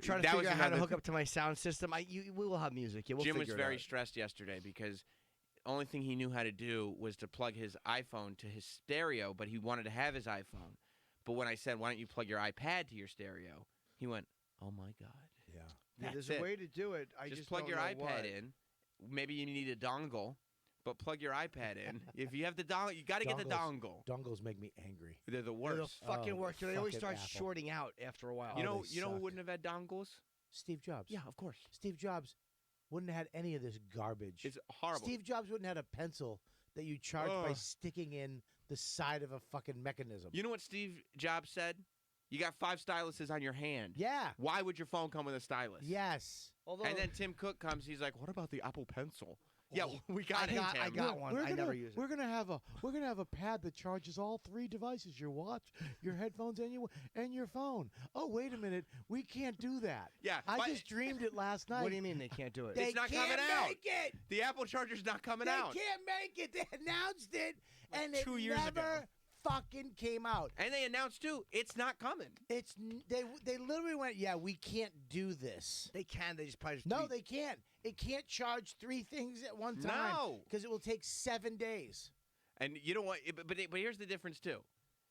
trying to That figure was out how to another hook up to my sound system. We will have music. Yeah, we'll Jim was figure it very out. stressed yesterday because only thing he knew how to do was to plug his iPhone to his stereo, but he wanted to have his iPhone. But when I said, "Why don't you plug your iPad to your stereo?" he went, "Oh my God." Yeah. Yeah, That's there's it. a way to do it. I just plug don't your know iPad what. in. Maybe you need a dongle, but plug your iPad in. If you have the dongle, you got to get the dongle. Dongles make me angry. They're the They're worst. the fucking worst. They always fucking start Apple. shorting out after a while. Oh, you know they who suck. wouldn't have had dongles? Steve Jobs. Yeah, of course. Steve Jobs wouldn't have had any of this garbage. It's horrible. Steve Jobs wouldn't have had a pencil that you charge by Ugh. sticking in the side of a fucking mechanism. You know what Steve Jobs said? You got 5 styluses on your hand. Yeah. Why would your phone come with a stylus? Yes. Although And then Tim Cook comes. He's like, "What about the Apple Pencil?" Yeah, we I got it. got Tim. one. I never use it. We're gonna have a pad that charges all 3 devices: your watch, your headphones, and your phone. Oh, wait a minute, we can't do that. Yeah, I but- just dreamed it last night. What do you mean they can't do it? They It's not can't coming out. make it. The Apple charger's not coming out. They can't make it. They announced it, and it 2 years never ago. fucking came out. And they announced too, it's not coming. They literally went, yeah, we can't do this. They can. They just probably just No, they can't. It can't charge 3 things at one time. No. Because it will take 7 days. And you know what? But here's the difference too.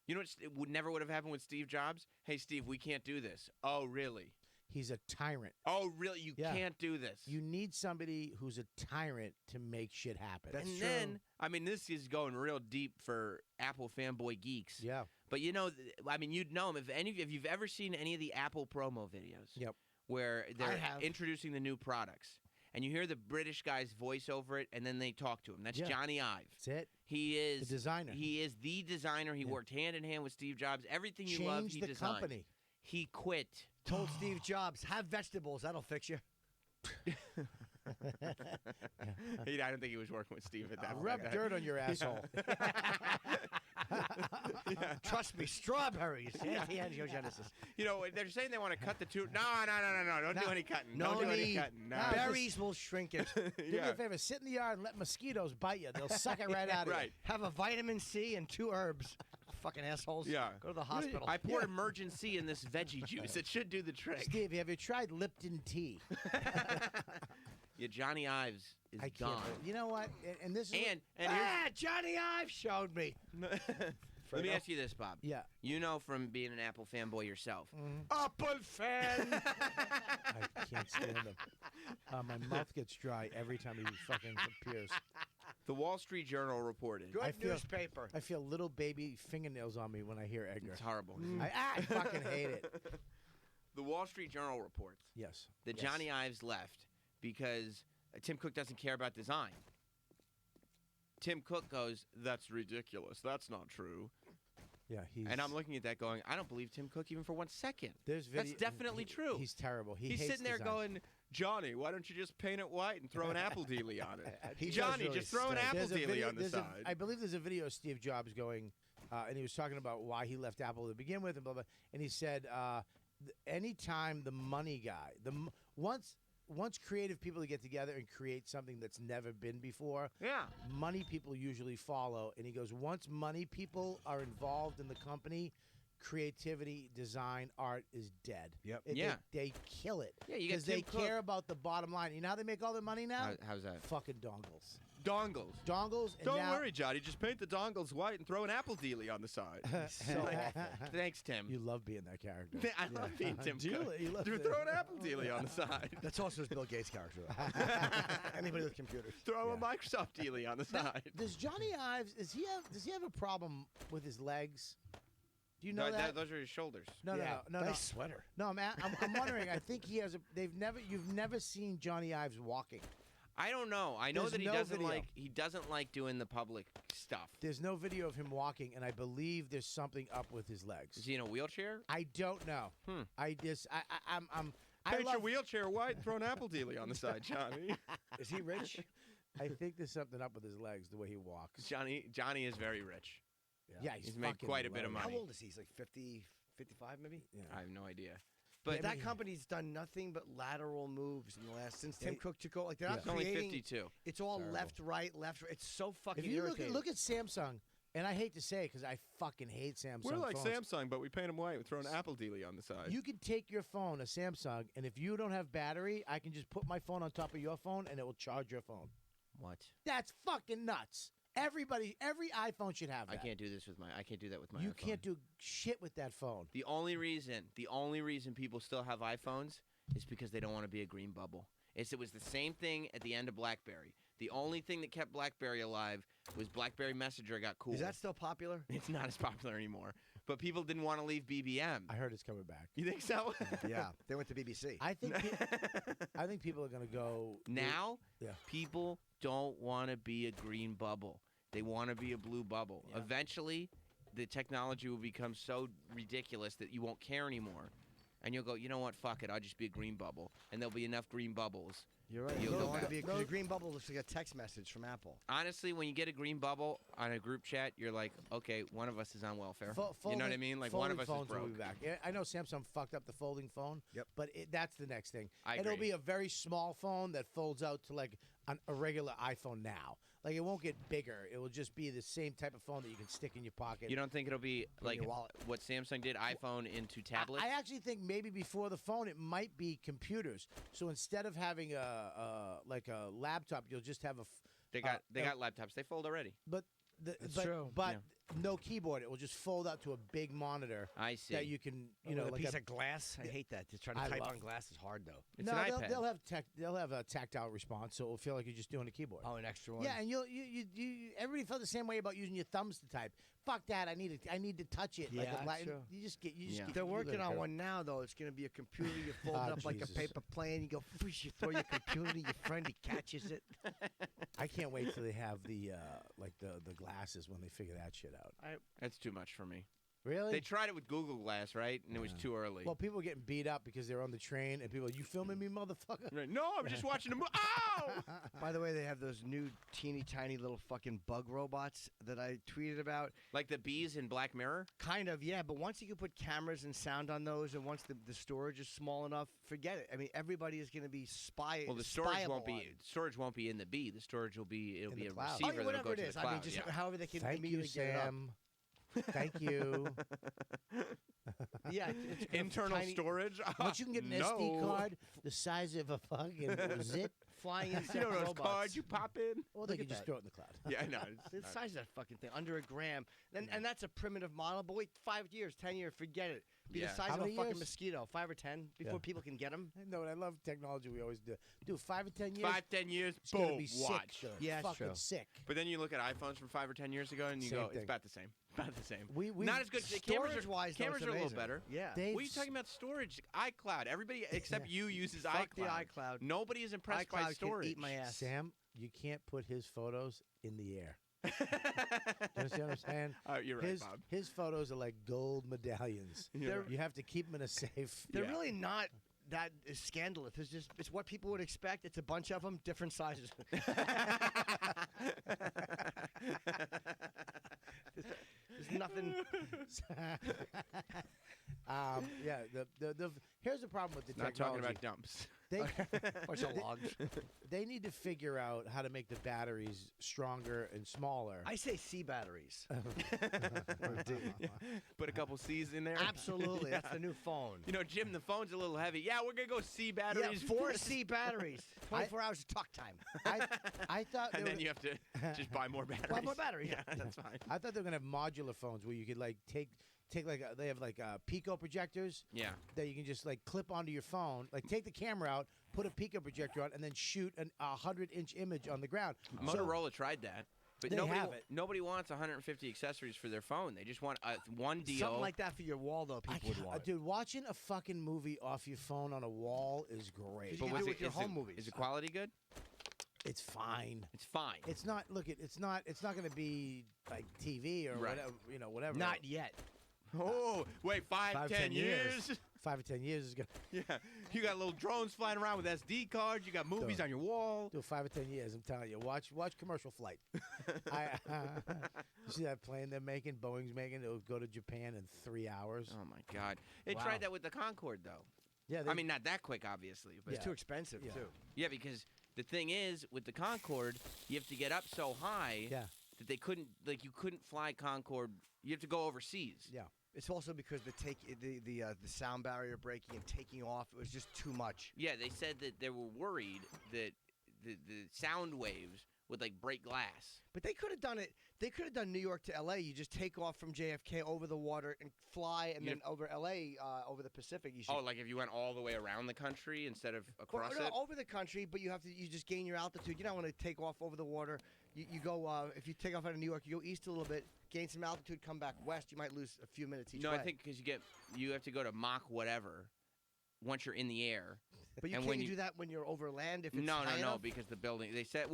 You know what? It would have happened with Steve Jobs. Hey, Steve, we can't do this. Oh, really? He's a tyrant. Oh, really? You Yeah. can't do this. You need somebody who's a tyrant to make shit happen. That's and true. then, I mean, this is going real deep for Apple fanboy geeks. Yeah. But you know, I mean, you'd know them if you've ever seen any of the Apple promo videos. Yep. Where they're have. introducing the new products, and you hear the British guy's voice over it, and then they talk to him. That's Yeah. Johnny Ive. That's it. He is The designer. He is the designer. He Yeah. worked hand in hand with Steve Jobs. Everything you love, Change he the designed. company. He quit. Told Steve Jobs, have vegetables. That'll fix you. I don't think he was working with Steve at that point. Rub dirt on your asshole. Trust me, strawberries. Anti-angiogenesis. You know, they're saying they want to cut the two. No. Don't do any cutting. No Don't do any need. cutting. No. Berries will shrink it. Do me a favor, sit in the yard and let mosquitoes bite you. They'll suck it right out of Right. Have a vitamin C and 2 herbs. Fucking assholes. Yeah. Go to the hospital. I poured emergency in this veggie juice. It should do the you. trick. Steve, have you tried Lipton tea? Yeah, Johnny Ives is I can't. gone. You know what? And this is And here's, Johnny Ive showed me. let me ask you this, Bob. yeah. You know from being an Apple fanboy yourself. Apple fan. I can't stand him. My mouth gets dry every time he fucking appears. The Wall Street Journal reported. Good I feel- newspaper. I feel little baby fingernails on me when I hear Edgar. It's horrible. I fucking hate it. The Wall Street Journal reports Yes. that Yes. Johnny Ives left because Tim Cook doesn't care about design. Tim Cook goes, "That's ridiculous. That's not true." Yeah, he's. And I'm looking at that going, I don't believe Tim Cook even for 1 second. There's That's video, definitely true. He's terrible. He's hates sitting there design. going, "Johnny, why don't you just paint it white and throw an apple dealy on it? He does Johnny, really just throw an stink. apple There's a dealy video- on the there's a- side." I believe there's a video of Steve Jobs going, and he was talking about why he left Apple to begin with, and blah blah. And he said, anytime the money guy, once creative people get together and create something that's never been before, Yeah. money people usually follow. And he goes, once money people are involved in the company, creativity, design, art is dead. Yep. Yeah. They kill it. Yeah, you get because they Tim Cook. care about the bottom line. You know how they make all their money now? How's that? Fucking dongles. Dongles. Dongles. And Don't now, worry, Johnny. Just paint the dongles white and throw an apple dealy on the side. So awful. Thanks, Tim. You love being that character. I love being Tim Do you? Cook. You love Just it. throw an apple dealy on the side. That's also his Bill Gates character. Anybody with computers. Throw a Microsoft dealy on the side. Does Johnny Ives does he have a problem with his legs? Do you know that? Those are his shoulders. No, Yeah, no. nice sweater. No, I'm wondering. I think he has a. You've never seen Johnny Ives walking. I don't know. I know There's that he no doesn't video. like doing the public stuff. There's no video of him walking, and I believe there's something up with his Is legs. he in a wheelchair? I don't know. I just I'm I Paint your love. wheelchair white and throw an apple dealy on the side, Johnny. Is he rich? I think there's something up with his legs, the way he walks. Johnny is very rich. Yeah, He's made fucking quite a bit of loaded. money. How old is he? He's like 50, 55 maybe? Yeah. I have no idea. But But that company's done nothing but lateral moves in the last since Tim Cook took over. Like they're not he's only creating. 52. It's all Terrible. left, right, left. It's so fucking If you irritating. look at Samsung, And I hate to say it because I fucking hate Samsung. We're like phones. Samsung, but we paint them white. We throw an Apple dealie on the side. You can take your phone, a Samsung, and if you don't have battery, I can just put my phone on top of your phone and it will charge your phone. What? That's fucking nuts. Every iPhone should have that. I can't do this with my. I can't do that with my. You iPhone. can't do shit with that phone. The only reason people still have iPhones is because they don't want to be a green bubble. It was the same thing at the end of BlackBerry. The only thing that kept BlackBerry alive was BlackBerry Messenger got cool. Is that still popular? It's not as popular anymore. But people didn't want to leave BBM. I heard it's coming back. You think so? Yeah, they went to BBC. I think I think people are going to go Now, Yeah. people don't want to be a green bubble. They want to be a blue bubble. Yeah. Eventually, the technology will become so ridiculous that you won't care anymore. And you'll go, you know what, fuck it, I'll just be a green bubble. And there'll be enough green bubbles. You're right. You'll You go don't want to back. be a green bubble. Looks like a text message from Apple. Honestly, when you get a green bubble on a group chat, you're like, okay, one of us is on welfare. You know what I mean? Like, one of us is phones will broke. be back. Yeah, I know Samsung fucked up the folding phone. Yep. But that's the next thing. I It'll agree. be a very small phone that folds out to like a regular iPhone now. Like it won't get bigger. It will just be the same type of phone that you can stick in your pocket. You don't think it'll be like your wallet. what Samsung did, iPhone into tablets? I actually think maybe before the phone, it might be computers. So instead of having a laptop, you'll just have they got laptops. They fold already. but That's true. But Yeah. no keyboard. It will just fold out to a big monitor I see. that you can With a like piece of glass. I hate that. Just trying to I type love- on glass is hard though. It's no, an they'll, iPad. they'll have a tactile response, so it'll feel like you're just doing a keyboard. Oh, an extra one. Yeah, and you everybody felt the same way about using your thumbs to type. Fuck that! I need to touch it. Yeah, like a that's true. You just get Yeah. get They're you working let it on go. one now, though. It's going to be a computer. You fold Ah, it up like a Jesus. paper plane. You go, "Foosh," you throw your computer to your friend. He catches it. I can't wait till they have the the glasses when they figure that shit out. That's too much for me. Really? They tried it with Google Glass, right? And it was too early. Well, people were getting beat up because they're on the train, and people, you filming me, motherfucker? Right. No, I'm just watching a movie. Ow! By the way, they have those new teeny tiny little fucking bug robots that I tweeted about. Like the bees in Black Mirror? Kind of, yeah. But once you can put cameras and sound on those, and once the storage is small enough, forget it. I mean, everybody is going to be Well, the storage won't spyable be on. in the bee. The storage will be In be the a cloud. receiver Oh, yeah, that'll whatever go it to is. the I cloud. mean, just yeah. however they can Thank you, immediately get it up. Sam. Thank you. Yeah, it's gonna Internal tiny- storage. Once you can get an no. SD card the size of a fucking zip, flying You insect know those robots. cards you pop in? or they Look can at just that. throw it in the cloud. Yeah, I know. The It's size of that fucking thing, under a gram. And that's a primitive model, but wait, 5 years, 10 years, forget it. Be Yeah. the size How of a many fucking years? mosquito, 5 or 10, before Yeah. people can get them. I know, and I love technology. We always do. Dude, 5 or 10 years, 5, 10 years. it's gonna Boom. be Watch. sick. Dude. Yeah, it's fucking true. sick. But then you look at iPhones from 5 or 10 years ago, and you Same go, thing. it's about the same. About the same. We Not as good. The cameras are Storage-wise, though, cameras it's are a little amazing. better. Yeah. They've What are you talking about? Storage, iCloud. Everybody except you uses Fuck the iCloud. iCloud. Nobody is impressed iCloud by storage. can eat my ass. Sam, you can't put his photos in the air. You understand what I'm saying? You're right, Bob. His photos are like gold medallions. You're right. You have to keep them in a safe. They're Yeah. really not that scandalous. It's what people would expect. It's a bunch of them, different sizes. There's nothing. Yeah. The here's the problem with the Not talking technology. about dumps. They, Bunch of logs. they need to figure out how to make the batteries stronger and smaller. I say C batteries. Put a couple C's in there. Absolutely. That's the new phone. You know, Jim, the phone's a little heavy. Yeah, we're gonna go C Yeah, batteries. 4 C batteries. 24 hours of talk time. I thought they and were, then you have to just buy more batteries. Buy more batteries. Yeah, that's fine. I thought they were gonna have modular phones where you could like take like they have like Pico projectors Yeah. that you can just like clip onto your phone. Like take the camera out, put a Pico projector on, and then shoot a 100-inch image on the ground. So- Motorola tried that, but They nobody have it. nobody wants 150 accessories for their phone. They just want one deal. Something like that for your wall, though, people would want. Dude, watching a fucking movie off your phone on a wall is great. You But can was do it it- with your is home it- movies. Is the quality good? It's fine. It's fine. It's not. Look, it's not going to be like TV or Right. whatever. You know, whatever. Not yet. Oh, wait, 5, 5, 10 10 years? 5 or 10 years is going to Yeah. You got little drones flying around with SD cards. You got movies Dude. on your wall. do 5 or 10 years. I'm telling you. Watch Commercial Flight. You see that plane they're making? Boeing's making. It'll go to Japan in 3 hours. Oh, my God. They Wow. tried that with the Concorde, though. Yeah. I mean, not that quick, obviously. But It's too expensive, Yeah. too. yeah, because the thing is, with the Concorde, you have to get up so high yeah. that they couldn't you couldn't fly Concorde. You have to go overseas. Yeah. It's also because the sound barrier breaking and taking off, it was just too much. Yeah, they said that they were worried that the sound waves would like break glass. But they could have done it. They could have done New York to L.A. You just take off from JFK over the water and fly, and then over L.A. Over the Pacific. You should, Oh, like if you went all the way around the country instead of across no, it? over the country, but you just gain your altitude. You don't want to take off over the water. You go if you take off out of New York, you go east a little bit, gain some altitude, come back west. You might lose a few minutes each No, way. I think because you have to go to Mach whatever once you're in the air. But you and can't when do that when you're over land if it's No, high no, enough? because the building. They said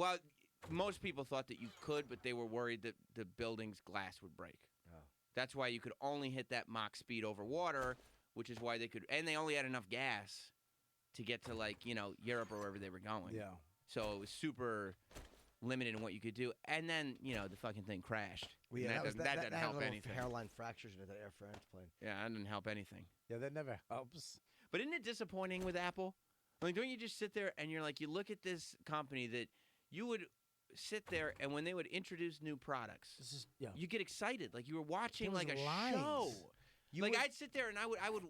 most people thought that you could, but they were worried that the building's glass would break. Oh. That's why you could only hit that Mach speed over water, which is why they could. And they only had enough gas to get to Europe or wherever they were going. Yeah. So it was super limited in what you could do. And then the fucking thing crashed. Well, yeah, And that doesn't had help little anything. hairline fractures in it that Air France plane. Yeah, that didn't help anything. Yeah, that never helps. But isn't it disappointing with Apple? Like, don't you just sit there and you're like, you look at this company that you would sit there and when they would introduce new products, This is you get excited, like you were watching Those like a lines. show. You Like would- I'd sit there and I would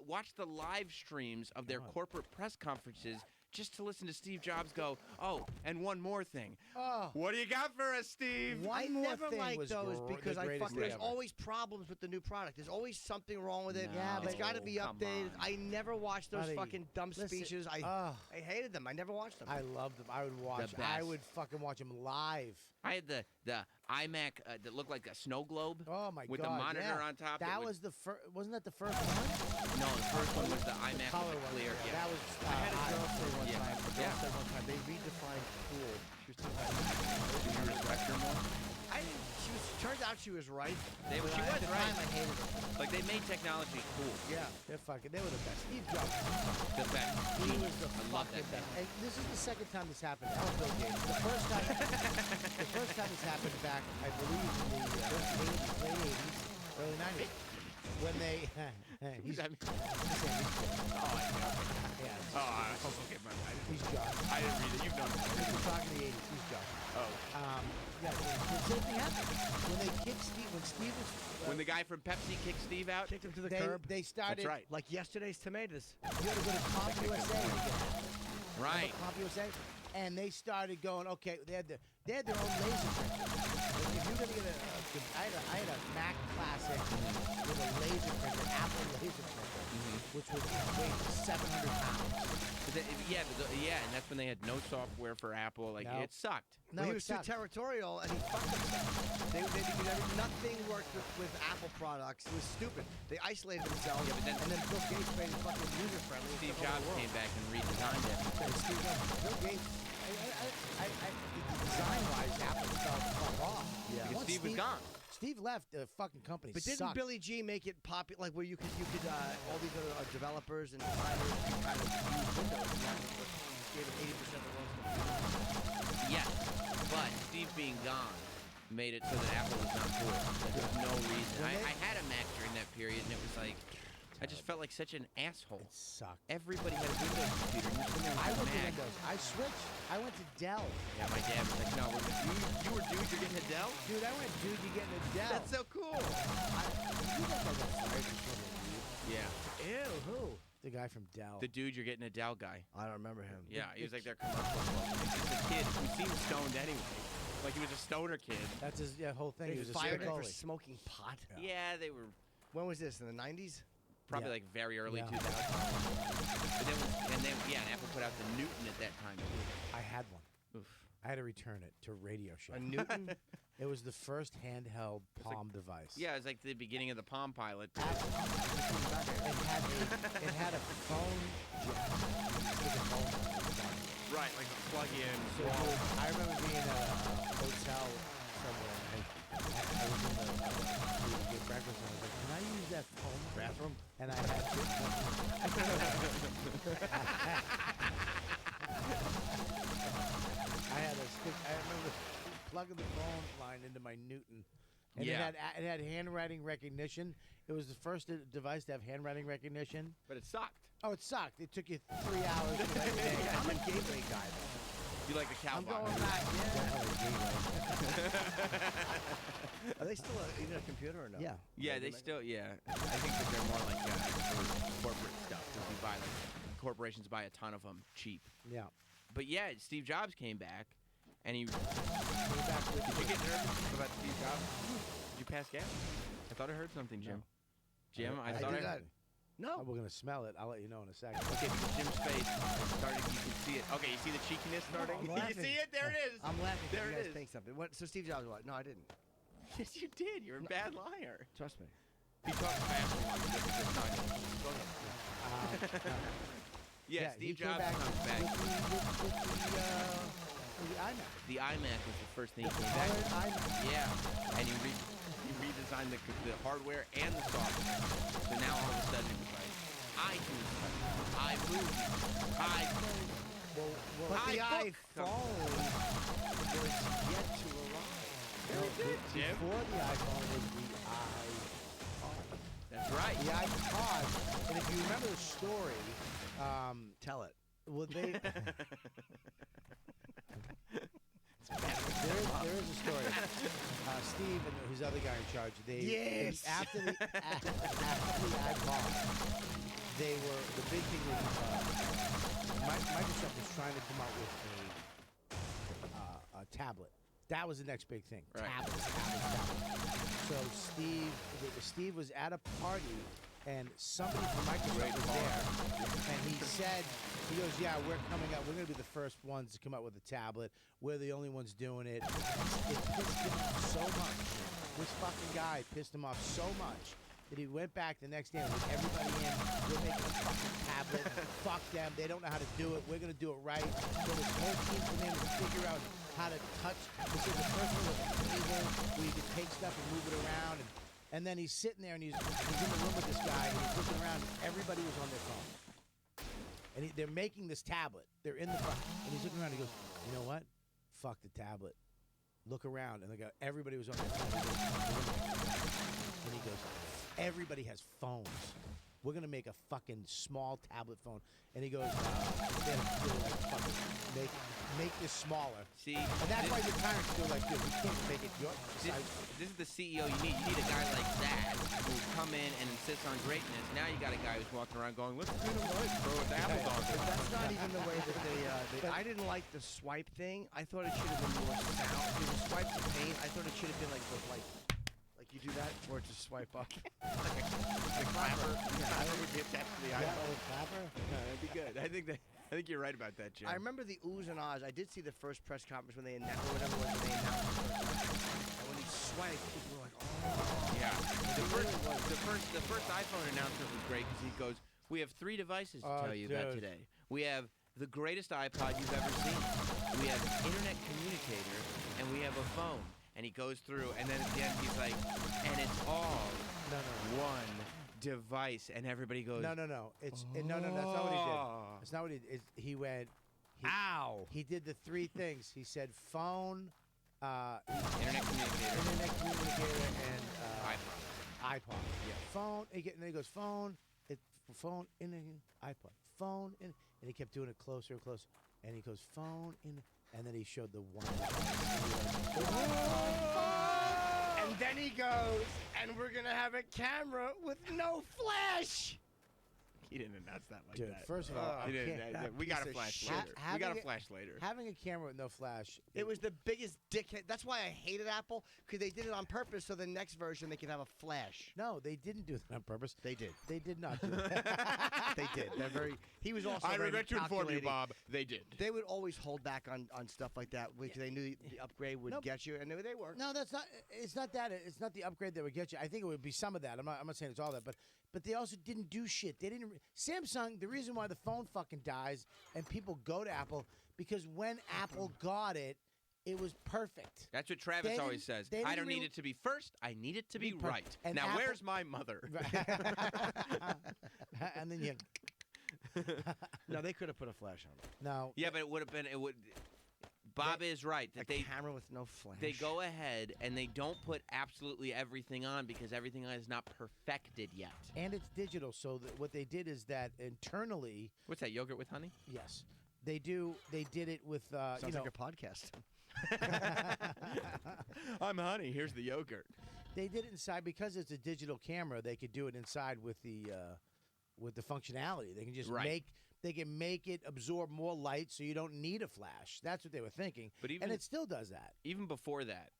watch the live streams of their God. corporate press conferences just to listen to Steve Jobs go, oh, and one more thing. Oh. What do you got for us, Steve? One I more never thing liked was those the because greatest thing there's ever. always problems with the new product. There's always something wrong with it. No, It's got to be come updated. on. I never watched those Buddy, fucking dumb listen, speeches. I hated them. I never watched them. I loved them. I would watch. I best. would fucking watch them live. I had the iMac that looked like a snow globe. Oh my with god! the monitor yeah. on top. That would- was the first. Wasn't that the first one? No, the first one was the iMac Color with the one. clear. Yeah, Yeah. that was. I had a girl say one Yeah. time. A girl Yeah. said one time they redefined cool. She was telling Did you respect her more? I didn't. Turns out she was right. They, but she at was the right. time, I hated her. Like they made technology cool. Yeah. They're fucking. They were the best. Steve Jobs. The best. He was Genius. the I love fucking that guy. best. And this is the second time this happened. That was Bill Gates. The first time this happened back, I believe, in the late 80s, early 90s, when they. He's. I mean- Oh, Oh, I know. yeah. Okay, He's Josh. I didn't read it. You've done it. We're talking the 80s. He's Josh. Oh. Yeah, the same thing happened when they kicked Steve. When Steve was. When the guy from Pepsi kicked Steve out. Kicked him to the they, curb. they started. That's right. Like yesterday's tomatoes. You had to go to Comp USA to get that. Right. Comp USA, and they started going. Okay, they had their own laser printer. Like if you're gonna get I had a Mac Classic with a laser printer, Apple laser printer, which was weighed 700 pounds. But and that's when they had no software for Apple. Like No. it sucked. No, Well, he it was too sucked. territorial, and he fucked himself. Nothing worked with Apple products. It was stupid. They isolated themselves, Yeah, but then- and then Bill Gates made it fucking user friendly. Steve Jobs came back and redesigned it. Steve Jobs, Bill Gates. Design-wise, Apple fell the fuck off. Yeah. Because Once Steve was gone. Steve left. The fucking company But didn't sucked. Billy G make it popular, like where you could all these other developers and designers could kind of use Windows, and that was what gave it 80% of the world's Yes, but Steve being gone made it so that Apple was not cool. Like, there was no reason. When I had a Mac during that period, and it was like, I just felt like such an asshole. It sucked. Everybody had a Windows computer. And you're sitting there I with went a to Mac. Windows. I switched. I went to Dell. Yeah, my dad was like, no, you were dude, you're getting a Dell? Dude, I went, dude, you're getting a Dell. That's so cool. You think I got fired for shit like you? Yeah. Ew, who? The guy from Dell. The dude, you're getting a Dell guy. I don't remember him. Yeah, he was like their commercial spokesman. He's just a kid who seemed stoned anyway. Like he was a stoner kid. That's his whole thing. They He was a fired him for goalie. smoking pot. Yeah, they were When was this? In the 90s? probably Yeah. like very early Yeah. 2000s. But then, and Apple put out the Newton at that time too. I had one. Oof. I had to return it to Radio Shack. A Newton? It was the first handheld Palm device. Yeah, it was like the beginning of the Palm Pilot. It had a phone jack. Stick a phone jack. Right, like the plug-in. So I remember being at a hotel somewhere. And I was in to get breakfast, and I was like, "Can I use that phone bathroom?" And I had I had a stick. I remember plugging the phone line into my Newton. And Yeah. it had handwriting recognition. It was the first device to have handwriting recognition. But it sucked. Oh, it sucked. It took you 3 hours to write it. I'm a gateway guy, though. You like the I'm cowboy? going back. Yeah. Definitely a gateway. Are they still eating a computer or no? Yeah. Yeah, they still. Yeah, I think that they're more like for corporate stuff. Because you buy like corporations buy a ton of them cheap. Yeah. But yeah, Steve Jobs came back, and he. Came back with Did you get nervous about Steve Jobs? Did you pass gas? I thought I heard something, Jim. Jim, I thought I did heard. that. No. Oh, we're gonna smell it. I'll let you know in a second. Okay, because Jim's face started. You can see it. Okay, you see the cheekiness starting. I'm You laughing. see it? There it is. I'm laughing. There you it guys is. think something. What? So Steve Jobs what? No, I didn't. Yes, you did. You're a bad liar. Trust me. He talks fast. Go ahead. Yeah, he Steve came Jobs back comes back. With the iMac. The iMac was the first thing he came Colored back. iMac. Yeah, and he redesigned the hardware and the software. So now all of a sudden it was like iTunes, iMovie, iPhone. Well, But the iBook. iPhone was yet to arrive. Jim? before the iPhone was the iPod. That's right. The iPod. And if you remember the story, Tell it. well, they. There is a story. Steve and his other guy in charge. Yes. After the iPod, they were the big thing was Microsoft was trying to come out with a tablet. That was the next big thing. Right. Tablet. So Steve was at a party, and somebody from Microsoft was there, and he said, he goes, yeah, we're coming out. We're going to be the first ones to come out with a tablet. We're the only ones doing it. It pissed him off so much. This fucking guy pissed him off so much that he went back the next day and with everybody in, we're making a fucking tablet. Fuck them. They don't know how to do it. We're going to do it right. So this whole team came in to figure out how to touch. He said the first one was a table where you could take stuff and move it around. And then he's sitting there and he's in the room with this guy and he's looking around and everybody was on their phone. And they're making this tablet. They're in the front. And he's looking around and he goes, you know what? Fuck the tablet. Look around. And they go, everybody was on their phone. And he goes, everybody has phones. We're going to make a fucking small tablet phone. And he goes, they're like, fucking make this smaller. See, And that's why the tyrants do like, dude, we can't make it your size. this is the CEO you need. You need a guy like that who will come in and insist on greatness. Now you got a guy who's walking around going, let's do the right, throw an apple dog. But that's not even the way that they I didn't like the swipe thing. I thought it should have been more sound. If it was swipes of pain, I thought it should have been like you do that or just swipe up. The clapper. The clapper would be attached to the Yeah, iPhone. old clapper. No, that'd be good. I think you're right about that, Jim. I remember the oohs and ahs. I did see the first press conference when they announced, or whatever it was, when they announced it the first time. And when he swiped, people were like, oh. Yeah. The first iPhone announcement was great because he goes, we have 3 devices to tell you about dude. today. We have the greatest iPod you've ever seen. We have internet communicator, and we have a phone. And he goes through, and then at the end he's like, and it's all one device. And everybody goes, No. It's no. That's not what he did. "Oh." That's not what he did. He went. Ow. He did the 3 things. He said phone, Internet communicator, internet communicator, and iPod. iPod. Yeah. Phone. And then he goes phone. Phone in iPod. Phone in, and he kept doing it closer and closer. And he goes phone in, and then he showed the one. And then he goes, and we're going to have a camera with no flash. He didn't announce that like Dude, that. first of all, He I didn't. can't- We got a piece of flash shit. later. We got a Having it- flash later. having a camera with no flash. It was the biggest dickhead. That's why I hated Apple, because they did it on purpose so the next version they could have a flash. No, they didn't do that on purpose. They did. They did not do that. They did. They're very. He was also. I very regret to inform you, calculating. Bob. They did. They would always hold back on stuff like that because they knew the upgrade would Nope. get you, and they worked. No, that's not. It's not that. It's not the upgrade that would get you. I think it would be some of that. I'm not saying it's all that, but they also didn't do shit. They didn't. Samsung. The reason why the phone fucking dies and people go to Apple because when Apple got it, it was perfect. That's what Travis They always didn't- says. they I didn't don't need really- it to be first. I need it to be Be perfect. right. And Now, Apple- where's my mother? And then you No, they could have put a flash on it. no. Yeah, but it would have been. It would. Bob is right A that they camera with no flash. they go ahead and they don't put absolutely everything on because everything is not perfected yet. And it's digital, so what they did is that internally, What's that? Yogurt with honey? yes, They did it with Sounds you know. like a podcast. I'm honey. Here's the yogurt. They did it inside because it's a digital camera. They could do it inside with the functionality. They can just Right. make it absorb more light, so you don't need a flash. That's what they were thinking, But even and it still does that. even before that,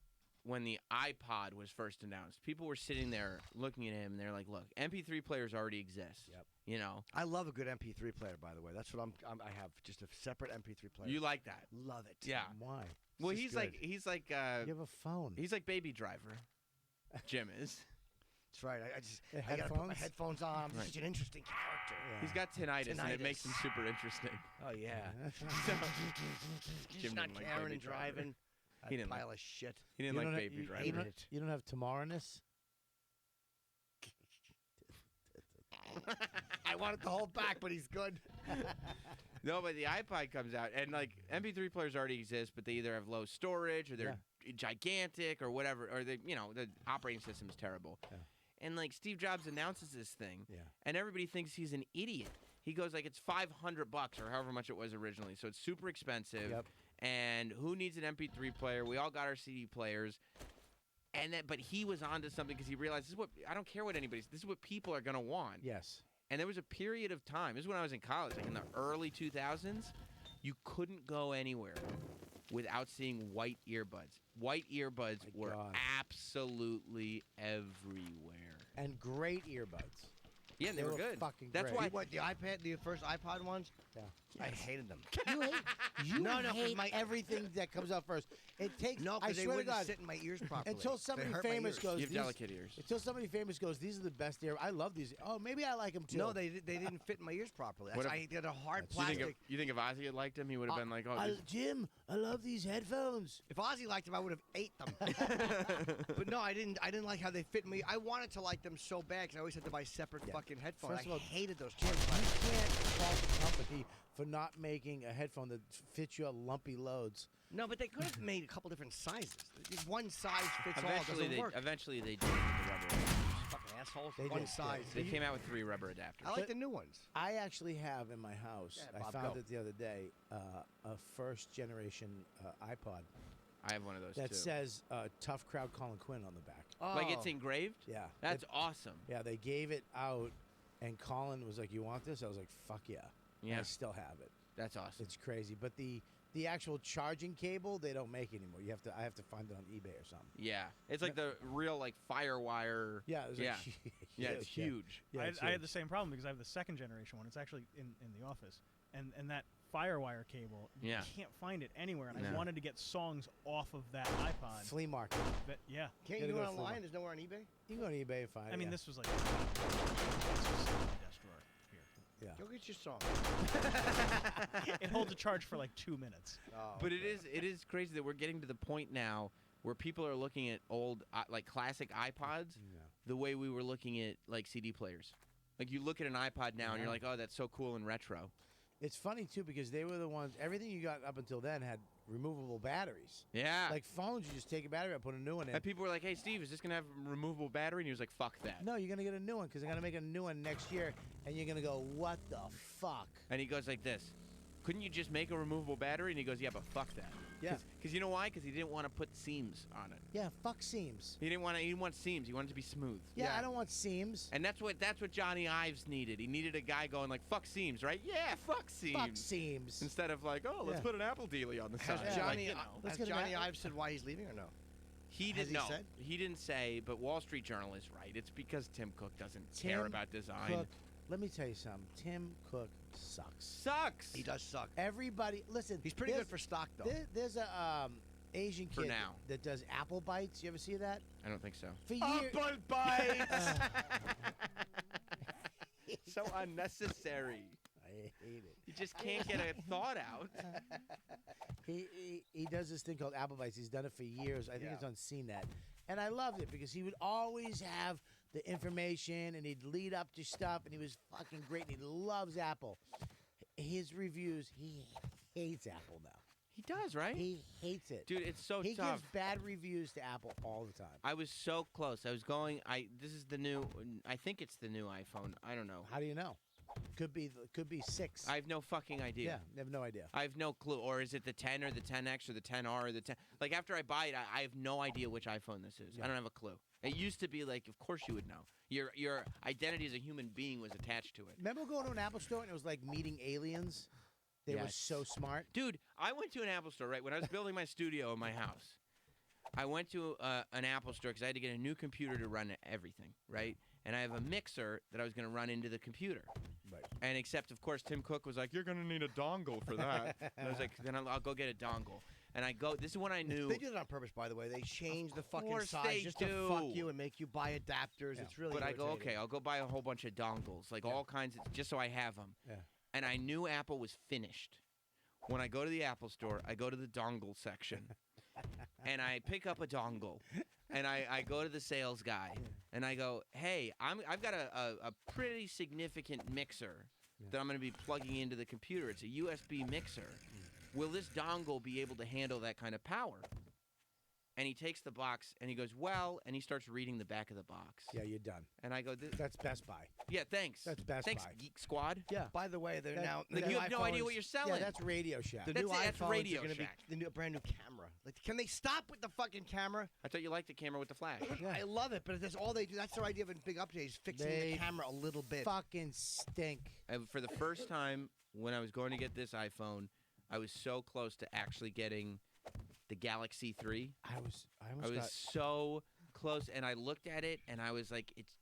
when the iPod was first announced, people were sitting there looking at him, and they're like, "Look, MP3 players already exist. Yep. You know, I love a good MP3 player, by the way. That's what I have just a separate MP3 player. you like that? love it. Yeah. Why? Well, just he's good. like You have a phone. he's like Baby Driver. Jim is. That's right. I just The I gotta put my headphones? headphones on. I'm Right. such an interesting character. Yeah. He's got tinnitus, and it makes him Tinnitus. super interesting. Oh yeah. Jim Just not didn't like caring Baby and Driver. driving. He That didn't like- pile of shit. He didn't You like don't have- Baby you- Driver. You don't have tomorroownness. I wanted to hold back, but he's good. No, but the iPod comes out, and like MP3 players already exist, but they either have low storage or they're gigantic or whatever, or the operating system is terrible. Yeah. And like Steve Jobs announces this thing, Yeah. and everybody thinks he's an idiot. He goes like it's $500 or however much it was originally, so it's super expensive. Yep. And who needs an MP3 player? We all got our CD players. And then, but he was onto something because he realized this is what I don't care what anybody's. This is what people are gonna want. Yes. And there was a period of time. This is when I was in college, like in the early 2000s. You couldn't go anywhere without seeing white earbuds. White earbuds My were God. absolutely everywhere. And great earbuds. Yeah, they were good. fucking That's great. why. What, the first iPod ones? Yeah. I hated them. You hate, you No, 'cause hate my- everything that comes out first. It takes. No, I because they swear to wouldn't God, sit in my ears properly. until They somebody hurt my famous ears. goes. You have "These-" delicate ears. Until somebody famous goes, these are the best ear. I love these. Oh, maybe I like them too. No, they didn't fit in my ears properly. What That's, if- I did a hard That's- plastic. You think if Ozzy had liked him, he would have been like, "Oh, this- Jim, I love these headphones. If Ozzy liked them, I would have ate them. But no, I didn't. I didn't like how they fit me. I wanted to like them so bad because I always had to buy separate Yeah. fucking headphones. First of I all, hated those. Jim, hard you plastic. can't fault the company for not making a headphone that fits your lumpy loads. No, but they could have made a couple different sizes. Just one size fits all eventually doesn't they work. eventually they did with the rubber adapters. Fucking assholes. They One did, size. They came out with 3 rubber adapters. I like the new ones. I actually have in my house. Yeah, I Bob, found go. it the other day. A first generation iPod I have one of those that too. says "Tough Crowd Colin Quinn" on the back. Like it's Oh. engraved. Yeah, That's awesome. yeah. They gave it out, and Colin was like, "You want this?" I was like, "Fuck yeah!" And Yeah. I still have it. That's awesome. It's crazy, but the actual charging cable they don't make anymore. I have to find it on eBay or something. Yeah, it's like the real like Firewire. Yeah, it was Yeah. Like, Yeah, it's huge. Yeah, I, it's I had huge. the same problem because I have the second generation one. It's actually in the office, and that Firewire cable, Yeah. you can't find it anywhere. And No. I wanted to get songs off of that iPod. flea market. But yeah, Can't Gotta you do go it to Flipper. online? There's nowhere on eBay. You can go on eBay and find it. I mean yeah. this was like this was in my desk drawer here. Yeah. Go get your song. It holds a charge for like 2 minutes. Oh, But okay. it is crazy that we're getting to the point now where people are looking at old like classic iPods Yeah. the way we were looking at like CD players. Like you look at an iPod now and Yeah. you're like, "Oh, that's so cool and retro." It's funny too because they were the ones. Everything you got up until then had removable batteries. Yeah. Like phones, you just take a battery out, put a new one in. and people were like, "Hey, Steve, is this gonna have a removable battery?" And he was like, "Fuck that." No, you're gonna get a new one because they're gonna make a new one next year, and you're gonna go, "What the fuck?" And he goes like this. Couldn't you just make a removable battery? And he goes, "Yeah, but fuck that." Yeah. Because you know why? Because he didn't want to put seams on it. Yeah, fuck seams. He didn't want seams. He wanted it to be smooth. Yeah, Yeah. I don't want seams. And that's what Johnny Ives needed. He needed a guy going like, "Fuck seams," right? Yeah, fuck seams. Fuck seams. Instead of like, "Oh, let's Yeah. put an Apple dealie on the Has side." Yeah. Johnny, Like, you know. Let's has get an Johnny Apple- Ives said why he's leaving or no? He Has didn't he know. said? He didn't say, but Wall Street Journal is right. It's because Tim Cook doesn't care Tim about design. Cook, let me tell you something. Tim Cook sucks. Sucks. He does suck. Everybody, listen. He's pretty there's- good for stock though. There's a Asian For kid now. that does apple bites. You ever see that? I don't think so. For years. bites. So unnecessary. I hate it. You just can't get a thought out. He does this thing called Apple Bites. He's done it for years. I think Yeah. it's on CNET. And I loved it because he would always have the information and he'd lead up to stuff and he was fucking great and he loves Apple. His reviews, he hates Apple now. He does, right? He hates it. Dude, it's so he tough. gives bad reviews to Apple all the time. I was so close. I was going. This is the new. I think it's the new iPhone. I don't know. How do you know? Could be 6. I have no fucking idea. Yeah, I have no idea. I have no clue. Or is it the 10 or the 10X or the 10R or the 10? Like after I buy it, I have no idea which iPhone this is. Yeah. I don't have a clue. It used to be like, of course you would know. Your identity as a human being was attached to it. Remember going to an Apple store and it was like meeting aliens? They were Yes. so smart. Dude, I went to an Apple store, right? When I was building my studio in my house, I went to an Apple store because I had to get a new computer to run everything, right? And I have a mixer that I was going to run into the computer. Right. And except, of course, Tim Cook was like, "You're going to need a dongle for that." And I was like, "Then I'll go get a dongle." And I go. This is when I knew. They do that on purpose, by the way. They change the fucking course size they just to fuck do. you and make you buy adapters. Yeah. It's really. But I go, irritating. okay, I'll go buy a whole bunch of dongles, like all kinds of, just so I have them. Yeah. And I knew Apple was finished. When I go to the Apple store, I go to the dongle section, and I pick up a dongle, and I go to the sales guy, and I go, hey, I've got a pretty significant mixer that I'm going to be plugging into the computer. It's a USB mixer. Will this dongle be able to handle that kind of power? And he takes the box, and he goes, well, and he starts reading the back of the box. Yeah, you're done. And I go, That's Best Buy. yeah, thanks. That's Best Thanks, Buy. Geek Squad. Yeah. By the way, they're That- now. like, the you new have no idea iPhones- what you're selling. Yeah, that's Radio Shack. The That's new it, that's iPhones Radio are going to be Shack. the new brand new camera. Like, can they stop with the fucking camera? I thought you liked the camera with the flash. Yeah. I love it, but that's all they do. That's their idea of a big update is fixing They the camera a little bit. Fucking stink. And for the first time, when I was going to get this iPhone, I was so close to actually getting the Galaxy 3. I I almost was got. so close, and I looked at it, and I was like, it's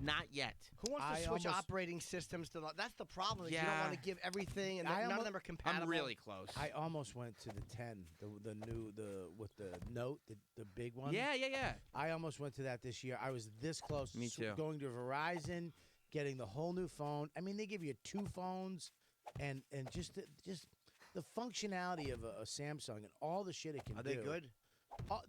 not yet. Who wants to I switch almost- operating systems to the? That's the problem. Is you don't Yeah. want to give everything, and I none of almo- them are compatible. I'm really close. I almost went to the 10, the new with the Note, the big one. yeah. I almost went to that this year. I was this close. Me too. Going to Verizon, getting the whole new phone. I mean, they give you 2 phones, and just the functionality of a Samsung and all the shit it can Are do. they good?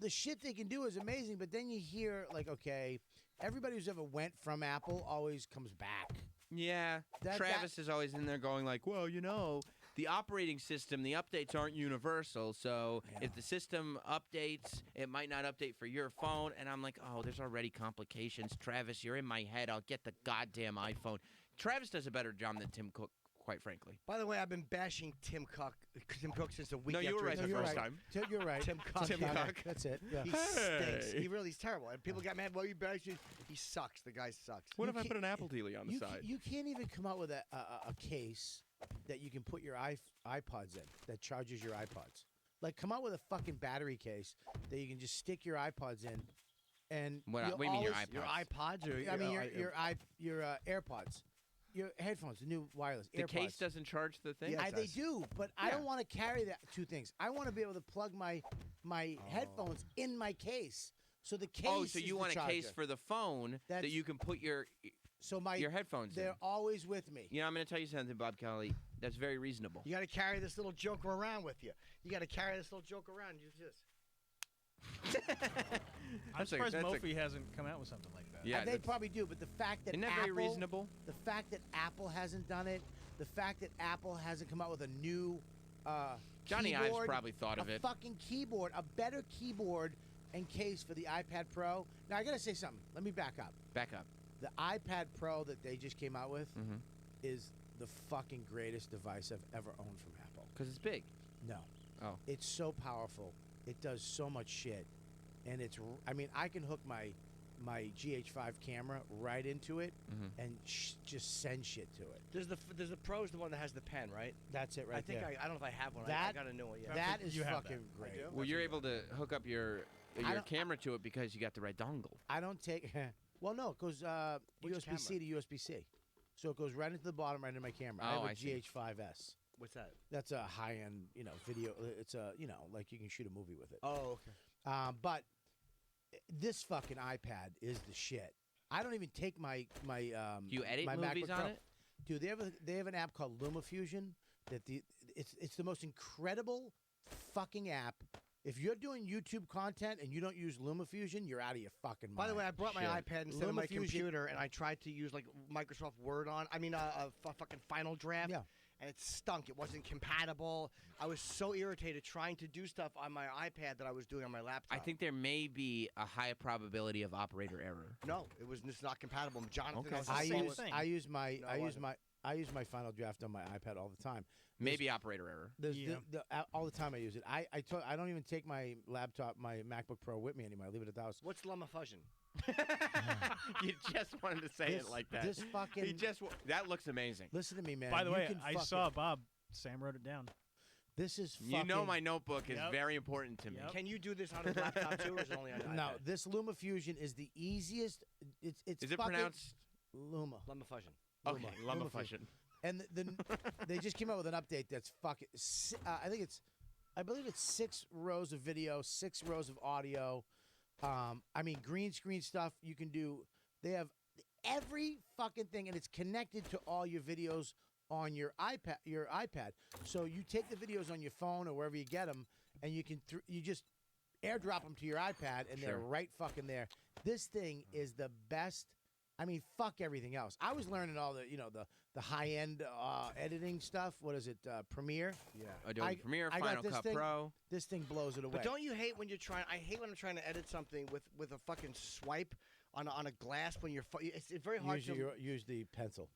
The shit they can do is amazing, but then you hear like, okay, everybody who's ever went from Apple always comes back. Yeah. Travis is always in there going like, well, the operating system, the updates aren't universal, so Yeah. if the system updates, it might not update for your phone. And I'm like, oh, there's already complications. Travis, you're in my head. I'll get the goddamn iPhone. Travis does a better job than Tim Cook, quite frankly. By the way, I've been bashing Tim Cook since the week No, after you were he right took the you're first right. time. You're right. Tim Cook. Tim Yeah. Cook. That's it. Yeah. He stinks. Hey. He's terrible. And people got mad. Well, you bashing. He sucks. The guy sucks. What You if I can't- put an Apple dealie on the You, side? you can't even come out with a case that you can put your iPods in that charges your iPods. Like, come out with a fucking battery case that you can just stick your iPods in, and What you'll do you mean your always- iPods? Your iPods or I mean your your AirPods, your headphones, the new wireless The AirPods. case doesn't charge the thing? Yeah. They does. do, but I Yeah. don't want to carry that 2 things. I want to be able to plug my headphones in my case. So the case. Oh, so is you the want a case charger. for the phone that That's- you can put your So my headphones in? they're always with me. You know, I'm going to tell you something, Bob Kelly. That's very reasonable. You got to carry this little joker around with you. You got to carry this little joker around. Use this. I'm That's a- surprised that's a- Mophie hasn't come out with something like that. Yeah, They that's- probably do, but the fact that Isn't that Apple, very reasonable? the fact that Apple hasn't done it, the fact that Apple hasn't come out with a new Johnny Ives keyboard, probably thought of a it. fucking keyboard, a better keyboard and case for the iPad Pro. Now I gotta say something. Let me back up. Back up. The iPad Pro that they just came out with Mm-hmm. is the fucking greatest device I've ever owned from Apple. Because it's big. No. Oh. It's so powerful. It does so much shit, and I mean, I can hook my GH5 camera right into it Mhm. and just send shit to it. There's the Pro's the one that has the pen, right? That's it right I think there. I don't know if I have one. I That- got a new one. Yeah. That You is have that. fucking great. do? Well, you're able to hook up your don't- camera to it because you got the right dongle. I don't take. Well, no, it goes Which USB-C to USB-C, so it goes right into the bottom, right into my camera. I Oh, have I a see. GH5S. What's that? That's a high-end, video. It's a, like you can shoot a movie with it. Oh, okay. But this fucking iPad is the shit. I don't even take my Do you edit my movies MacBook on Pro. it? Dude, they have an app called LumaFusion that it's the most incredible fucking app. If you're doing YouTube content and you don't use LumaFusion, you're out of your fucking mind. By the way, I brought my Shit. iPad instead of my LumaFusion- computer, and I tried to use like Microsoft Word on. I mean, fucking Final Draft. Yeah. and it stunk. It wasn't compatible. I was so irritated trying to do stuff on my iPad that I was doing on my laptop. I think there may be a high probability of operator error. no, it was just not compatible. Jonathan, Okay. has the I same use thing. I use my No, I it use wasn't. my I use my Final Draft on my iPad all the time. Maybe operator error. There's Yeah. all the time I use it. I don't even take my laptop, my MacBook Pro with me anymore. I leave it at the house. What's LumaFusion? You just wanted to say This- it like that. this fucking- He just that looks amazing. Listen to me, man. By the You way, can I fucking- saw Bob. Sam wrote it down. This is fucking. You know my notebook is Yep. very important to me. Yep. Can you do this on a laptop too, or is it only on an No, iPad? this LumaFusion is the easiest. It's Is it fucking pronounced? Luma? LumaFusion. Okay, Luma LumaFusion. And they just came out with an update that's fucking. I believe it's 6 rows of video, 6 rows of audio. I mean, green screen stuff you can do. They have every fucking thing, and it's connected to all your videos on your iPad. So you take the videos on your phone or wherever you get them, and you can you just airdrop them to your iPad, and they're Sure. right fucking there. This thing is the best. I mean, fuck everything else. I was learning all the high end editing stuff. What is it? Premiere. Yeah. Adobe Premiere, I got Final this Cut thing. Pro. This thing blows it away. But don't you hate when you're trying? I hate when I'm trying to edit something with a fucking swipe on a glass when you're. It's very hard use the pencil.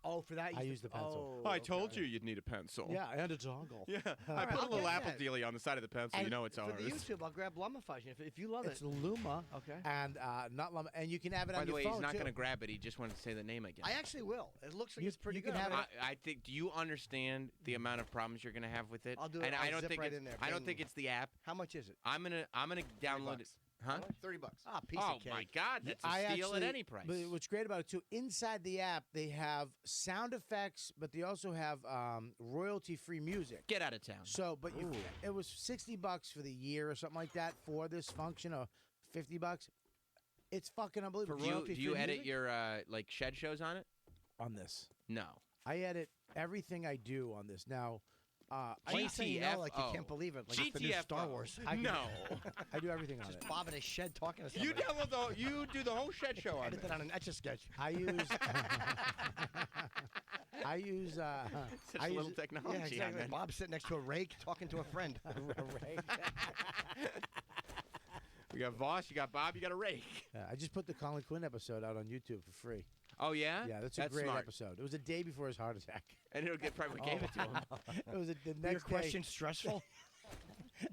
Oh, for that. I use the pencil. Oh, I told okay. you you'd need a pencil. Yeah, and a dongle. Yeah, I right, put I'll a little get apple that. dealy on the side of the pencil. And You know it's For ours. the YouTube, I'll grab LumaFusion if you love It's it. Luma. Okay. And not Luma, and you can have it By on the your way, phone he's not too. going to grab it. He just wanted to say the name again. I actually will. It looks like You- it's pretty you can good. have it- I think. Do you understand the amount of problems you're going to have with it? I'll do it. And I I'll don't zip think right it's, in there. I don't Bang. think it's the app. How much is it? I'm gonna download it. $30. Huh? $30. Ah, piece Oh of cake. my God, that's a I steal actually, at any price. But what's great about it too, inside the app they have sound effects, but they also have royalty-free music. Get out of town. So, but it was $60 for the year or something like that for this function, or $50. It's fucking unbelievable. Do you Royalty-free edit music your like shed shows on it? on this? No. I edit everything I do on this. Now, Why are you saying no like you GTFO. can't believe it? Like it's the new Star GTFO. Wars. No. I do everything on it. Just Bob in his shed talking to You somebody. you do the whole shed show on Edit this. it on an Etch-a-Sketch. I use. I use. Such I little use, technology. Yeah, exactly. on it. Bob's sitting next to a rake talking to a friend. We got Voss, you got Bob, you got a rake. I just put the Colin Quinn episode out on YouTube for free. Oh yeah? Yeah, that's a great smart. episode. It was a day before his heart attack. And it'll get probably gave it to him. It was the Were your next day. questions stressful?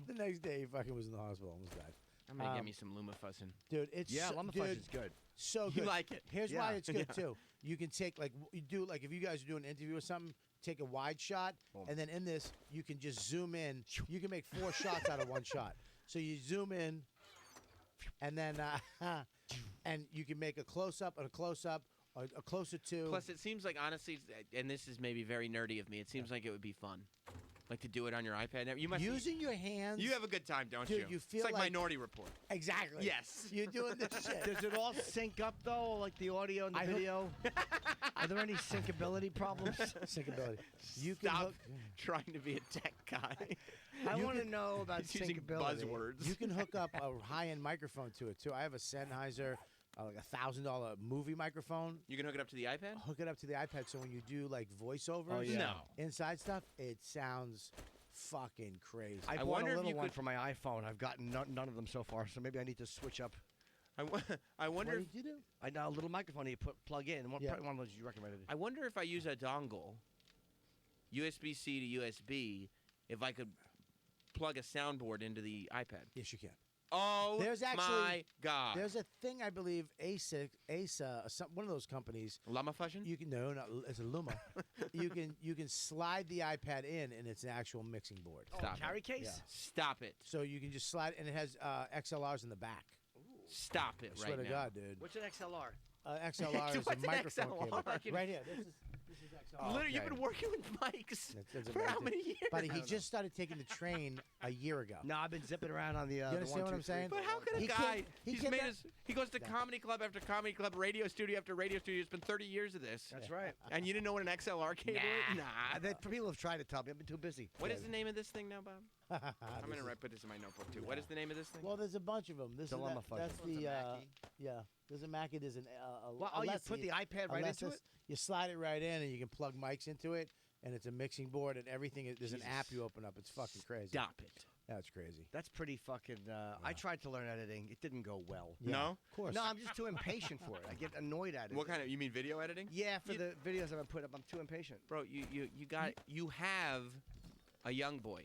The next day, he fucking was in the hospital, almost died. I'm gonna get Um, me some Lumafuzzin. Dude, it's Yeah, so, LumaFusion dude, is good. so You good. like it? Here's Yeah. why it's good too. You can take you do like if you guys are doing an interview or something, take a wide shot, Boom. and then in this you can just zoom in. You can make 4 shots out of one shot. So you zoom in, and then and you can make a close up and a close up, or a closer to. Plus, it seems like honestly, and this is maybe very nerdy of me. It seems like it would be fun, like to do it on your iPad. Now, you must. using your hands. You have a good time, don't Dude, you? you feel it's like like- Minority Report. exactly. Yes. You're doing this shit. Does it all sync up though, like the audio and the I hook- video? Are there any syncability problems? Syncability. You can Stop hook. trying to be a tech guy. I You want to can- know about He's using syncability. buzzwords. You can hook up a high-end microphone to it too. I have a Sennheiser, like $1,000 movie microphone. You can hook it up to the iPad. Hook it up to the iPad, so when you do like voiceovers, Oh, yeah. No. inside stuff, it sounds fucking crazy. I I bought wonder a if little you one could- for my iPhone. I've gotten none of them so far, so maybe I need to switch up. I what wonder. did you do? I know a little microphone you plug in. Yeah. Probably one of those you recommended. I wonder if I use a dongle, USB-C to USB, if I could plug a soundboard into the iPad. Yes, you can. Oh There's actually- my God! There's a thing I believe Asa, one of those companies. LumaFusion. You can no, it's a Luma. you can slide the iPad in, and it's an actual mixing board. Stop it. carry case? Yeah. Stop it! So you can just slide, and it has XLRs in the back. Stop it I right swear to now! God, dude. What's an XLR? XLR is a What's an microphone XLR? cable. Right here. This is XLR. Literally, you've okay. been working with mics That's for how many years? But he just started taking the train a year ago. No, I've been zipping around on the. You the understand 1, what 2, I'm saying? 3, But how 4, could a He guy? can't- he He's can't made not- his. He goes to Yeah. comedy club after comedy club, radio studio after radio studio. It's been 30 years of this, That's right. and you didn't know what an XLR cable is? Nah. For people who've tried to tell me, I've been too busy. What is the name of this thing now, Bob? I'm This gonna is- put this in my notebook too. What is the name of this thing? Well, there's a bunch of them. This is Dilemma that, that's function. the yeah. There's a Mackie. There's an Well, oh, you put the iPad right into it? You slide it right in, and you can plug mics into it. and it's a mixing board and everything. There's an app Jesus. you open up. It's fucking crazy. Stop it. That's crazy. That's pretty fucking. I tried to learn editing. It didn't go well. Yeah, No? of course. No, I'm just too impatient for it. I get annoyed at it. What kind of? You mean video editing? Yeah, for You- the videos I'm putting up, I'm too impatient. Bro, you have a young boy.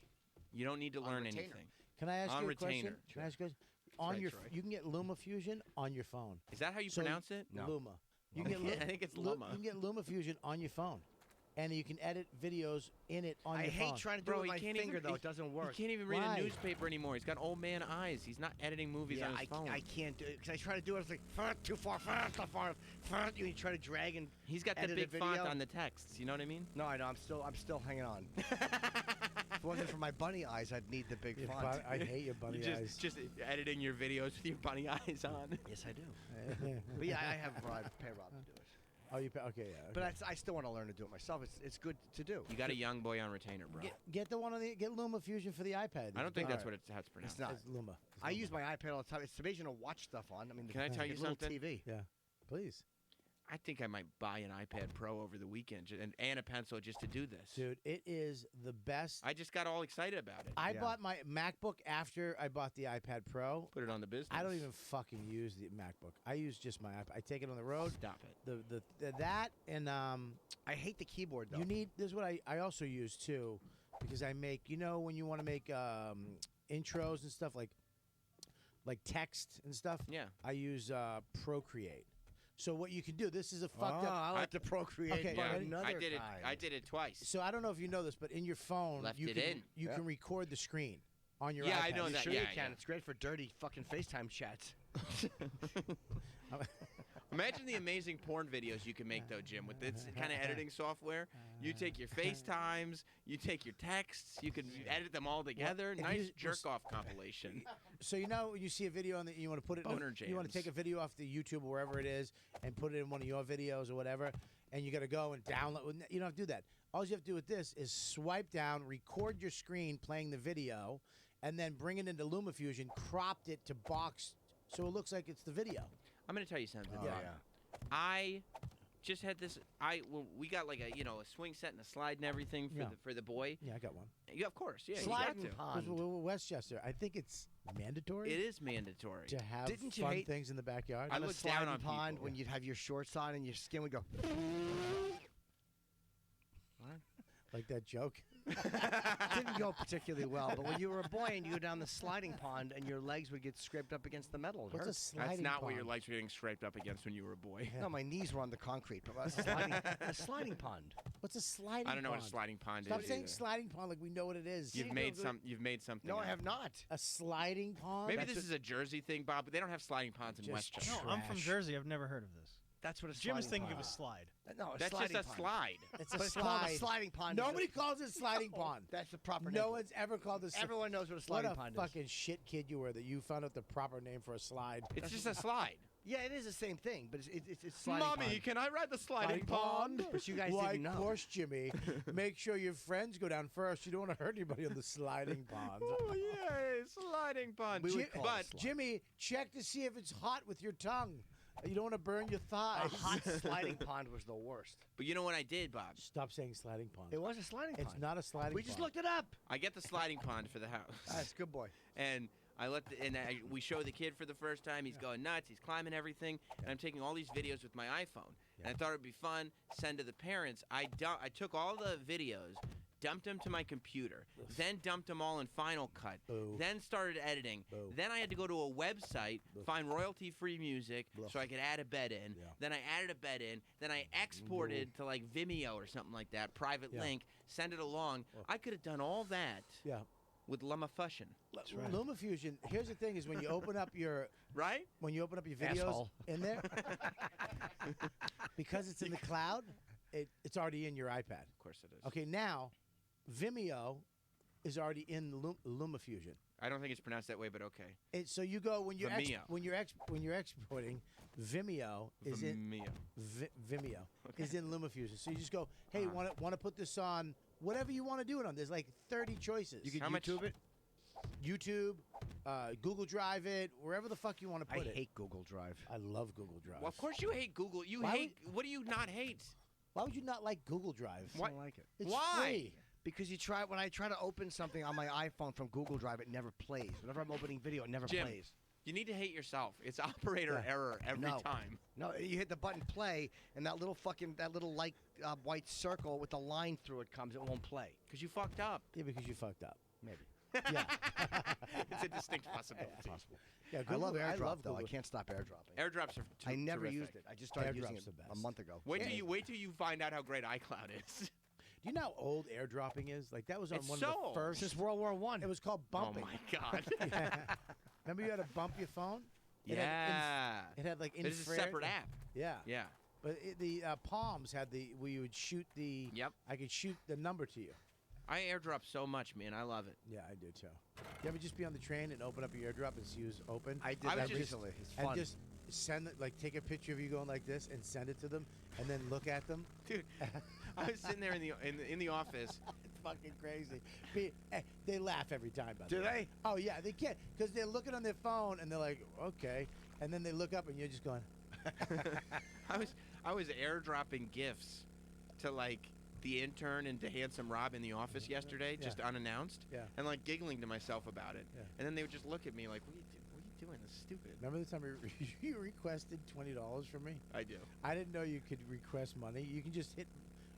You don't need to On learn retainer. anything. Can I ask On you a retainer. question? Can I ask you a question? On right, your, Troy. you can get LumaFusion on your phone. Is that how you So- pronounce it? No. Luma. You I can get think it's Lu- Luma. You can get LumaFusion on your phone, and you can edit videos in it on I your hate phone. trying to do Bro, it with he my can't finger even- though. It doesn't He work. can't even read Why? a newspaper anymore. He's got old man eyes. He's not editing movies Yeah, on his phone. I can't do it because I try to do it. It's like too far, too far. You try to drag and. He's got the edit a big font video. on the texts. You know what I mean? No, I know. I'm still hanging on. If it wasn't for my bunny eyes, I'd need the big Your font. I hate your bunny You eyes. just editing your videos with your bunny eyes on. Yes, I do. But yeah, I have Rob, pay Rob to do it. Oh, you okay? Yeah. But okay. I still want to learn to do it myself. It's good to do. You got a young boy on retainer, bro. Get the one on the LumaFusion for the iPad. I don't think that's Alright. how it's pronounced. It's not. It's Luma. It's I Luma. use my iPad all the time. It's amazing to watch stuff on. I mean, Can I tell you it's a little something? TV. Yeah, please, I think I might buy an iPad Pro over the weekend and a pencil just to do this. dude. It is the best. I just got all excited about it. I Yeah. bought my MacBook after I bought the iPad Pro. Put it on the business. I don't even fucking use the MacBook. I use just my iPad. I take it on the road. Stop it. The that and I hate the keyboard though. you need. This is what I also use too, because I make. You know when you want to make intros and stuff like text and stuff. Yeah. I use Procreate. So what you can do. This is a fucked Oh, up. I like to Procreate, Okay, but yeah. another I did it. kind. I did it twice. So I don't know if you know this, but in your phone, Left you it can in. you Yeah. can record the screen on your Yeah, iPad. I know You that. sure yeah, you can. yeah. It's great for dirty fucking FaceTime chats. Imagine the amazing porn videos you can make, though, Jim, with this kind of editing software. You take your FaceTimes, you take your texts, you can edit them all together. if Nice you- jerk-off compilation. So you know when you see a video and you want to put it, Boner you want to jams. take a video off the YouTube or wherever it is and put it in one of your videos or whatever, and you got to go and download. You don't have to do that. All you have to do with this is swipe down, record your screen playing the video, and then bring it into LumaFusion, cropped it to box so it looks like it's the video. I'm going to tell you something. Oh, Bob. yeah. I just had this. We got like a swing set and a slide and everything Yeah. for the boy. Yeah, I got one. Yeah, of course. Yeah, Sliding you got to. pond. Westchester. I think it's mandatory It is mandatory. to have Didn't you fun hate- things in the backyard. I On a look down sliding on pond people. when you'd have your shorts on and your skin would go. Like that joke. Didn't go particularly well, but when you were a boy and you go down the sliding pond and your legs would get scraped up against the metal, it What's a hurt. sliding That's not pond? what your legs were getting scraped up against when you were a boy. No, my knees were on the concrete, but a sliding pond. What's a sliding pond? I don't know what a sliding pond Stop is. saying either. sliding pond like we know what it is. You've made something. No, I up. have not. A sliding pond? Maybe That's this is a Jersey thing, Bob, but they don't have sliding ponds in Just Westchester. No, I'm from Trash. Jersey. I've never heard of this. That's what a Jim's sliding thinking pond of a is. slide. No, a That's sliding just a pond. slide. It's a But it's slide. called a sliding pond. Nobody calls it sliding pond. That's the proper name. No for it. one's ever called it. Everyone knows what a What sliding a pond fucking shit kid you were that you found out the proper name for a slide. It's just a slide. is. Yeah, it is the same thing, but it's sliding Mommy, pond. can I ride the sliding pond? But you guys Why, didn't know. of course, Jimmy. Make sure your friends go down first. You don't want to hurt anybody on the sliding pond. Oh yeah, sliding pond. We would Ji- call it but slide. Jimmy, check to see if it's hot with your tongue. You don't want to burn your A thighs. hot sliding pond was the worst. but you know what I did, Bob? Stop saying sliding pond. It was a sliding It's pond. not a sliding We pond. just looked it up. I get the sliding pond for the house. That's good boy. And we show the kid for the first time. He's going nuts. He's climbing everything, and I'm taking all these videos with my iPhone. And I thought it'd be fun. Send to the parents. I took all the videos, dumped them to my computer, then dumped them all in Final Cut, Boo. then started editing. Boo. Then I had to go to a website, find royalty-free music, so I could add a bed in. Yeah. Then I added a bed in. Then I exported to like Vimeo or something like that, private Yeah. link, send it along. I could have done all that Yeah. with LumaFusion, Right. LumaFusion. Here's the thing: is when you open up your right? videos Asshole. in there, because it's in the cloud, it's already in your iPad. Of course it is. Okay, now Vimeo is already in LumaFusion. I don't think it's pronounced that way, but okay. So you go when you're Vimeo. when you're exporting, Vimeo is in Vimeo. Vimeo is in LumaFusion. So you just go, hey, Uh-huh. want to put this on whatever you want to do it on. There's like 30 choices. You could How much- YouTube it. YouTube, Google Drive it, wherever the fuck you want to I put it. hate Google Drive. I love Google Drive. Well, of course you hate Google. You Why hate. What do you not hate? Why would you not like Google Drive? I don't like it. It's Why? free. Because when I try to open something on my iPhone from Google Drive, it never plays. Whenever I'm opening video, it never Jim. plays. You need to hate yourself. It's operator Yeah. error every No. time. No, you hit the button play, and that little light white circle with the line through it comes. It won't play. Because you fucked up. Yeah, because you fucked up. Maybe. Yeah. It's a distinct possibility. Possible. Yeah, I love Google- AirDrop though. I Google. can't stop AirDropping. Airdrops are I never terrific. used it. I just started using AirDrop's it the a best. month ago. Wait Yeah. till you find out how great iCloud is. Do you know how old airdropping is? Like that was on It's one so of the old. first. Since World War One. It was called bumping. Oh my god. Remember you had to bump your phone? It had yeah. It had like There's a infrared. separate app. Yeah. Yeah. But the Palms had where you would shoot the. Yep. I could shoot the number to you. I airdrop so much, man. I love it. Yeah, I do too. You ever just be on the train and open up your airdrop and see who's open? I did I was that just- recently. It's and fun. just send it, like take a picture of you going like this and send it to them, and then look at them. Dude, I was sitting there in the office. It's fucking crazy. They laugh every time. By the Do way. they? Oh yeah, they can't because they're looking on their phone and they're like, okay, and then they look up and you're just going. I was airdropping gifts to like the intern and to Handsome Rob in the office yesterday, Yeah. just unannounced, Yeah. and like giggling to myself about it. Yeah. And then they would just look at me like, "What are you doing? This is stupid." Remember the time you requested $20 from me? I do. I didn't know you could request money. You can just hit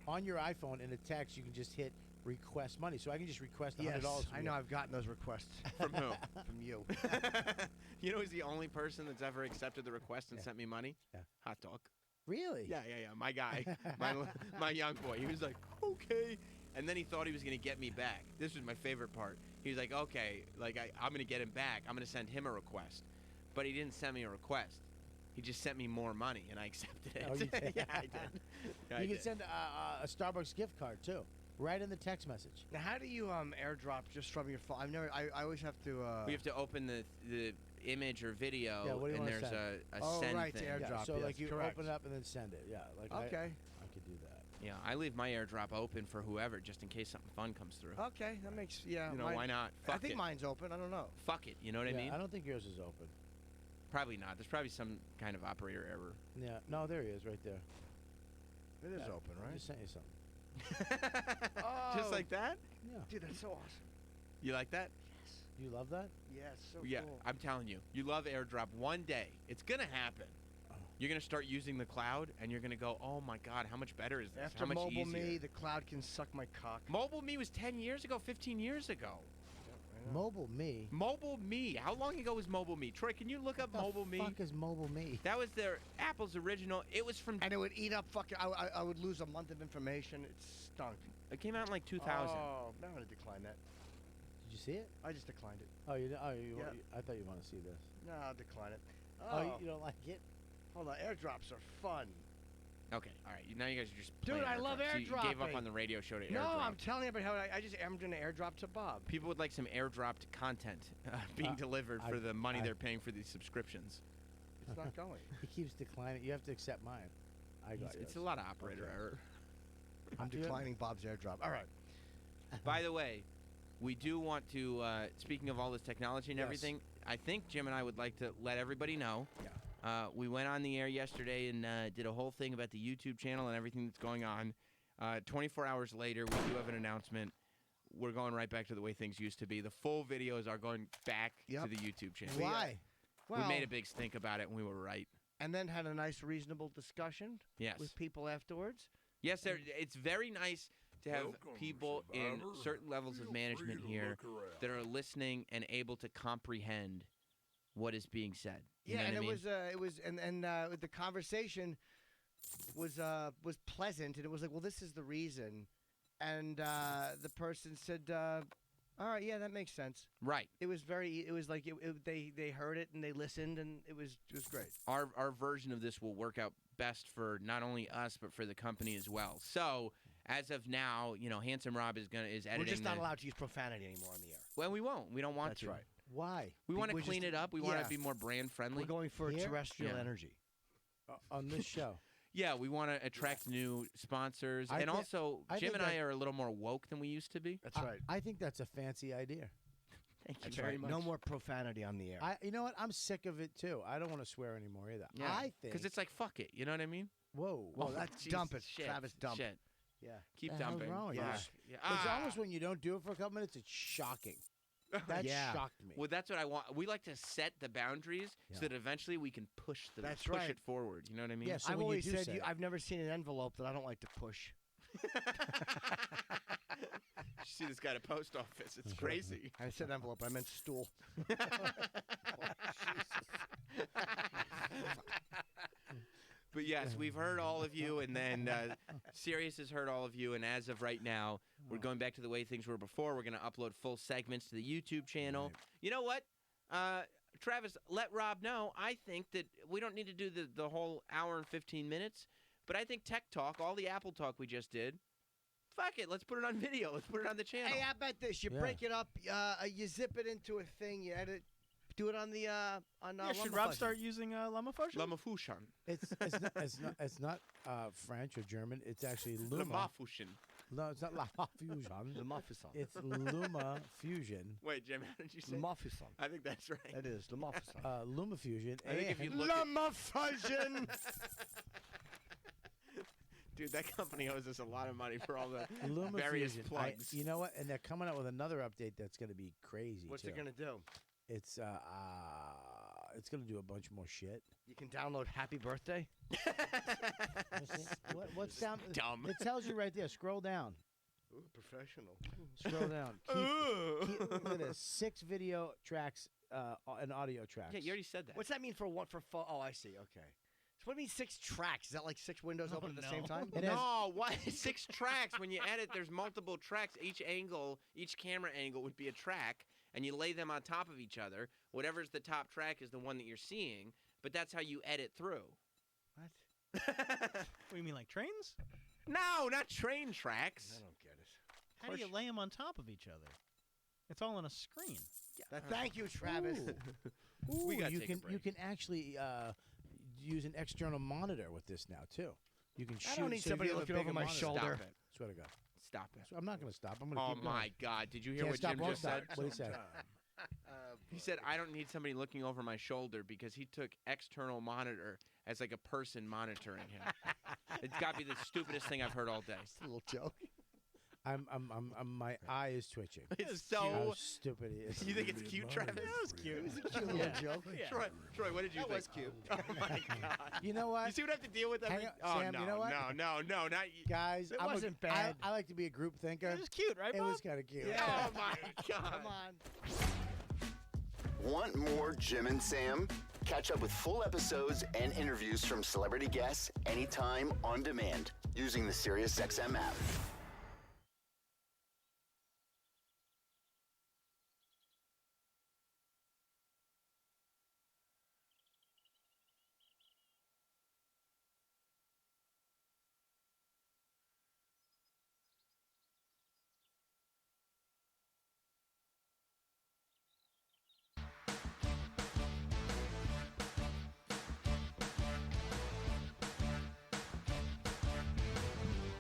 on your iPhone in a text. You can just hit request money. So I can just request $100. Yes, from I you. know. I've gotten those requests From who? from you. You know who's the only person that's ever accepted the request and Yeah. sent me money? Yeah. Hot Dog. Really? Yeah. My guy, my young boy. He was like, okay, and then he thought he was gonna get me back. This was my favorite part. He was like, okay, like I'm gonna get him back. I'm gonna send him a request, but he didn't send me a request. He just sent me more money, and I accepted it. Oh, you did? Yeah, I did. Yeah, I You can did. send a Starbucks gift card too, right in the text message. Now, how do you airdrop just from your phone? I've never. I always have to. We have to open the image or video, Yeah, what do you and wanna there's send? a Oh, send right, to thing. airdrop. Yeah, so yes, like you correct. open it up and then send it. Yeah, like Okay. I could do that. Yeah, I leave my airdrop open for whoever, just in case something fun comes through. Okay, that makes yeah. You know, mine- why not? I Fuck think it. mine's open. I don't know. Fuck it. You know what I Yeah, mean? I don't think yours is open. Probably not. There's probably some kind of operator error. Yeah, no, there he is, right there. It is Yeah, open, I right? just sent you something. Just Oh. like that? Yeah. Dude, that's so awesome. You like that? You love that? Yes, so Yeah, cool. I'm telling you. You love airdrop. One day, it's gonna happen. Oh. You're gonna start using the cloud, and you're gonna go, "Oh my God, how much better is this? After how much mobile easier?" me, the cloud can suck my cock. Mobile Me was 10 years ago, 15 years ago. Mobile Me. Mobile Me. How long ago was Mobile Me? Troy, can you look up What Mobile the Me? fuck is Mobile Me? That was their Apple's original. It was from. And it would eat up fucking. I would lose a month of information. It stunk. It came out in like 2000. Oh, I'm gonna decline that. Did you see it? I just declined it. Oh, you. Yeah. I thought you want to see this. No, I'll decline it. Oh, you don't like it? Hold on. Airdrops are fun. Okay, all right. Now you guys are just. Dude, playing I love So you gave up airdropping. on the radio show to No, airdrop. I'm telling you about how I'm gonna airdrop to Bob. People would like some airdropped content being delivered for the money I- they're paying for these subscriptions. It's not going. He keeps declining. You have to accept mine. I got It's a yours. lot of operator Okay. error. I'm Yeah. declining Bob's airdrop. All right. By the way, we do want to, speaking of all this technology and Yes. everything, I think Jim and I would like to let everybody know. Yeah. We went on the air yesterday and did a whole thing about the YouTube channel and everything that's going on. 24 hours later, we do have an announcement. We're going right back to the way things used to be. The full videos are going back Yep. to the YouTube channel. Why? We made a big stink about it, and we were right. and then had a nice, reasonable discussion Yes. with people afterwards. Yes, it's very nice to have people in certain levels of management here that are listening and able to comprehend what is being said. You Yeah, know and what I mean? it was, and the conversation was pleasant, and it was like, well, this is the reason, and the person said, all right, yeah, that makes sense. Right. It was very, it was like they heard it and they listened, and it was great. Our version of this will work out best for not only us but for the company as well. So as of now, Handsome Rob is editing. We're just not the- allowed to use profanity anymore on the air. Well, we won't. We don't want That's to. right. Why? We want to We're clean just- it up. We want yeah. to be more brand friendly. We're going for Here? terrestrial Yeah. energy. On this show. Yeah, we want to attract new sponsors, I and thi- also I Jim think and I that- are a little more woke than we used to be. That's right. I think that's a fancy idea. Thank you That's very right. much. No more profanity on the air. You know what? I'm sick of it too. I don't want to swear anymore either. Yeah. I think Because it's like, fuck it. You know what I mean? whoa. well, Oh, that's Jesus, dump it, shit, Travis. Dump. Shit. Yeah. Keep The hell's dumping. wrong with you? Fuck. Yeah. It's Ah. almost when you don't do it for a couple minutes, it's shocking. That Yeah. shocked me. Well, that's what I want. We like to set the boundaries Yeah. so that eventually we can push That's push right. it forward. You know what I mean? Yeah, so I've when you always do said say it- I've never seen an envelope that I don't like to push. You see this guy at a post office. It's crazy. I said envelope. I meant stool. But yes, we've heard all of you, and then Sirius has heard all of you. And as of right now, we're going back to the way things were before. We're going to upload full segments to the YouTube channel. Right. You know what? Travis, let Rob know. I think that we don't need to do the whole hour and 15 minutes, but I think Tech Talk, all the Apple Talk we just did, fuck it. Let's put it on video. Let's put it on the channel. Hey, how about this? You Yeah. break it up. You zip it into a thing. You edit. Do it on the on. Yeah, should Lumberfuzzy. Rob start using Lumafusion? Lamafushan. It's not French or German. It's actually Luma. Lamafushan. No, it's not La Fusion. The Muffuson. It's Luma Fusion. Wait, Jim, how did you say? Muffuson. I think that's right. That is the Muffuson. Luma Fusion. I think if you and- look at, Lumberfusion. dude, that company owes us a lot of money for all the Luma various Fusion. plugs. You know what? And they're coming out with another update that's going to be crazy. What's too. it gonna do? It's going to do a bunch more shit. You can download Happy Birthday. What's down? Dumb. It tells you right there. Scroll down. Ooh, professional. Scroll down. Look at this. 6 video tracks and audio tracks. Yeah, you already said that. What's that mean for one for phone? Oh, I see. Okay. So what do you mean 6 tracks? Is that like 6 windows Oh, open at the same no. time? It has- No, what? 6 tracks. When you edit, there's multiple tracks. Each camera angle would be a track, and you lay them on top of each other. Whatever's the top track is the one that you're seeing, but that's how you edit through. What? What do you mean, like trains? No, not train tracks. I don't get it. How do you lay them on top of each other? It's all on a screen. Thank you, Travis. Ooh, We gotta you take a can you break. can actually use an external monitor with this now too. You can shoot. I don't need so if somebody you have a looking over bigger my monitor- shoulder. Stop it. Swear to God. Stop it. So I'm not going to stop. I'm going to Oh keep going. my God! Did you hear Can't what stop, Jim won't just stop. said? What did he say? He said, "I don't need somebody looking over my shoulder because he took external monitor as like a person monitoring him." It's got to be the stupidest thing I've heard all day. It's a little joke. My eye is twitching. It's How so. stupid it is. You think it's cute, Travis? That was cute. Cute little joke. Yeah. Troy, what did you That think? was cute. Oh my God! You know what? You see what I have to deal with every? Hang on, Oh Sam, no, you know what? no, not you. Guys, It I'm wasn't I bad. like to be a group thinker. It was cute, right, It Bob? was kind of cute. Yeah. Oh my God! Come on. Want more Jim and Sam? Catch up with full episodes and interviews from celebrity guests anytime on demand using the SiriusXM app.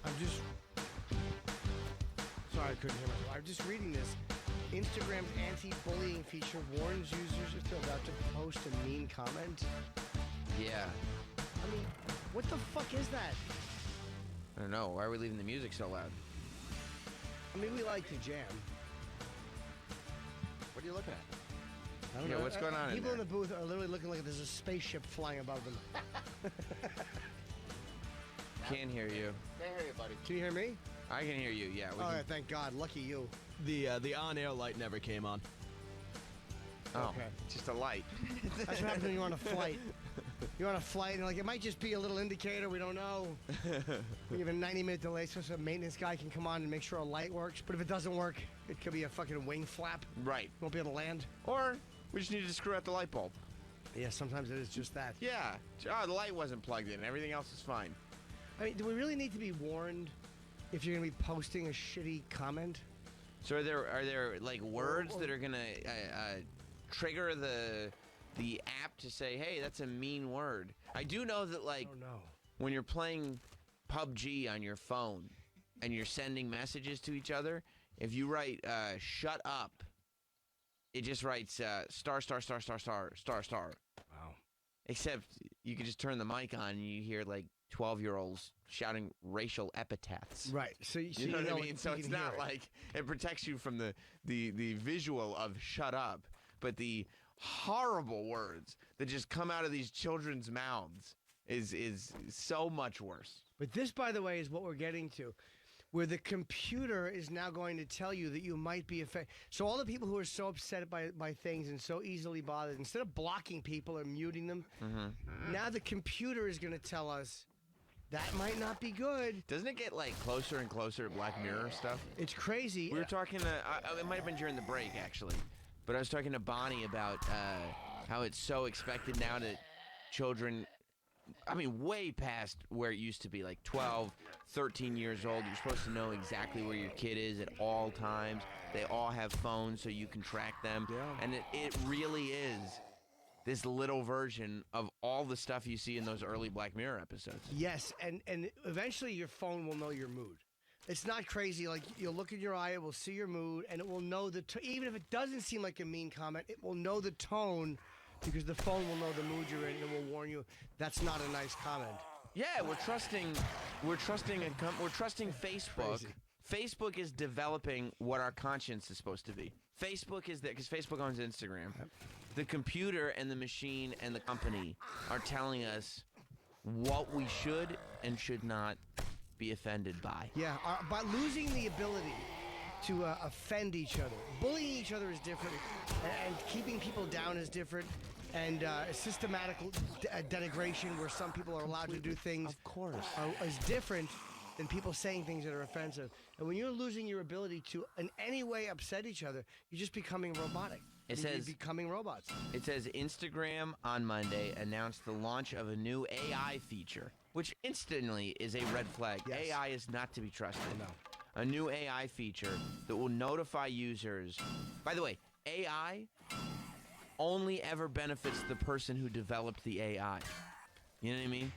I'm just sorry I couldn't hear myself. I'm just reading this. Instagram's anti-bullying feature warns users if they're about to post a mean comment. Yeah. I mean, what the fuck is that? I don't know. Why are we leaving the music so loud? I mean, we like to jam. What are you looking at? I don't Yeah, know. what's going on in People in there? the booth are literally looking like there's a spaceship flying above them. Can't hear you. Can you hear me? I can hear you. Yeah. We Oh, can- yeah, thank God. Lucky you. The on-air light never came on. Oh, Okay. just a light. That's what happens when you're on a flight. You're on a flight, and like it might just be a little indicator. We don't know. We have a 90-minute delay, so a maintenance guy can come on and make sure a light works. But if it doesn't work, it could be a fucking wing flap. Right. Won't be able to land. Or we just need to screw out the light bulb. Yeah, sometimes it is just that. Yeah. Oh, the light wasn't plugged in. Everything else is fine. I mean, do we really need to be warned if you're gonna be posting a shitty comment? So are there like words that are gonna trigger the app to say, hey, that's a mean word? I do know that like Oh no. when you're playing PUBG on your phone and you're sending messages to each other, if you write "shut up," it just writes star, star, star, star, star, star, star. Wow. Except you could just turn the mic on and you hear like 12-year-olds shouting racial epithets. Right. So You know what I mean? So you it's can hear not it. like it protects you from the visual of shut up, but the horrible words that just come out of these children's mouths is so much worse. But this, by the way, is what we're getting to, where the computer is now going to tell you that you might be affected. So all the people who are so upset by things and so easily bothered, instead of blocking people or muting them, now the computer is going to tell us that might not be good. Doesn't it get like closer and closer to Black Mirror stuff? It's crazy. We were talking to, it might have been during the break actually, but I was talking to Bonnie about how it's so expected now that children, I mean, way past where it used to be, like 12, 13 years old. You're supposed to know exactly where your kid is at all times. They all have phones so you can track them. Yeah. And it really is this little version of all the stuff you see in those early Black Mirror episodes. Yes, and eventually your phone will know your mood. It's not crazy. Like, you'll look in your eye, it will see your mood, and it will know even if it doesn't seem like a mean comment, it will know the tone, because the phone will know the mood you're in and it will warn you that's not a nice comment. Yeah, we're trusting Facebook. Crazy. Facebook is developing what our conscience is supposed to be. Facebook is there because Facebook owns Instagram. The computer and the machine and the company are telling us what we should and should not be offended by. Yeah, by losing the ability to offend each other. Bullying each other is different, and keeping people down is different, and systematic denigration where some people are allowed to do things Of course. is different than people saying things that are offensive. And when you're losing your ability to in any way upset each other, you're just becoming robotic. It You're says- becoming robots. It says Instagram on Monday announced the launch of a new AI feature, which instantly is a red flag. Yes. AI is not to be trusted. No. A new AI feature that will notify users. By the way, AI only ever benefits the person who developed the AI. You know what I mean?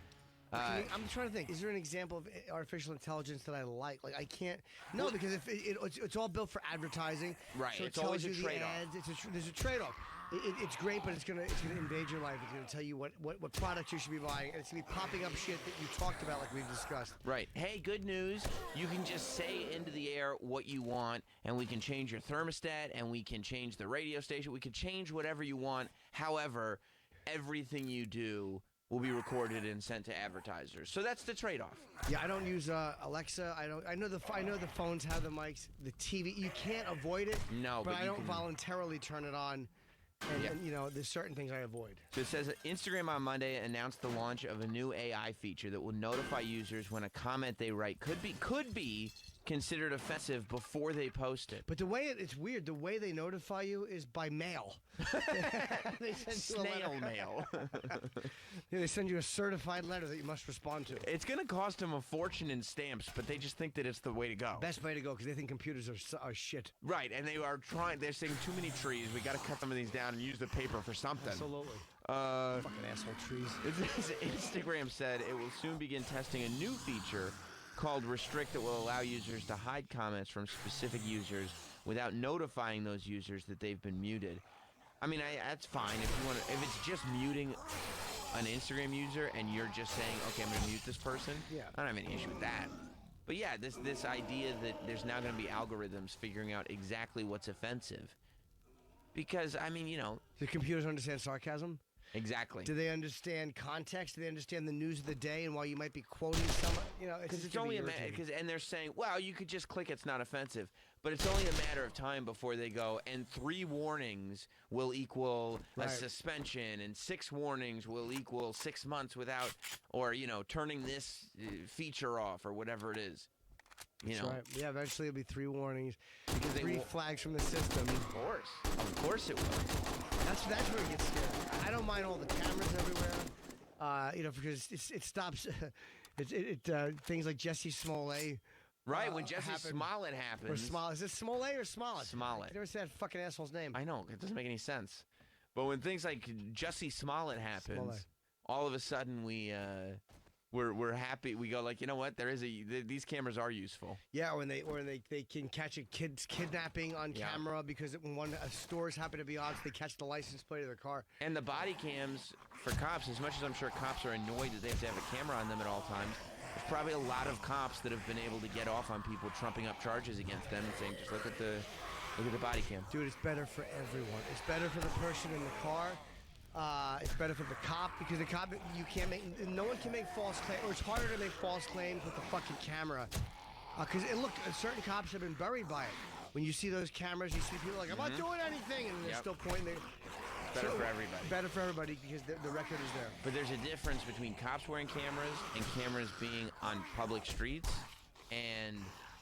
I'm trying to think. Is there an example of artificial intelligence that I like? Like, I can't. No, because if it's all built for advertising. Right, So it it's tells always a you the trade-off. ads. There's a trade-off. It's great, but it's gonna invade your life. It's gonna tell you what products you should be buying, and it's gonna be popping up shit that you talked about, like we've discussed. Right. Hey, good news. You can just say into the air what you want, and we can change your thermostat, and we can change the radio station. We can change whatever you want. However, everything you do will be recorded and sent to advertisers. So that's the trade-off. Yeah, I don't use Alexa. I know the phones have the mics. The TV, you can't avoid it. No, but but I you don't can- voluntarily turn it on. And, Yeah. and, you know, there's certain things I avoid. So it says that Instagram on Monday announced the launch of a new AI feature that will notify users when a comment they write could be considered offensive before they post it. But the way it's weird. The way they notify you is by mail. They send you a Snail letter. mail. Yeah, they send you a certified letter that you must respond to. It's going to cost them a fortune in stamps, but they just think that it's the way to go. Best way to go because they think computers are shit. Right, and they're saying too many trees. We got to cut some of these down and use the paper for something. Absolutely. Uh, Fucking asshole trees. it says Instagram said it will soon begin testing a new feature called Restrict that will allow users to hide comments from specific users without notifying those users that they've been muted. I mean, that's fine if it's just muting an Instagram user and you're just saying, okay, I'm going to mute this person. Yeah. I don't have any issue with that. But yeah, this idea that there's now going to be algorithms figuring out exactly what's offensive. Because, I mean, Do computers understand sarcasm? exactly. Do they understand context? Do they understand the news of the day and why you might be quoting someone? You know, Because it's gonna only be a matter, irritating. and they're saying, well, you could just click it's not offensive. But it's only a matter of time before they go, and 3 warnings will equal a Right. suspension, and 6 warnings will equal 6 months without, or, turning this feature off, or whatever it is. That's right. Yeah, eventually it'll be 3 warnings, Because they 3 wa- flags from the system. Of course it will. That's where it gets scary. I don't mind all the cameras everywhere, because it stops. Things like Jesse Smollett. Right, when Jesse happened- Smollett Or happens. Smollett. Is it Smollett or Smollett? Smollett. I never said that fucking asshole's name. I know, it doesn't make any sense. But when things like Jesse Smollett happens, Smollett. all of a sudden we we're happy. We go like, you know what? These cameras are useful. Yeah, when they can catch a kid's kidnapping on Yeah. camera because when stores happen to be on, so they catch the license plate of their car. And the body cams for cops, as much as I'm sure cops are annoyed that they have to have a camera on them at all times, there's probably a lot of cops that have been able to get off on people trumping up charges against them and saying, just look at the body cam. Dude, it's better for everyone. It's better for the person in the car. It's better for the cop because the cop, no one can make false claims, or it's harder to make false claims with the fucking camera. Because certain cops have been buried by it. When you see those cameras, you see people like, I'm not doing anything, and they're Yep. still pointing. Better for everybody. Better for everybody because the record is there. But there's a difference between cops wearing cameras and cameras being on public streets, and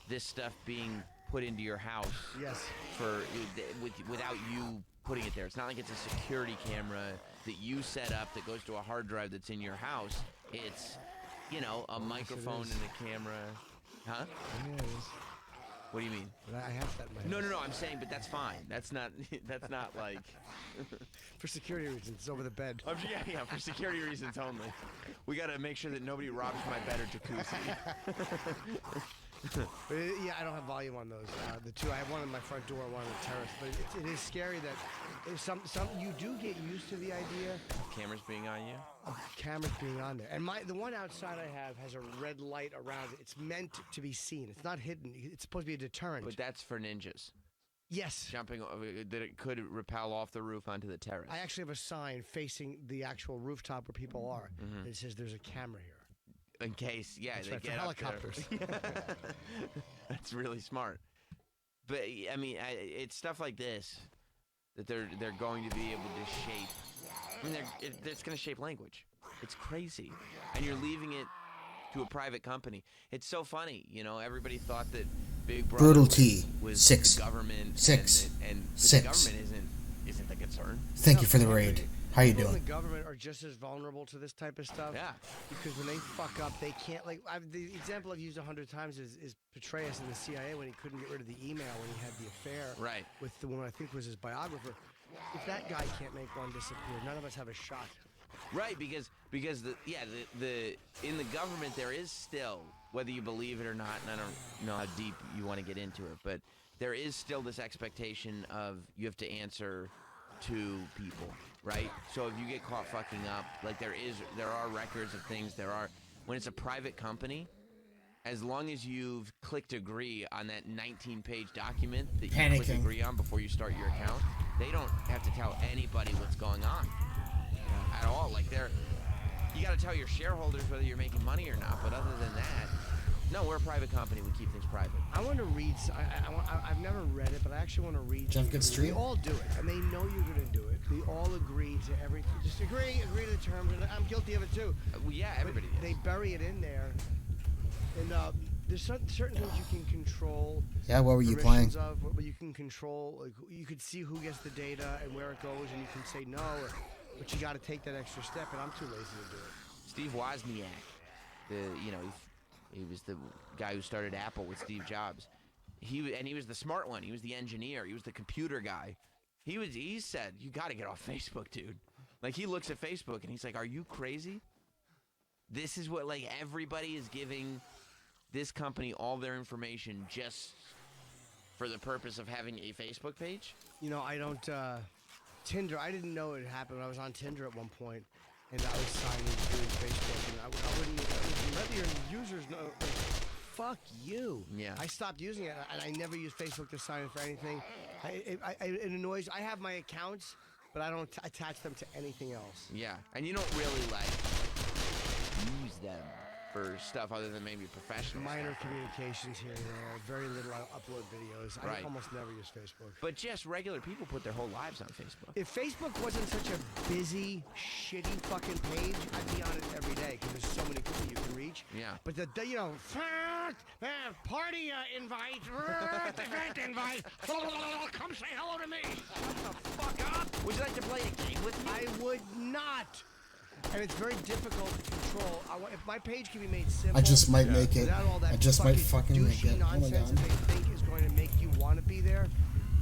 this stuff being put into your house Yes. without you putting it there. It's not like it's a security camera that you set up that goes to a hard drive that's in your house. It's, a microphone and a camera. Huh? Yeah, it is. What do you mean? But I have that in my house. No. I'm saying, but that's fine. That's not like. For security reasons, it's over the bed. Yeah, for security reasons only. We got to make sure that nobody robs my bed or jacuzzi. But yeah, I don't have volume on those. The two, I have one on my front door, one on the terrace. But it is scary that if some you do get used to the idea Cameras being on you. of cameras being on there. And the one outside I have has a red light around it. It's meant to be seen. It's not hidden. It's supposed to be a deterrent. But that's for ninjas. Yes. Jumping, that it could rappel off the roof onto the terrace. I actually have a sign facing the actual rooftop where people are. That says there's a camera here. In case, yeah, That's they right, for get up there. helicopters. That's really smart. But I mean, it's stuff like this that they're going to be able to shape. I mean, it's going to shape language. It's crazy, and you're leaving it to a private company. It's so funny, Everybody thought that Big Brother Brutalty. was Six. the government. Six. And Six. the government isn't the concern. Thank you for the raid. How you People in doing? the government are just as vulnerable to this type of stuff. Yeah. Because when they fuck up, they can't. The example I've used 100 times is Petraeus in the CIA when he couldn't get rid of the email when he had the affair Right. with the one I think was his biographer. If that guy can't make one disappear, none of us have a shot. Right, because the in the government there is still, whether you believe it or not, and I don't know how deep you want to get into it, but there is still this expectation of you have to answer to people, right? So if you get caught fucking up, like there are records of things. When it's a private company, as long as you've clicked agree on that 19-page document that you click Panicking. agree on before you start your account, they don't have to tell anybody what's going on at all. Like you got to tell your shareholders whether you're making money or not. But other than that, no, we're a private company. We keep things private. I want to read. I've never read it, but I actually want to read. Jeff gets They stream? all do it, and they know you're going to do it. They all agree to everything. Just agree to the terms, and I'm guilty of it too. Well, yeah, everybody They is. bury it in there, and there's certain things you can control. Yeah, what were you playing? permissions of, but you can control. Like you could see who gets the data and where it goes, and you can say no, but you got to take that extra step, and I'm too lazy to do it. Steve Wozniak, he was the guy who started Apple with Steve Jobs. He was the smart one. He was the engineer. He was the computer guy. He said, you got to get off Facebook, dude. Like, he looks at Facebook and he's like, are you crazy? This is what, like, everybody is giving this company all their information just for the purpose of having a Facebook page? I don't. Tinder. I didn't know it happened. I was on Tinder at one point, and I was signing through Facebook, and I wouldn't let your users know. Like, fuck you. Yeah. I stopped using it, and I never use Facebook to sign in for anything. It annoys. I have my accounts, but I don't attach them to anything else. Yeah, and you don't really, like, use them for stuff other than maybe professional Minor stuff. communications here and there. Very little. I upload videos. Right. I almost never use Facebook. But just regular people put their whole lives on Facebook. If Facebook wasn't such a busy, shitty fucking page, I'd be on it every day because there's so many people you can reach. Yeah. But party invite, event invite, come say hello to me. Shut the fuck up. Would you like to play a game with me? I would not. And it's very difficult to control. If my page can be made simple. I just might make it. Without all that I just might fucking make douchey it. Oh my nonsense god. that they think is going to make you want to be there,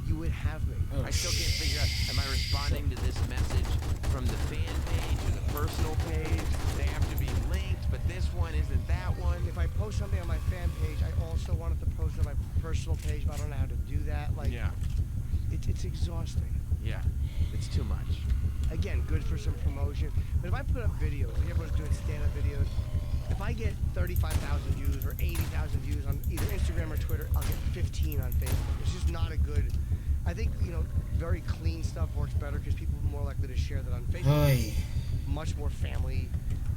you would have me. Oh, I still can't figure out, am I responding to this message from the fan page or the personal page? They have to be linked, but this one isn't that one. If I post something on my fan page, I also wanted to post on my personal page, but I don't know how to do that. Like, Yeah. it's exhausting. Yeah. It's too much. Again, good for some promotion. But if I put up videos, like everyone's doing stand-up videos, if I get 35,000 views or 80,000 views on either Instagram or Twitter, I'll get 15 on Facebook. It's just not a good. I think very clean stuff works better because people are more likely to share that on Facebook. Hey. Much more family.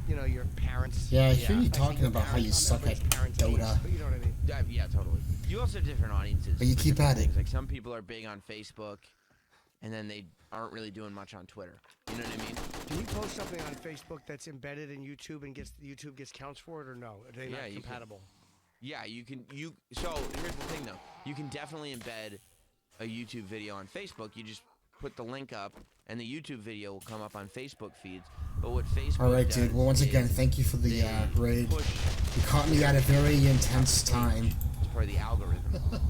Your parents. Yeah, I hear you think talking your about how you parents- suck at everybody's parents' Dota. age, but you know what I mean. Yeah, totally. You also have different audiences. But you for keep different at it. things. Like some people are big on Facebook, and then they aren't really doing much on Twitter. You know what I mean? Can you post something on Facebook that's embedded in YouTube and YouTube gets counts for it, or no? Are they Yeah, not you can. compatible? Yeah, you can. So here's the thing, though. You can definitely embed a YouTube video on Facebook. You just put the link up, and the YouTube video will come up on Facebook feeds. But what Facebook All right, does dude. Well, once again, is thank you for the they raid. push You caught me at a very intense time. It's part of the algorithm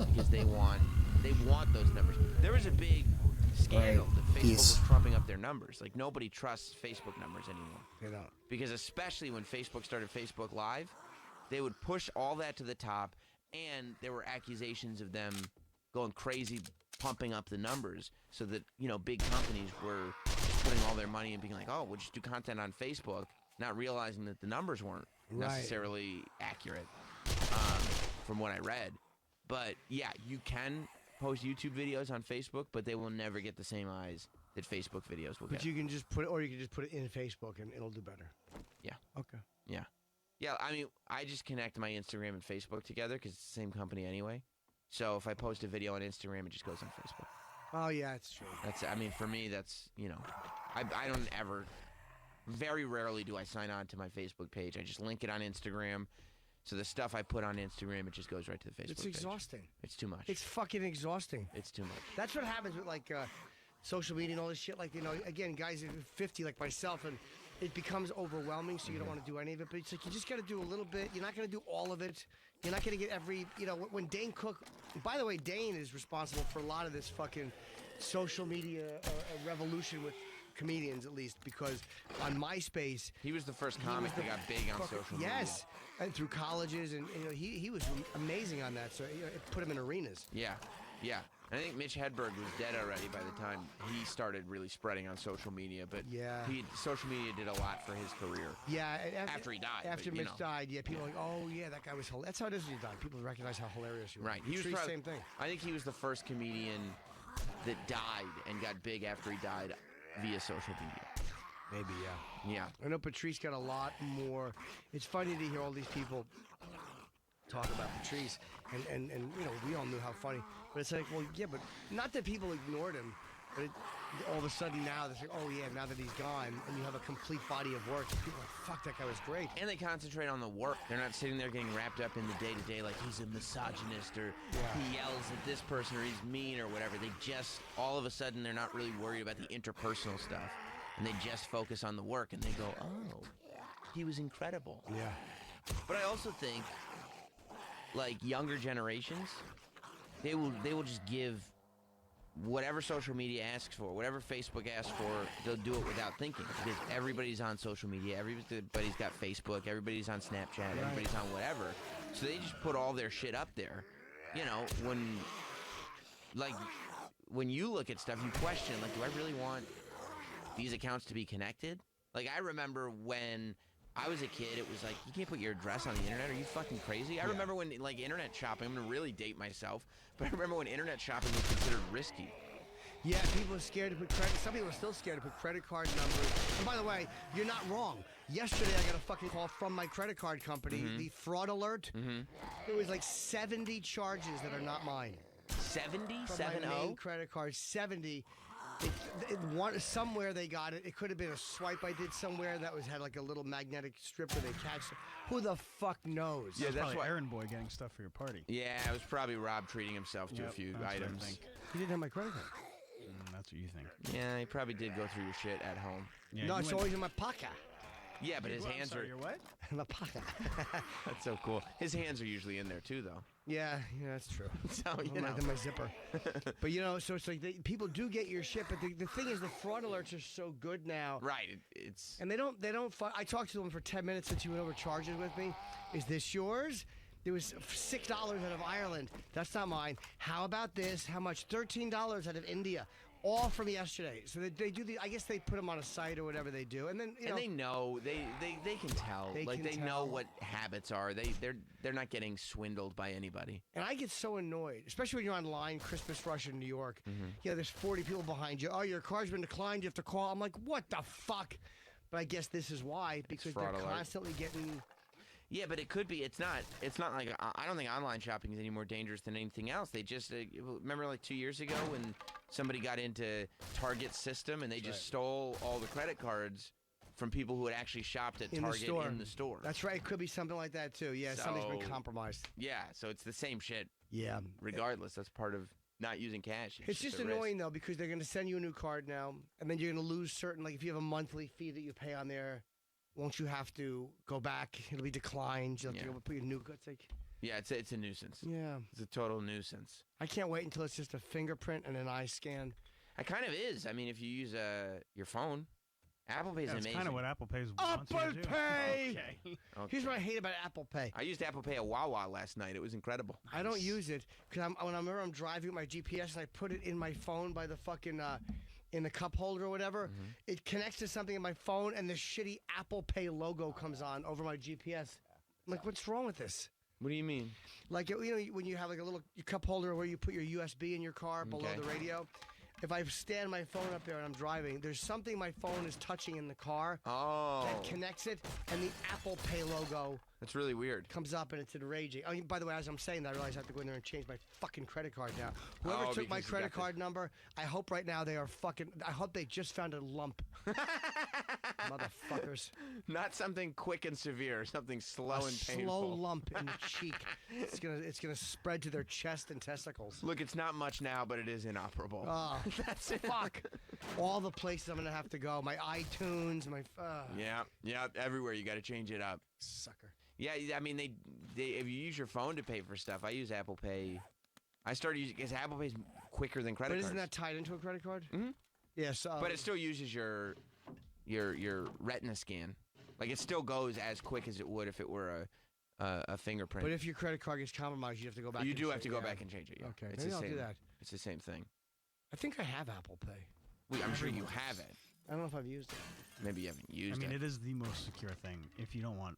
because they want those numbers. There was a big scandal Right. that Facebook Peace. was trumping up their numbers. Like nobody trusts Facebook numbers anymore. They don't. Because especially when Facebook started Facebook Live, they would push all that to the top, and there were accusations of them going crazy, pumping up the numbers, so that big companies were putting all their money and being like, "Oh, we'll just do content on Facebook," not realizing that the numbers weren't necessarily accurate, from what I read. But yeah, you can post YouTube videos on Facebook, but they will never get the same eyes that Facebook videos will But get. you can just put it, or you can just put it in Facebook and it'll do better. Yeah. Okay. Yeah. Yeah, I mean, I just connect my Instagram and Facebook together because it's the same company anyway. So if I post a video on Instagram, it just goes on Facebook. Oh yeah, it's true. For me, that's, I don't ever, very rarely do I sign on to my Facebook page. I just link it on Instagram. So the stuff I put on Instagram, it just goes right to the Facebook It's page. exhausting. It's too much. It's fucking exhausting. It's too much. That's what happens with social media and all this shit. Like again, guys are 50 like myself, and it becomes overwhelming. So you don't want to do any of it. But it's like you just got to do a little bit. You're not going to do all of it. You're not going to get every. When Dane Cook. By the way, Dane is responsible for a lot of this fucking social media revolution with comedians, at least, because on MySpace He was the first comic that got big on social media. Yes, and through colleges, and he was amazing on that. So it put him in arenas. Yeah, yeah. And I think Mitch Hedberg was dead already by the time he started really spreading on social media. But Yeah. social media did a lot for his career. Yeah, After he died, After but, you Mitch know. died, yeah, people are like, oh yeah, that guy was hilarious. That's how it is when you die. People recognize how hilarious you were. Right. He was Trees, probably, same thing. I think he was the first comedian that died and got big after he died via social media. Maybe, yeah. Yeah. I know Patrice got a lot more. It's funny to hear all these people talk about Patrice, and we all knew how funny. But it's like, well, yeah, but not that people ignored him, but all of a sudden now they're like, oh yeah, now that he's gone, and you have a complete body of work, people are like, fuck, that guy was great. And they concentrate on the work. They're not sitting there getting wrapped up in the day-to-day like he's a misogynist or he yells at this person or he's mean or whatever. They just, all of a sudden, they're not really worried about the interpersonal stuff. And they just focus on the work and they go, oh, he was incredible. Yeah. But I also think, like, younger generations, they will just give whatever social media asks for, whatever Facebook asks for, they'll do it without thinking because everybody's on social media, everybody's got Facebook, everybody's on Snapchat, everybody's on whatever. So they just put all their shit up there. You know, when you look at stuff, you question, like, do I really want these accounts to be connected? Like, I remember when I was a kid, it was like, you can't put your address on the internet. Are you fucking crazy? I remember when, like, internet shopping, I'm going to really date myself, but I remember when internet shopping was considered risky. Yeah, people are scared to put credit. Some people are still scared to put credit card numbers. And by the way, you're not wrong. Yesterday, I got a fucking call from my credit card company, the fraud alert. There was like 70 charges that are not mine. 70? From my main credit card, 70. Somewhere they got it. It could have been a swipe I did somewhere that had like a little magnetic strip where they catch it. Who the fuck knows? Yeah, That's that's probably why. errand boy getting stuff for your party. Yeah, it was probably Rob treating himself to a Yep, few that's what I items. think. He didn't have my credit card. That's what you think. Yeah, he probably did go through your shit at home. Yeah, No, you it's went- always in my pocket. Yeah, but his I'm hands sorry, are. Your what? In my pocket. That's so cool. His hands are usually in there too, though. Yeah, that's true. So you I'm know. like my zipper. But so it's like people do get your shit, but the thing is the fraud alerts are so good now. Right. It's And they don't. I talked to them for 10 minutes since you went over charges with me. Is this yours? There was $6 out of Ireland. That's not mine. How about this? How much? $13 out of India. All from yesterday. So they do the. I guess they put them on a site or whatever they do, and then and they know they can tell. They Like can they know tell. what habits are. They're not getting swindled by anybody. And I get so annoyed, especially when you're online, Christmas rush in New York. There's 40 people behind you. Oh, your car's been declined. You have to call. I'm like, what the fuck? But I guess this is why, because they're fraud alert. constantly getting. Yeah, but it could be. It's not like I don't think online shopping is any more dangerous than anything else. They just remember like 2 years ago when somebody got into Target's system and they just stole all the credit cards from people who had actually shopped at Target in the store. That's right. It could be something like that too. Yeah, somebody's been So- compromised. Yeah, so it's the same shit. Yeah. Regardless, that's part of not using cash. It's just a risk. annoying though because they're going to send you a new card now, and then you're going to lose certain. Like if you have a monthly fee that you pay on there, won't you have to go back? It'll be declined. You'll have to Yeah. go put your new. It's like, Yeah, it's a nuisance. yeah. It's a total nuisance. I can't wait until it's just a fingerprint and an eye scan. It kind of is. I mean, if you use your phone, Apple Pay is That's amazing. kind of what Apple Pays wants you Apple to do. Pay! Okay. Okay. Here's what I hate about Apple Pay. I used Apple Pay at Wawa last night. It was incredible. I don't use it because when I remember I'm driving with my GPS and I put it in my phone by the fucking in the cup holder or whatever. It connects to something in my phone and the shitty Apple Pay logo comes on over my GPS. I'm like, what's wrong with this? What do you mean? Like when you have like a little cup holder where you put your USB in your car below Okay. the radio. If I stand my phone up there and I'm driving, there's something my phone is touching in the car Oh, that connects it, and the Apple Pay logo that's really weird. comes up and it's enraging. I mean, by the way, as I'm saying that, I realize I have to go in there and change my fucking credit card now. Whoever Oh, took my because you credit got the- card number, I hope right now they are fucking. I hope they just found a lump. Motherfuckers. Not something quick and severe, something slow A and slow painful. lump in the cheek. It's gonna spread to their chest and testicles. Look, it's not much now, but it is inoperable. Oh, That's it. fuck. All the places I'm gonna have to go. My iTunes, my Yeah, everywhere you got to change it up. sucker. Yeah, I mean they if you use your phone to pay for stuff, I use Apple Pay. I started using because Apple Pay's quicker than credit But cards. isn't that tied into a credit card? Mhm. Yes. But it still uses your retina scan. Like it still goes as quick as it would if it were a fingerprint. But if your credit card gets compromised, you have to go back. you and do have check- to go yeah. back and change it. Yeah. Okay, it's maybe the I'll same. do that. It's the same thing. I think I have Apple Pay. I'm sure you have it. I don't know if I've used it. Maybe you haven't I used mean, it it is the most secure thing if you don't want.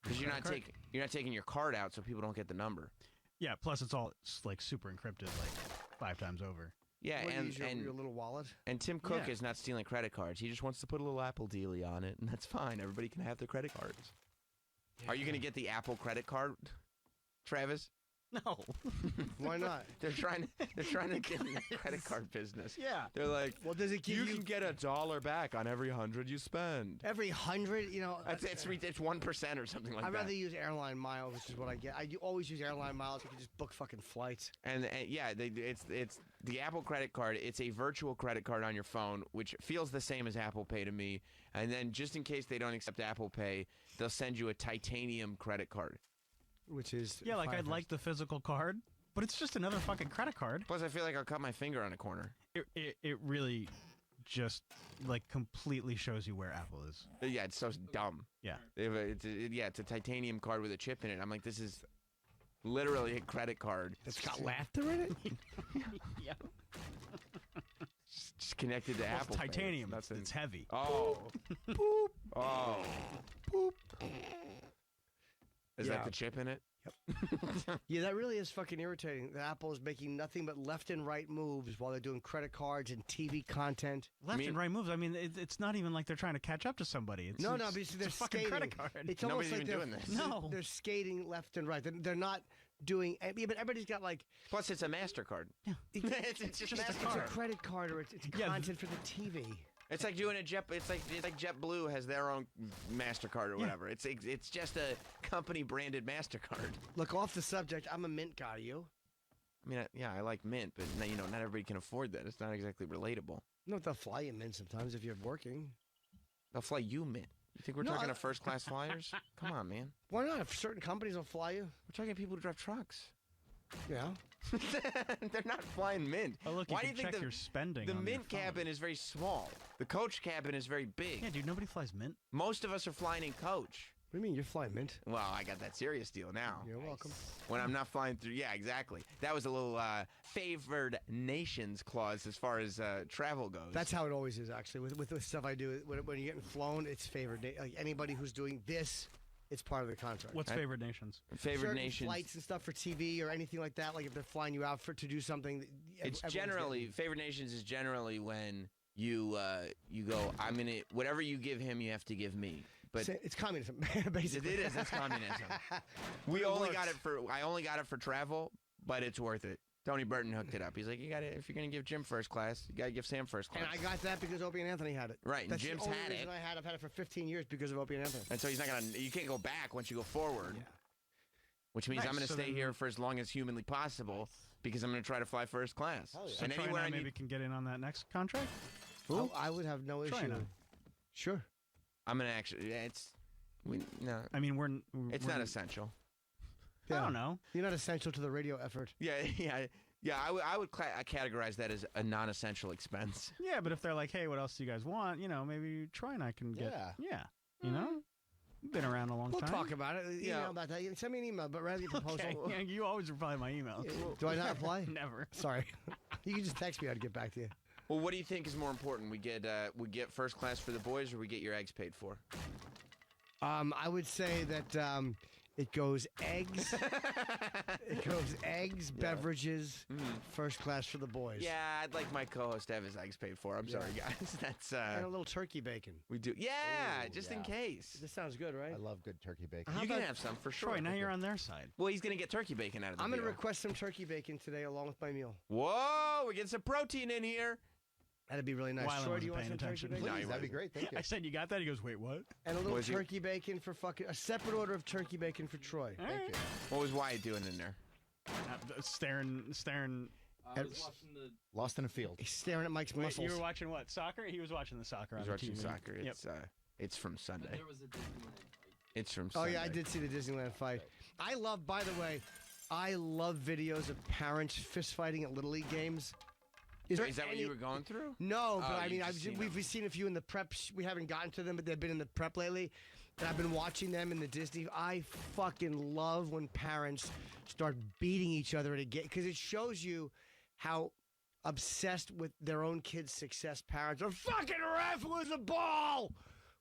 because you're not credit card. taking your card out, so people don't get the number. Yeah. Plus, it's all like super encrypted, like 5 times over. Yeah, What, do you and use your little wallet. and Tim Cook Yeah. is not stealing credit cards. He just wants to put a little Apple dealie on it, and that's fine. Everybody can have their credit cards. Are you going to get the Apple credit card, Travis? No. Why not? They're trying to get in the credit card business. Yeah. They're like, Well, does it give you, get $1 back on every 100 you spend. every 100? You know, It's 1% or something like I'd that. rather use airline miles, which is what I get. Always use airline miles. You can just book fucking flights. And yeah, it's the Apple credit card. It's a virtual credit card on your phone, which feels the same as Apple Pay to me. And then just in case they don't accept Apple Pay, they'll send you a titanium credit card. Which is Yeah, like I'd Firefox. like the physical card, but it's just another fucking credit card. Plus, I feel like I'll cut my finger on a corner. It really just like completely shows you where Apple is. Yeah, it's so dumb. Yeah. It's a titanium card with a chip in it. I'm like, this is literally a credit card. It's got laughter in it. Yeah. Just connected to Well, Apple it's Pay. titanium. That's It's heavy. Oh. Boop. Oh. Boop. Is Yeah. that the chip in it? Yeah, that really is fucking irritating. That Apple is making nothing but left and right moves while they're doing credit cards and TV content. Left mean- and right moves. I mean, it's not even like they're trying to catch up to somebody. It's, No, it's, because it's they're a fucking skating. credit card. It's Nobody's almost like even they're, doing this. No. they're skating left and right. They're not doing. I mean, but everybody's got like Plus, it's a MasterCard. it's just just a a it's a card. credit card or it's Yeah, content for the TV. It's like doing a Jet. It's like JetBlue has their own Mastercard or whatever. It's just a company branded Mastercard. Look, off the subject, I'm a Mint guy. You? I mean, I like Mint, but not everybody can afford that. It's not exactly relatable. No, they'll fly you Mint sometimes if you're working. They'll fly you Mint. You think we're No, talking I- to first class flyers? Come on, man. Why not? If certain companies will fly you. We're talking to people who drive trucks. Yeah. They're not flying Mint. Oh, look, you Why do can you think check your spending the on your Mint phone. cabin is very small? The coach cabin is very big. Yeah, dude, nobody flies Mint. Most of us are flying in coach. What do you mean you're flying Mint? Well, I got that serious deal now. You're welcome. When I'm not flying through, yeah, exactly. That was a little favored nations clause as far as travel goes. That's how it always is, actually. With the stuff I do, when you're getting flown, it's favored. Like anybody who's doing this, it's part of the contract. What's favored nations? favored Certain nations. flights and stuff for TV or anything like that. Like if they're flying you out to do something. It's everyone's generally getting- favored nations is generally when you go. I'm gonna whatever you give him, you have to give me. But It's communism, basically. it is. It's communism. It I only got it for travel, but it's worth it. Tony Burton hooked it up. He's like, you got it. If you're gonna give Jim first class, you gotta give Sam first class. And I got that because Opie and Anthony had it. Right, and That's Jim's the only had reason it. I've had it for 15 years because of Opie and Anthony. And so he's not gonna. You can't go back once you go forward. Yeah. Which means Nice. I'm gonna So stay then- here for as long as humanly possible because I'm gonna try to fly first class. Hell yeah. So And Troy anywhere and I I maybe need, can get in on that next contract. I would have no issue. China. Sure. I'm gonna actually. No, I mean, it's we're not essential. I don't know. You're not essential to the radio effort. Yeah. I would categorize that as a non-essential expense. Yeah, but if they're like, hey, what else do you guys want? You know, maybe Troy and I can get. Yeah. You know, been around a long We'll time. talk about it. Yeah. Email about that. Send me an email, but rather your proposal. Okay. Yeah, you always reply to my emails. Do I not reply? Never. Sorry. You can just text me. I'd get back to you. Well, what do you think is more important? We get first class for the boys, or we get your eggs paid for? I would say that it goes eggs. It goes eggs, beverages, first class for the boys. Yeah, I'd like my co-host to have his eggs paid for. I'm sorry, guys. That's And a little turkey bacon. we do. Yeah, Ooh, just in yeah. case. This sounds good, right? I love good turkey bacon. How You can about- have some for sure. Troy, now you're on their side. Well, he's gonna get turkey bacon out of the I'm going to deal. request some turkey bacon today along with my meal. Whoa, we're getting some protein in here. That'd be really nice. Wyland Troy, do you wasn't want paying some turkey attention. bacon? No, he Please, that'd be wasn't. great. Thank you. I said, you got that? He goes, wait, what? And a little Was he- turkey bacon for a separate order of turkey bacon for Troy. All Thank right. you. What was Wyatt doing in there? Staring. Lost in a field. He's staring at Mike's Wait, muscles. you were watching what? Soccer? He was watching the soccer He's on watching the TV. soccer. Yep. It's from Sunday. It's from Oh Sunday. yeah, I did see the Disneyland fight. I love, by the way, I love videos of parents fist fighting at Little League games. Is there that what any- you were going through? No, but Oh, I you've mean, just seen we've seen a few in the prep. We haven't gotten to them, but they've been in the prep lately. And I've been watching them in the Disney. I fucking love when parents start beating each other at a game because it shows you how obsessed with their own kids' success parents are. Fucking ref with the ball!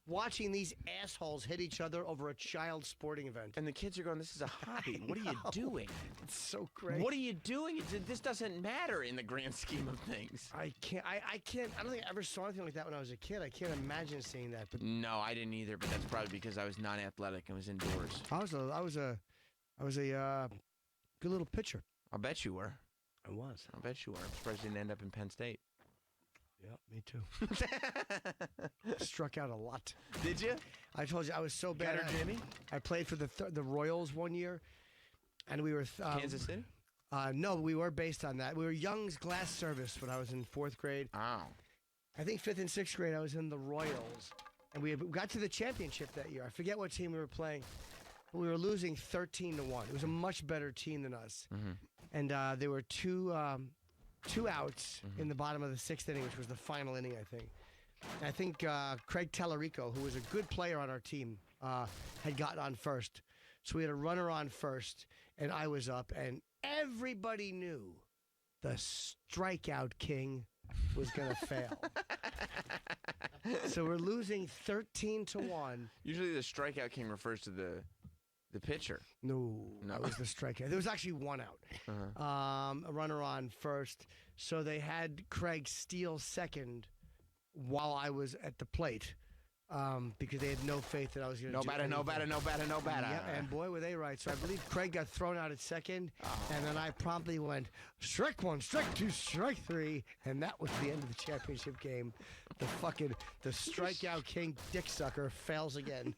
Watching these assholes hit each other over a child sporting event. And the kids are going, this is a hobby. What are you doing? It's so great. What are you doing? This doesn't matter in the grand scheme of things. I can't. I can't. I don't think I ever saw anything like that when I was a kid. I can't imagine seeing that. But No, I didn't either, but that's probably because I was non-athletic and was indoors. I was a good little pitcher. I'll bet you were. I was. I'll bet you were. I'm surprised you didn't end up in Penn State. Yeah, me too. Struck out a lot. Did you? I told you I was so bad. Got her, Jimmy? I played for the Royals one year, and we were Kansas City? No, we were based on that. We were Young's Glass Service when I was in 4th grade. Oh. I think 5th and 6th grade I was in the Royals, and we got to the championship that year. I forget what team we were playing, but we were losing 13-1. It was a much better team than us, and there were two outs in the bottom of the 6th inning, which was the final inning, I think. And I think Craig Tallarico, who was a good player on our team, had gotten on first. So we had a runner on first, and I was up, and everybody knew the strikeout king was going to fail. So we're losing 13-1. Usually the strikeout king refers to the pitcher. No, No. I was the strikeout. There was actually one out. A runner on first. So they had Craig steal second while I was at the plate because they had no faith that I was going to No do better, no anything. better, no better, no better. Yep, and boy, were they right. So I believe Craig got thrown out at second, and then I promptly went strike one, strike two, strike three, and that was the end of the championship game. The strikeout king dick sucker fails again.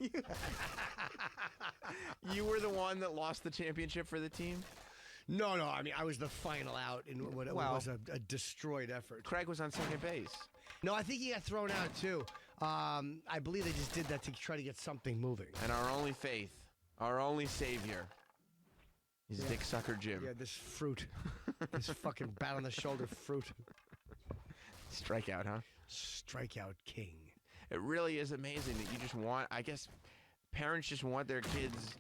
You were the one that lost the championship for the team? No, I mean I was the final out in what was a destroyed effort. Craig was on second base. No, I think he got thrown out too. I believe they just did that to try to get something moving. And our only faith, our only savior, He's Yeah. Dick Sucker Jim. Yeah, this fruit. This fucking bat on the shoulder fruit. Strikeout, huh? Strikeout king. It really is amazing that you just want, I guess, parents just want their kids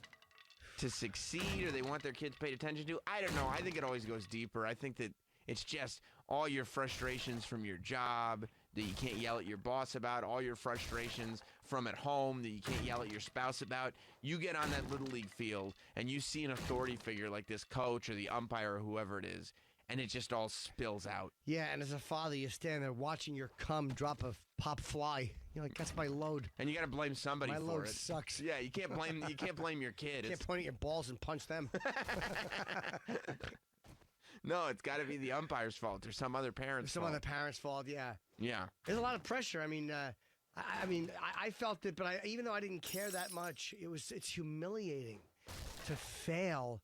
to succeed or they want their kids paid attention to. I don't know. I think it always goes deeper. I think that it's just all your frustrations from your job that you can't yell at your boss about, all your frustrations from at home that you can't yell at your spouse about. You get on that Little League field and you see an authority figure like this coach or the umpire or whoever it is, and it just all spills out. Yeah, and as a father, you stand there watching your cum drop a pop fly. You're like, that's my load. And you got to blame somebody My for load it. sucks. Yeah, you can't blame your kid. You can't point at your balls and punch them. No, it's got to be the umpire's fault or some other parent's Some fault. other parent's fault, yeah. Yeah. There's a lot of pressure. I mean, I felt it, but even though I didn't care that much, it's humiliating to fail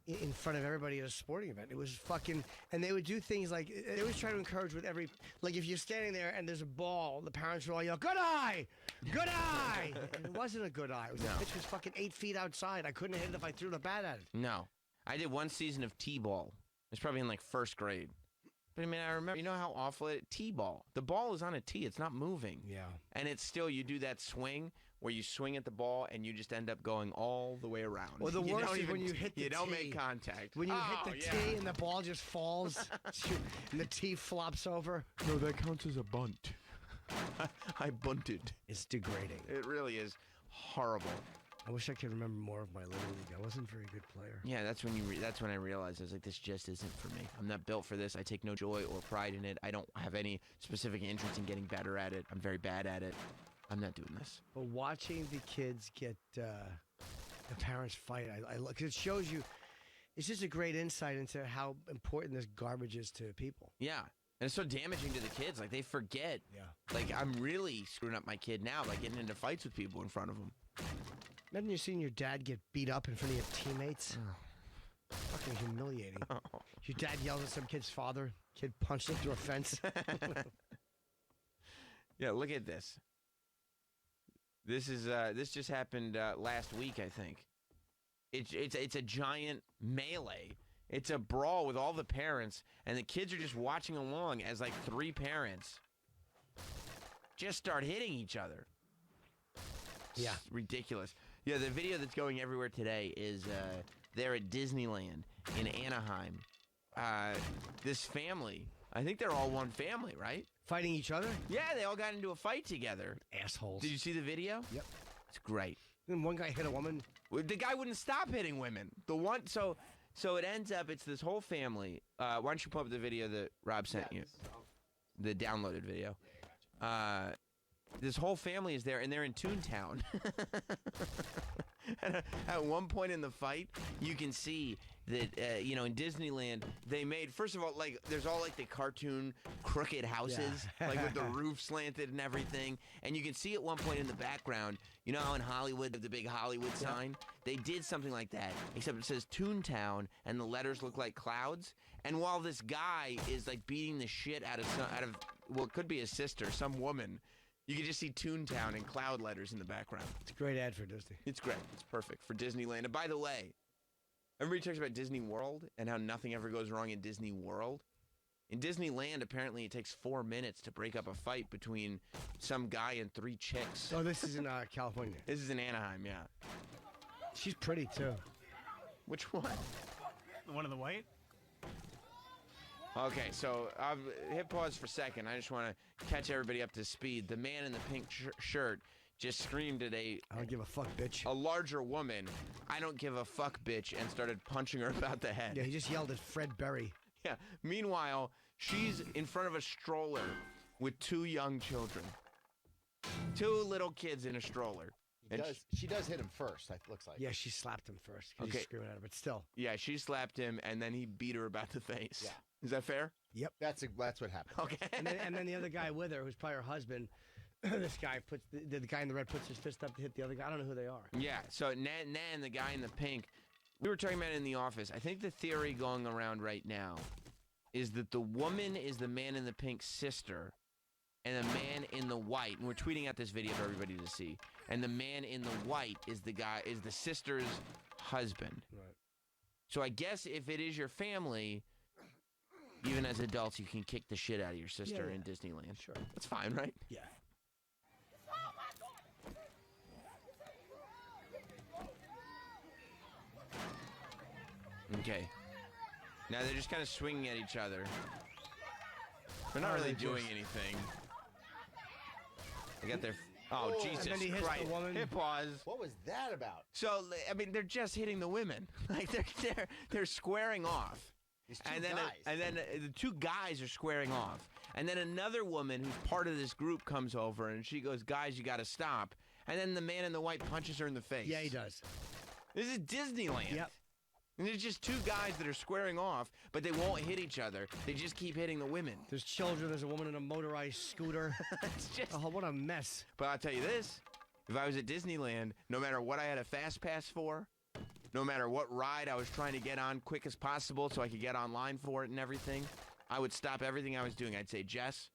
in front of everybody at a sporting event. It was fucking, and they would do things like, they always try to encourage with every, like if you're standing there and there's a ball, the parents will all yell, good eye, good eye. And it wasn't a good eye. It was No. the pitch was fucking 8 feet outside. I couldn't hit it if I threw the bat at it. No. I did one season of T-ball. It was probably in like first grade. But I mean, I remember, you know how awful it is? T-ball. The ball is on a tee. It's not moving. Yeah. And it's still, you do that swing where you swing at the ball and you just end up going all the way around. Well, the You worst don't is even- when you hit the You don't tee. make contact. When you Oh, hit the yeah. tee and the ball just falls and the tee flops over. No, that counts as a bunt. I bunted. It's degrading. It really is horrible. I wish I could remember more of my Little League. I wasn't a very good player. Yeah, that's when that's when I realized I was like, this just isn't for me. I'm not built for this. I take no joy or pride in it. I don't have any specific interest in getting better at it. I'm very bad at it. I'm not doing this. But watching the kids get the parents fight, I look, 'cause it shows you. It's just a great insight into how important this garbage is to people. Yeah. And it's so damaging to the kids. Like, they forget. Yeah. Like, I'm really screwing up my kid now by getting into fights with people in front of him. Imagine you seeing your dad get beat up in front of your teammates. Fucking humiliating. Your dad yells at some kid's father. Kid punched him through a fence. Yeah, look at this. This is this just happened last week, I think. It's a giant melee. It's a brawl with all the parents, and the kids are just watching along as like 3 parents just start hitting each other. Yeah. It's ridiculous. Yeah, the video that's going everywhere today is they're at Disneyland in Anaheim. This family, I think they're all one family, right? Fighting each other? Yeah, they all got into a fight together. Assholes. Did you see the video? Yep. It's great. Then one guy hit a woman. Well, the guy wouldn't stop hitting women. So it ends up, it's this whole family. Why don't you pull up the video that Rob sent you? The downloaded video. This whole family is there, and they're in Toontown. And at one point in the fight, you can see that, in Disneyland, they made, first of all, like, there's all, like, the cartoon crooked houses, like, with the roof slanted and everything. And you can see at one point in the background, you know how in Hollywood, the big Hollywood sign? They did something like that, except it says Toontown, and the letters look like clouds. And while this guy is, like, beating the shit out of well, it could be his sister, some woman, you can just see Toontown in cloud letters in the background. It's a great ad for Disney. It's great. It's perfect for Disneyland. And by the way, everybody talks about Disney World and how nothing ever goes wrong in Disney World. In Disneyland, apparently it takes 4 minutes to break up a fight between some guy and 3 chicks. Oh, this is in California. This is in Anaheim, yeah. She's pretty, too. Which one? The one in the white? Okay, so I'll hit pause for a second. I just want to catch everybody up to speed. The man in the pink shirt just screamed at I don't give a fuck, bitch. a larger woman, I don't give a fuck, bitch, and started punching her about the head. Yeah, he just yelled at Fred Berry. Yeah. Meanwhile, she's in front of a stroller with 2 young children. 2 little kids in a stroller. And She does hit him first, it looks like. Yeah, she slapped him first. 'Cause Okay. he's screaming at her, but still. yeah, she slapped him, and then he beat her about the face. Yeah. Is that fair? That's what happened. Okay. And then the other guy with her, who's probably her husband, this guy puts the guy in the red puts his fist up to hit the other guy. I don't know who they are. Yeah, so Nan, the guy in the pink, we were talking about it in the office. I think the theory going around right now is that the woman is the man in the pink's sister, and the man in the white, and we're tweeting out this video for everybody to see, and the man in the white is the sister's husband. Right. So I guess if it is your family, even as adults, you can kick the shit out of your sister in Disneyland. Sure. That's fine, right? Yeah. Okay. Now they're just kind of swinging at each other. They're not really doing anything. They got their... Oh, Jesus and then he hits Christ. the woman. Hit pause. What was that about? So, I mean, they're just hitting the women. Like, they're squaring off. These two And then, guys. the two guys are squaring off. And then another woman who's part of this group comes over and she goes, guys, you got to stop. And then the man in the white punches her in the face. Yeah, he does. This is Disneyland. Yep. And there's just two guys that are squaring off, but they won't hit each other. They just keep hitting the women. There's children. There's a woman in a motorized scooter. It's just... Oh, what a mess. But I'll tell you this. If I was at Disneyland, no matter what I had a fast pass for, no matter what ride I was trying to get on quick as possible so I could get online for it and everything, I would stop everything I was doing. I'd say, Jess,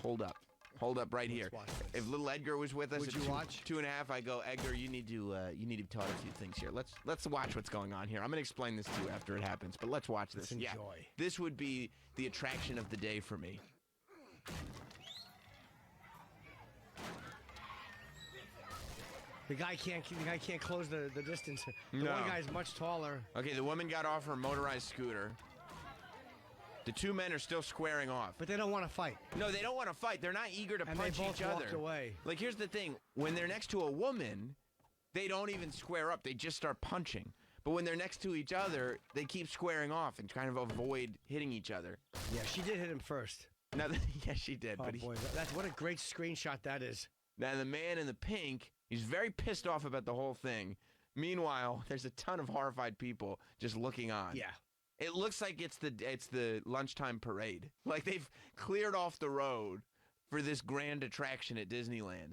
hold up. Hold up right here. watch If little Edgar was with us Would at you watch? 2.5, I go, Edgar, you need to be taught a few things here. Let's watch what's going on here. I'm gonna explain this to you after it happens, but let's watch this. Let's Yeah, enjoy. this would be the attraction of the day for me. The guy can't close the distance. The No. one guy's much taller. Okay, the woman got off her motorized scooter. The two men are still squaring off. But they don't want to fight. No, they don't want to fight. They're not eager to And punch they both each other. walked away. Like, here's the thing. When they're next to a woman, they don't even square up. They just start punching. But when they're next to each other, they keep squaring off and kind of avoid hitting each other. Yeah, she did hit him first. Now, yes, she did. Oh, but boy. That's what a great screenshot that is. now the man in the pink, he's very pissed off about the whole thing. Meanwhile, there's a ton of horrified people just looking on. Yeah. It looks like it's the lunchtime parade. Like they've cleared off the road for this grand attraction at Disneyland.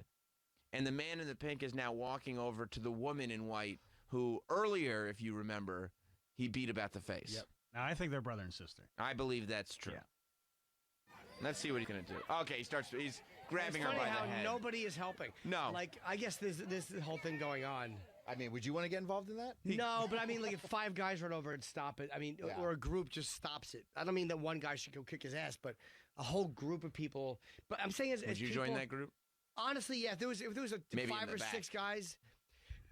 And the man in the pink is now walking over to the woman in white who earlier, if you remember, he beat about the face. Yep. Now, I think they're brother and sister. I believe that's true. Yeah. Let's see what he's going to do. Okay, he's grabbing It's her funny by how the head. nobody is helping. No. Like, I guess this whole thing going on. I mean, would you want to get involved in that? No, but I mean, like, if 5 guys run over and stop it, I mean, Yeah. or a group just stops it. I don't mean that one guy should go kick his ass, but a whole group of people. But I'm saying, Would you join that group? Honestly, yeah. If there was Maybe in 5 the or back. 6 guys,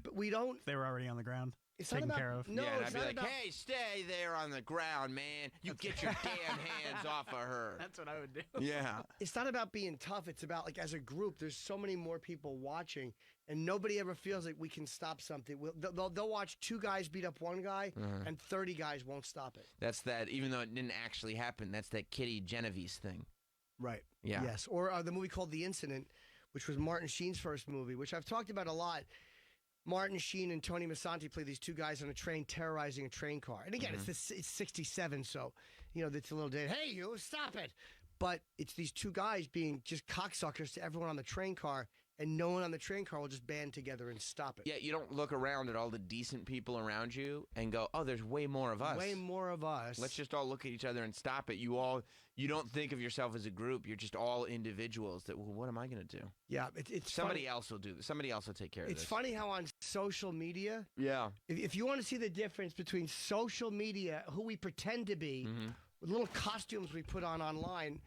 but we don't. They were already on the ground, It's not taken about, care of. No, yeah, and it's I'd be not like, about. hey, stay there on the ground, man. You get your damn hands off of her. That's what I would do. Yeah. It's not about being tough. It's about, like, as a group, there's so many more people watching, and nobody ever feels like we can stop something. They'll watch 2 guys beat up 1 guy, and 30 guys won't stop it. That's that, even though it didn't actually happen, that's that Kitty Genovese thing. Right. Yeah. Yes. Or the movie called The Incident, which was Martin Sheen's first movie, which I've talked about a lot. Martin Sheen and Tony Masanti play these 2 guys on a train terrorizing a train car. And again, it's 67, so, you know, it's a little day. Hey, you, stop it. But it's these 2 guys being just cocksuckers to everyone on the train car, and no one on the train car will just band together and stop it. Yeah, you don't look around at all the decent people around you and go, oh, there's way more of us. Way more of us. Let's just all look at each other and stop it. You don't think of yourself as a group. You're just all individuals that, well, what am I going to do? Yeah, it's Somebody funny. else will do this. Somebody else will take care of It's this. funny how on social media, Yeah. if you want to see the difference between social media, who we pretend to be, Mm-hmm. with little costumes we put on online,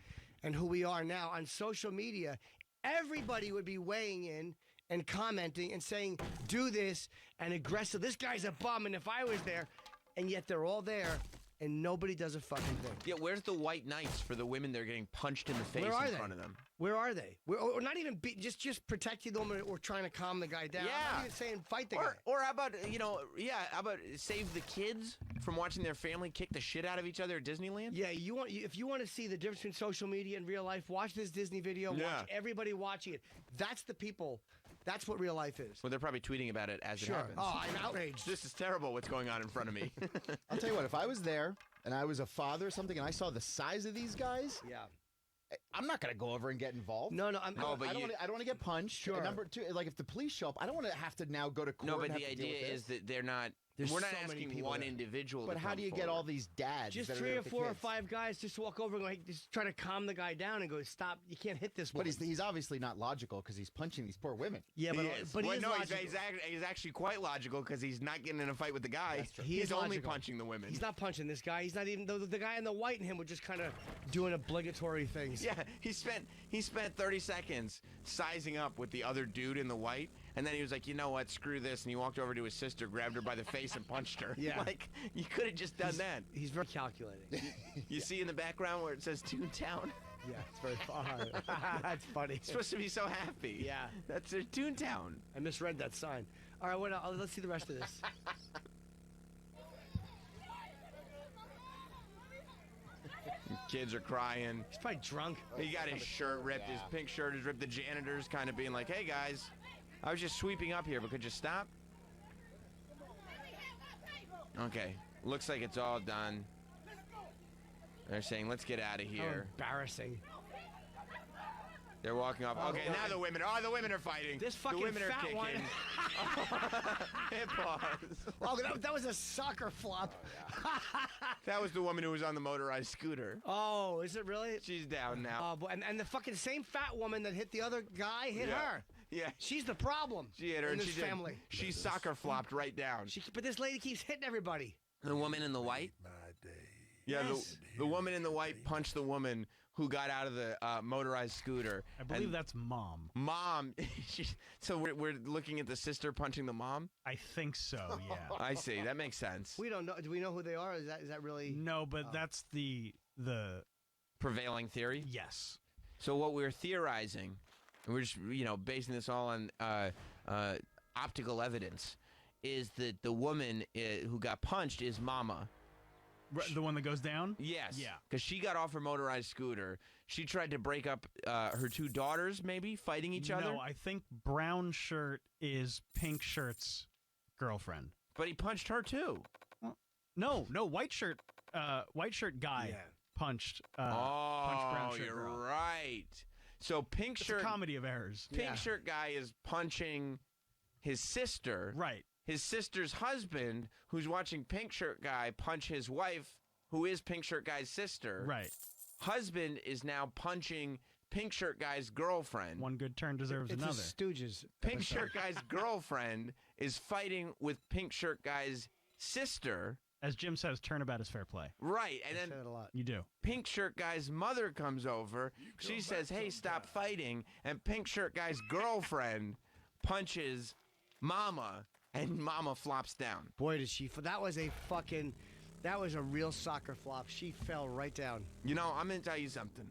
and who we are now on social media, everybody would be weighing in and commenting and saying, do this, and aggressive. This guy's a bum, and if I was there, and yet they're all there, and nobody does a fucking thing. Yeah, where's the white knights for the women that are getting punched in the face Where are in they? front of them? Where are they? Or not even just protecting them or trying to calm the guy down. I'm Yeah. not even saying fight the guy. Or how about, how about save the kids from watching their family kick the shit out of each other at Disneyland? Yeah, if you want to see the difference between social media and real life, watch this Disney video. Yeah. Watch everybody watching it. That's the people. That's what real life is. Well, they're probably tweeting about it as it happens. Oh, I'm outraged. This is terrible what's going on in front of me. I'll tell you what, if I was there and I was a father or something and I saw the size of these guys, Yeah. I'm not going to go over and get involved. No, I don't want to get punched. Sure. And number 2, like if the police show up, I don't want to have to now go to court. No, but and the have to deal idea with is this. that they're not There's We're not so many asking people one there. individual. But to how come do you get forward. all these dads? Just that are 3 there or with the 4 or kids? 5 guys just walk over and like just try to calm the guy down and go, stop! You can't hit this one. But he's obviously not logical because he's punching these poor women. yeah, He but is. but he Well, is no, logical. he's actually quite logical because he's not getting in a fight with the guy. That's true. He He's is only logical. punching the women. He's not punching this guy. He's not even the guy in the white and him were just kind of doing obligatory things. Yeah, he spent 30 seconds sizing up with the other dude in the white, and then he was like, you know what, screw this, and he walked over to his sister, grabbed her by the face, and punched her. Yeah. Like, you could have just done that. He's very calculating. You see in the background where it says Toontown? Yeah, it's very far. That's funny. He's supposed to be so happy. Yeah. That's a Toontown. I misread that sign. All right, let's see the rest of this. Kids are crying. He's probably drunk. He got his shirt ripped. His pink shirt is ripped. The janitor's kind of being like, hey, guys, I was just sweeping up here, but could you stop? Okay. Looks like it's all done. They're saying, let's get out of How here. embarrassing. They're walking off. Okay, God. now the women are fighting. This fucking the women are fat kicking. one. Hit pause. Oh, that was a soccer flop. That was the woman who was on the motorized scooter. Oh, is it really? She's down now. Oh, boy. And the fucking same fat woman that hit the other guy hit her. Yeah. She's the problem. She hit her in and this she did. family. She soccer flopped right down. But this lady keeps hitting everybody. The woman in the white? Yeah, Yes. the woman in the white punched the woman who got out of the motorized scooter. I believe And that's mom. Mom. So we're looking at the sister punching the mom? I think so. Yeah. I see. That makes sense. We don't know. Do we know who they are? Is that really? No, but that's the Prevailing theory? yes. So what we're theorizing, and we're just, basing this all on optical evidence, is that the woman who got punched is Mama. The one that goes down? Yes. Yeah. Because she got off her motorized scooter. She tried to break up her 2 daughters, maybe, fighting each other. No, I think brown shirt is pink shirt's girlfriend. But he punched her, too. No, white shirt guy Yeah. punched brown shirt you're girl. right. So pink It's shirt a comedy of errors. pink shirt guy is punching his sister. Right. His sister's husband, who's watching pink shirt guy punch his wife, who is pink shirt guy's sister. Right. Husband is now punching pink shirt guy's girlfriend. One good turn deserves It's another. a Stooges. Pink episode. shirt guy's girlfriend is fighting with pink shirt guy's sister. As Jim says, turnabout is fair play. Right. And I then say that a lot. You do. pink shirt guy's mother comes over. She says, hey, stop fighting. And pink shirt guy's girlfriend punches Mama, and Mama flops down. Boy, did she! That was a real soccer flop. She fell right down. You know, I'm going to tell you something.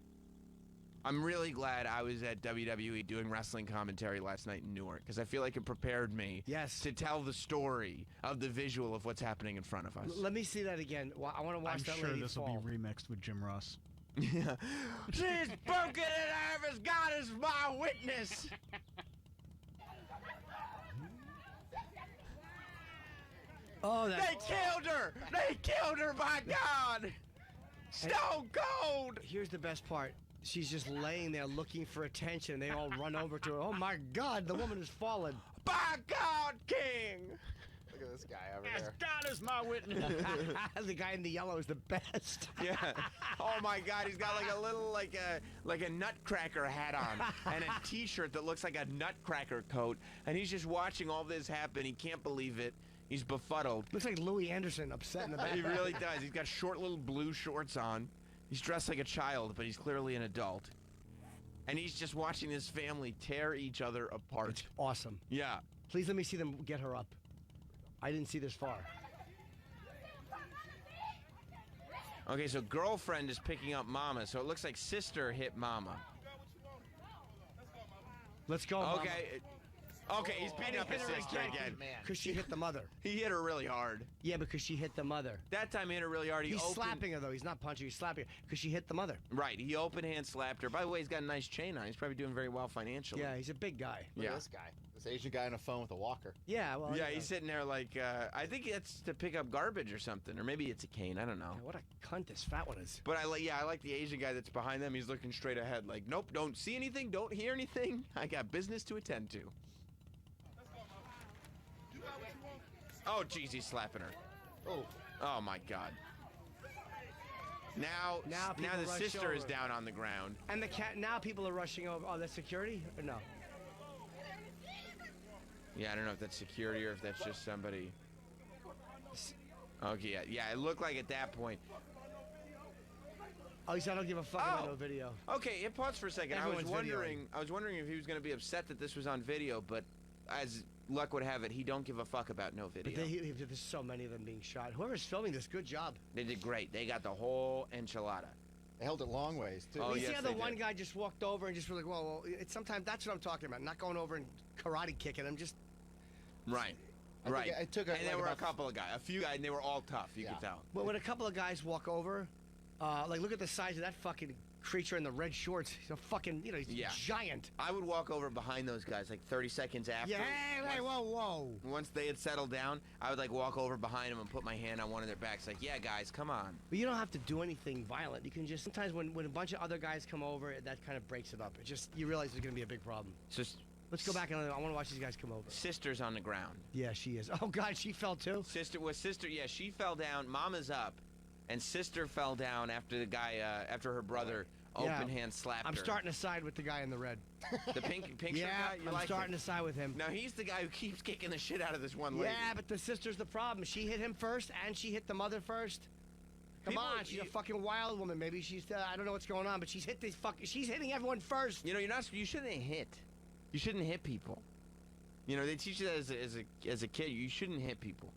I'm really glad I was at WWE doing wrestling commentary last night in Newark, because I feel like it prepared me Yes. to tell the story of the visual of what's happening in front of us. Let me see that again. I want to watch I'm that sure lady this fall. will be remixed with Jim Ross. Yeah. She's broken in half as God is my witness. Oh, that's They killed her. They killed her, by God. Stone Cold. Here's the best part. She's just laying there looking for attention. They all run over to her. Oh my God, the woman has fallen. By God, King. Look at this guy over As there. God is my witness. The guy in the yellow is the best. Yeah. Oh my God, he's got like a little like a nutcracker hat on and a T-shirt that looks like a nutcracker coat, and he's just watching all this happen. He can't believe it. He's befuddled. Looks like Louis Anderson upset in the back. He really does. He's got short little blue shorts on. He's dressed like a child, but he's clearly an adult. And he's just watching this family tear each other apart. Awesome. Yeah. Please let me see them get her up. I didn't see this far. Okay, so girlfriend is picking up Mama, so it looks like sister hit Mama. Let's go, Mama. Okay. Okay, he's beating up his sister again. Because she hit the mother. He hit her really hard. Yeah, because she hit the mother. That time he hit her really hard. He He's opened, slapping her, though. He's not punching. He's slapping her because she hit the mother. Right, he open hand slapped her. By the way, he's got a nice chain on. He's probably doing very well financially. Yeah, he's a big guy. Look Yeah. at this guy. This Asian guy on a phone with a walker. Yeah, well. Yeah, you he's know. sitting there like, I think it's to pick up garbage or something. Or maybe it's a cane. I don't know. Yeah, what a cunt this fat one is. But I like the Asian guy that's behind them. He's looking straight ahead like, nope, don't see anything, don't hear anything. I got business to attend to. Oh, jeez, he's slapping her. Oh. Oh, my God. Now people the rush sister is over. down on the ground. And the cat. Now people are rushing over. Oh, that's security? Or no? Yeah, I don't know if that's security or if that's just somebody. Okay, yeah, it looked like at that point. Oh, he said I don't give a fuck about no video. Okay, it paused for a second. Everyone's I was wondering if he was going to be upset that this was on video, but as luck would have it, he don't give a fuck about no video. But there's so many of them being shot. Whoever's filming this, good job. They did great. They got the whole enchilada. They held it long ways, too. Oh, you yes, see how they the one did. guy just walked over and just was like, whoa, it's sometimes that's what I'm talking about. Not going over and karate kicking him. Just Right. I think Right. it took and like there were a about- couple of guys, a few guys, and they were all tough. You could tell. when a couple of guys walk over, like look at the size of that fucking creature in the red shorts. He's a fucking, he's Yeah. giant. I would walk over behind those guys like 30 seconds after. Yeah, hey, whoa. Once they had settled down, I would like walk over behind them and put my hand on one of their backs, like, "Yeah, guys, come on." But you don't have to do anything violent. You can just sometimes when a bunch of other guys come over, that kind of breaks it up. It just you realize there's gonna be a big problem. So Let's go back and I want to watch these guys come over. sister's on the ground. Yeah, she is. Oh God, she fell too. Sister. Yeah, she fell down. Mama's up, and sister fell down after the guy, after her brother open hand slapped her. I'm starting to side with the guy in the red. The pink shirt Yeah, guy. You I'm like starting him? to side with him. Now he's the guy who keeps kicking the shit out of this one lady. Yeah, but the sister's the problem. She hit him first, and she hit the mother first. Come People- on, she's a fucking wild woman. Maybe she's I don't know what's going on, but she's she's hitting everyone first. You know, you shouldn't hit. You shouldn't hit people. You know, they teach you that as a kid. You shouldn't hit people.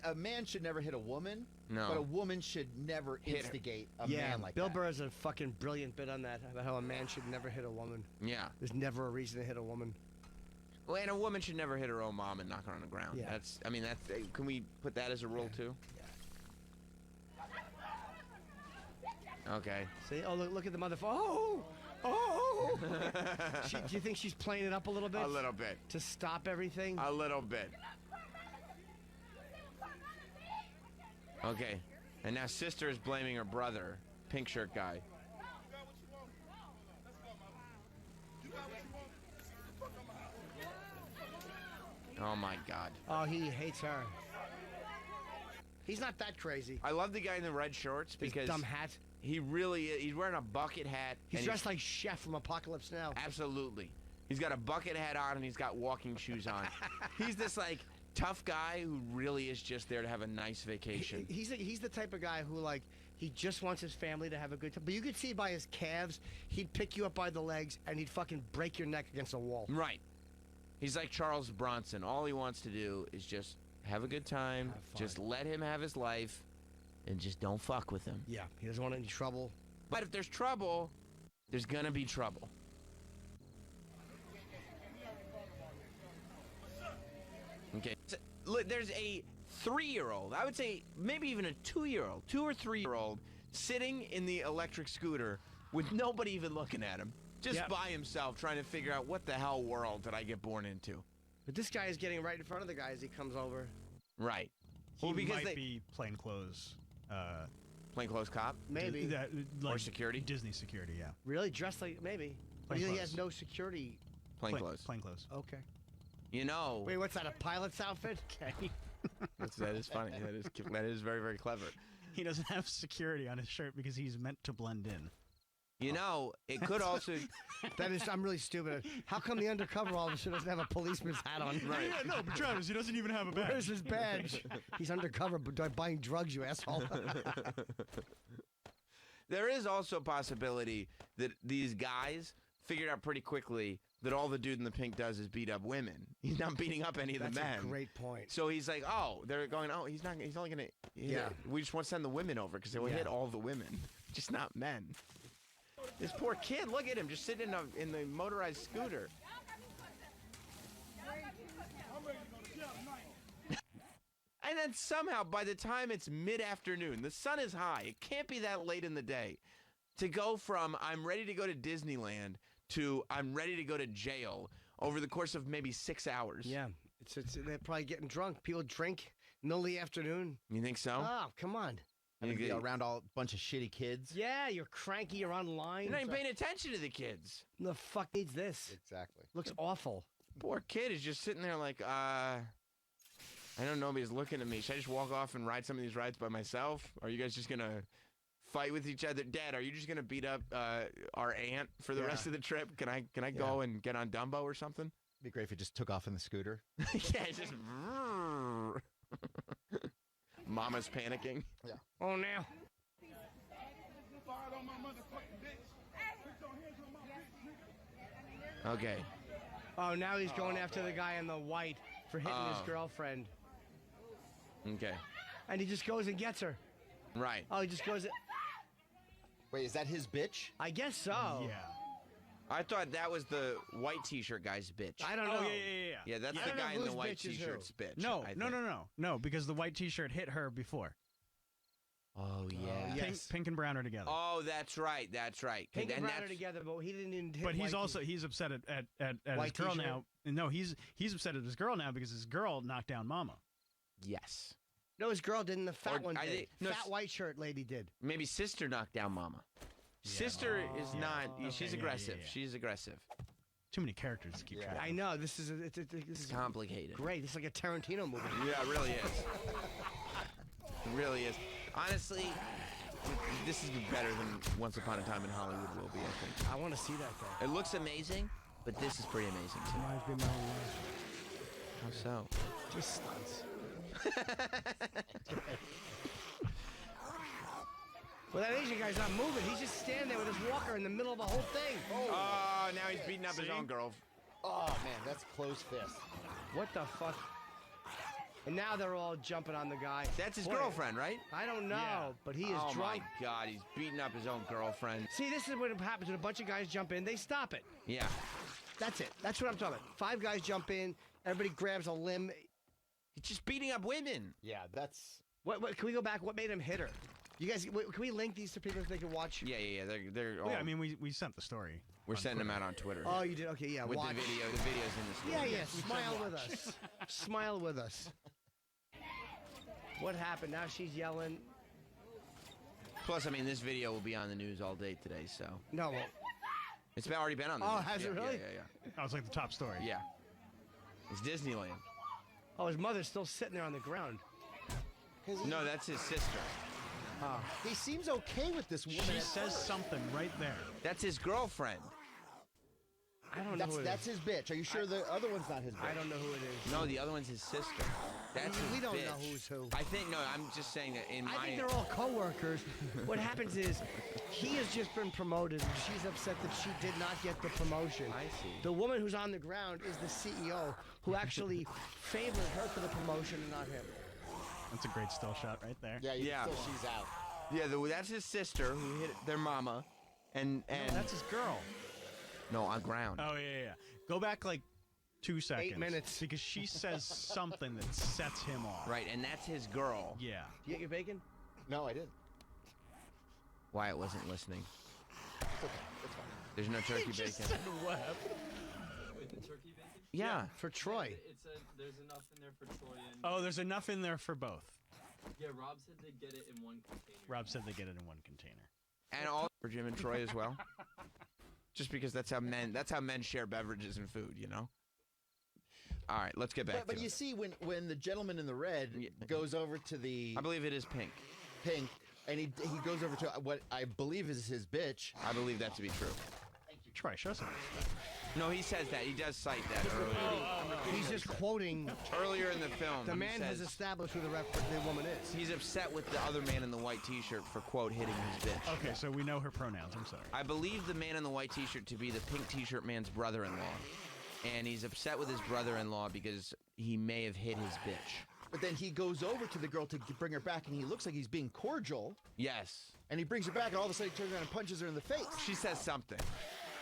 A man should never hit a woman, No. but a woman should never Hit her. instigate a Yeah, man like Bill that. Burr has a fucking brilliant bit on that about how a man should never hit a woman. Yeah. There's never a reason to hit a woman. Well, and a woman should never hit her own mom and knock her on the ground. Yeah. That's. Can we put that as a rule too? Okay. See? Oh, look at the mother. Oh! Do you think she's playing it up a little bit? A little bit. To stop everything? A little bit. Okay. And now sister is blaming her brother, pink shirt guy. Oh my God. Oh, he hates her. He's not that crazy. I love the guy in the red shorts His because dumb hat. he really is. He's wearing a bucket hat. He's and dressed like Chef from Apocalypse Now. Absolutely. He's got a bucket hat on and he's got walking shoes on. He's this like tough guy who really is just there to have a nice vacation. He's the type of guy who he just wants his family to have a good time. But you could see by his calves, he'd pick you up by the legs and he'd fucking break your neck against a wall. Right. He's like Charles Bronson. All he wants to do is just have a good time. Have fun. Just let him have his life and just don't fuck with him. Yeah, he doesn't want any trouble. But if there's trouble, there's gonna be trouble. Okay. So, look, there's a 3-year-old, I would say maybe even a 2-year-old, 2 or 3-year-old sitting in the electric scooter with nobody even looking at him. Just Yep. by himself trying to figure out what the hell world did I get born into. But this guy is getting right in front of the guy as he comes over. Right. He Well, because might they be plainclothes. plainclothes cop. Maybe. Like security? Disney security, yeah. Really? Dressed like, maybe. But he has Plainclothes. no security. Plainclothes. Plainclothes. Okay. You know. Wait, what's that, a pilot's outfit? Okay. That is funny. That is very, very clever. He doesn't have security on his shirt because he's meant to blend in. You know, it could also. I'm really stupid. How come the undercover all of a sudden doesn't have a policeman's hat on? Right. Yeah, no, but Travis, he doesn't even have a badge. Where's his badge? He's undercover but buying drugs, you asshole. There is also a possibility that these guys figured out pretty quickly that all the dude in the pink does is beat up women. He's not beating up any of That's the men. a great point. So he's like, oh, they're going, oh, he's only going to, Yeah. we just want to send the women over because they will hit all the women, just not men. This poor kid, look at him, just sitting in the motorized scooter. And then somehow, by the time it's mid-afternoon, the sun is high. It can't be that late in the day. To go from I'm ready to go to Disneyland to I'm ready to go to jail over the course of maybe 6 hours. Yeah. They're probably getting drunk. People drink middle of the afternoon. You think so? Oh, come on. And be around all bunch of shitty kids. Yeah, you're cranky. You're online. You're not even paying attention to the kids. The fuck needs this? Exactly. Looks awful. Poor kid is just sitting there like, I know nobody's looking at me. Should I just walk off and ride some of these rides by myself? Are you guys just gonna fight with each other? Dad, are you just gonna beat up our aunt for the rest of the trip? Can I go and get on Dumbo or something? Be great if you just took off in the scooter. Yeah, it's just. Mama's panicking. Yeah. Oh, now. Okay. Oh, now he's going after the guy in the white for hitting his girlfriend. Okay. And he just goes and gets her. Right. Oh, he just goes. Wait, is that his bitch? I guess so. Yeah. I thought that was the white T-shirt guy's bitch. I don't know. Oh, yeah. Yeah, that's I the don't know guy in the whose white bitch is who. T-shirt's bitch. No, I no, think. no, because the white T-shirt hit her before. Oh yeah. Yes. Pink and brown are together. Oh, that's right. That's right. Pink and brown are that's- together, but he didn't even hit But he's white also he's upset at his White girl T-shirt? now. No, he's upset at his girl now because his girl knocked down Mama. Yes. No, his girl didn't. The fat Or- one I did. think- no, Fat white shirt lady did. Maybe sister knocked down Mama. Sister is not. Okay, She's yeah, aggressive. yeah. She's aggressive. Too many characters to keep track. I know. This is this It's is complicated. great. This is like a Tarantino movie. Yeah, it really is. It really is. Honestly, this is better than Once Upon a Time in Hollywood will be, I think. I want to see that thing. It looks amazing, but this is pretty amazing too. Reminds me of my own life. How so? Just stunts. Well, that Asian guy's not moving. He's just standing there with his walker in the middle of the whole thing. Oh, now he's beating up his own girl. Oh man, that's close fist. What the fuck? And now they're all jumping on the guy. That's his Boy, girlfriend, right? I don't know, Yeah. but he is Oh drunk. my God, he's beating up his own girlfriend. See, this is what happens when a bunch of guys jump in. They stop it. Yeah. That's it. That's what I'm talking about. 5 guys jump in. Everybody grabs a limb. He's just beating up women. Yeah, that's. What? Can we go back? What made him hit her? You guys, can we link these to people so they can watch? Yeah. They're all, Well, yeah, I mean, we sent the story. we're sending them out on Twitter. Oh, you did? Okay, yeah. with watch. the video. The video's in the story. Yeah. Smile with us. Smile with us. What happened? Now she's yelling. Plus, I mean, this video will be on the news all day today, so No. Well, it's already been on the Oh, news. has it Yeah, really? Yeah. Oh, it's like the top story. Yeah. It's Disneyland. oh, his mother's still sitting there on the ground. No, that's his sister. He seems okay with this woman. She at says first. something right there. That's his girlfriend. I don't know who it That's is. his bitch. Are you sure the other one's not his bitch? I don't know who it is. No, the other one's his sister. That's his We don't bitch. know who's who. I think no. I'm just saying that in I my. think they're all co-workers. What happens is he has just been promoted and she's upset that she did not get the promotion. I see. The woman who's on the ground is the CEO who actually favored her for the promotion and not him. That's a great still shot right there. Yeah, Yeah. Still she's out. Yeah, that's his sister who hit their mama, and No, that's his girl. no on ground. Oh yeah. Go back like 2 seconds. minutes. Because she says something that sets him off. Right, and that's his girl. Yeah. You get your bacon? No, I didn't. Wyatt wasn't listening. It's okay. It's fine. There's no turkey bacon. With the turkey bacon? Yeah. For Troy. There's enough in there for Troy and Oh, there's enough in there for both. yeah. Rob said they get it in one container. Rob said they get it in one container. And all for Jim and Troy as well. Just because that's how men share beverages and food, you know. All right, let's get back But to you it. see, when the gentleman in the red goes over to the I believe it is pink. pink, and he goes over to what I believe is his bitch. I believe that to be true. Try, show some respect. No, he says that. He does cite that earlier. He's just quoting. Earlier in the film, The he man has says established who the woman is. he's upset with the other man in the white T-shirt for quote hitting his bitch. Okay, so we know her pronouns. I'm sorry. I believe the man in the white T-shirt to be the pink T-shirt man's brother-in-law, and he's upset with his brother-in-law because he may have hit his bitch. But then he goes over to the girl to bring her back, and he looks like he's being cordial, Yes, and he brings her back, and all of a sudden he turns around and punches her in the face. she says something.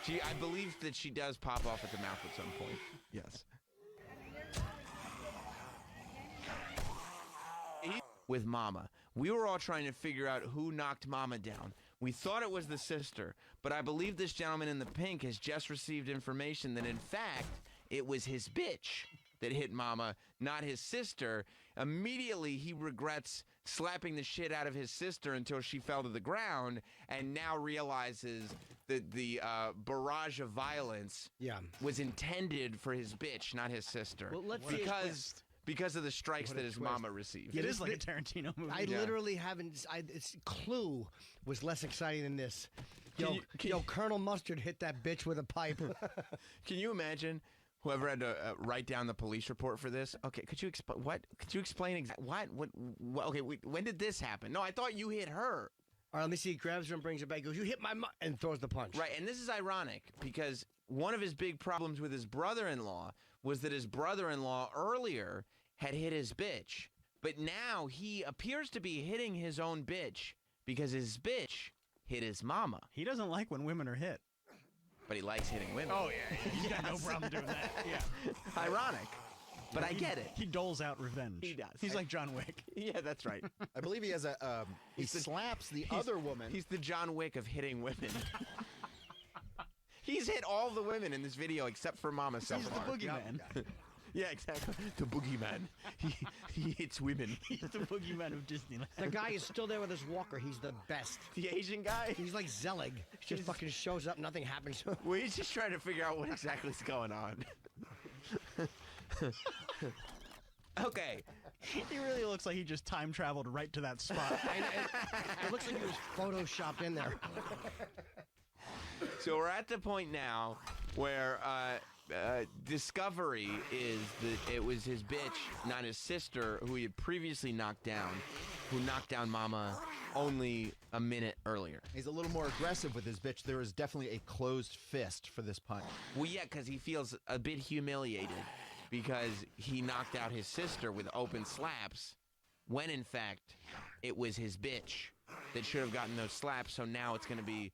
I believe that she does pop off at the mouth at some point. Yes. With Mama. We were all trying to figure out who knocked Mama down. We thought it was the sister, but I believe this gentleman in the pink has just received information that in fact it was his bitch that hit Mama, not his sister. Immediately he regrets slapping the shit out of his sister until she fell to the ground, and now realizes that the barrage of violence Yeah. was intended for his bitch, not his sister. Well, let's see his because because of the strikes What that a his twist. mama received. It is like a Tarantino movie. I literally haven't. Clue was less exciting than this. Yo, Colonel Mustard hit that bitch with a pipe. Can you imagine whoever had to write down the police report for this? Okay, could you explain what? Could you explain exactly what? Okay, when did this happen? No, I thought you hit her. All right, let me see. He grabs her and brings her back. Goes, you hit my and throws the punch. Right, and this is ironic because one of his big problems with his brother-in-law was that his brother-in-law earlier had hit his bitch, but now he appears to be hitting his own bitch because his bitch hit his mama. He doesn't like when women are hit. But he likes hitting women. Oh, yeah. He's got no problem doing that. Yeah. Ironic. But I get it. He doles out revenge. He does. He's like John Wick. Yeah, that's right. I believe he has a. He slaps the other woman. He's the John Wick of hitting women. He's hit all the women in this video except for Mama so He's the far. boogeyman. Yeah, exactly. The boogeyman. He hits women. He's the boogeyman of Disneyland. The guy is still there with his walker. He's the best. The Asian guy? He's like Zelig. Just fucking shows up. Nothing happens to him. Well, he's just trying to figure out what exactly is going on. Okay. He really looks like he just time traveled right to that spot. It looks like he was photoshopped in there. So we're at the point now where discovery is that it was his bitch, not his sister, who he had previously knocked down, who knocked down Mama only a minute earlier. He's a little more aggressive with his bitch. There is definitely a closed fist for this punch. Well, yeah, because he feels a bit humiliated because he knocked out his sister with open slaps when, in fact, it was his bitch that should have gotten those slaps. So now it's going to be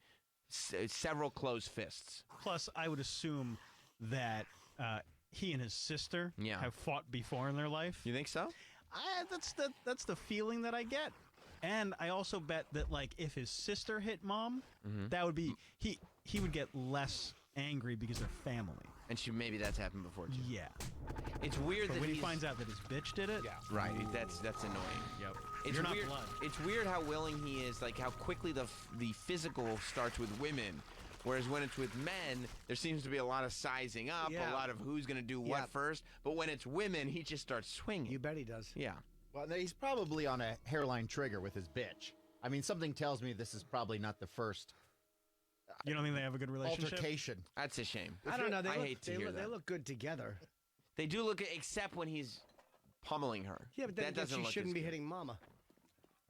several closed fists. Plus, I would assume that he and his sister Yeah. have fought before in their life. You think so? That's the feeling that I get. And I also bet that, like, if his sister hit mom, that would be he would get less angry because they're family. And maybe that's happened before too. Yeah. It's weird But that when he he's- finds out that his bitch did it, Right, that's annoying. Yep. It's You're not weird. blood. It's weird how willing he is, like how quickly the physical starts with women, whereas when it's with men, there seems to be a lot of sizing up, Yeah. a lot of who's going to do what Yeah. first. But when it's women, he just starts swinging. You bet he does. Yeah. Well, he's probably on a hairline trigger with his bitch. I mean, something tells me this is probably not the first You don't think they have a good relationship? altercation. That's a shame. I don't know. They hate to hear they that. look good together. They do look, except when he's pummeling her. Yeah, but then that again, doesn't she look shouldn't as be good. hitting Mama.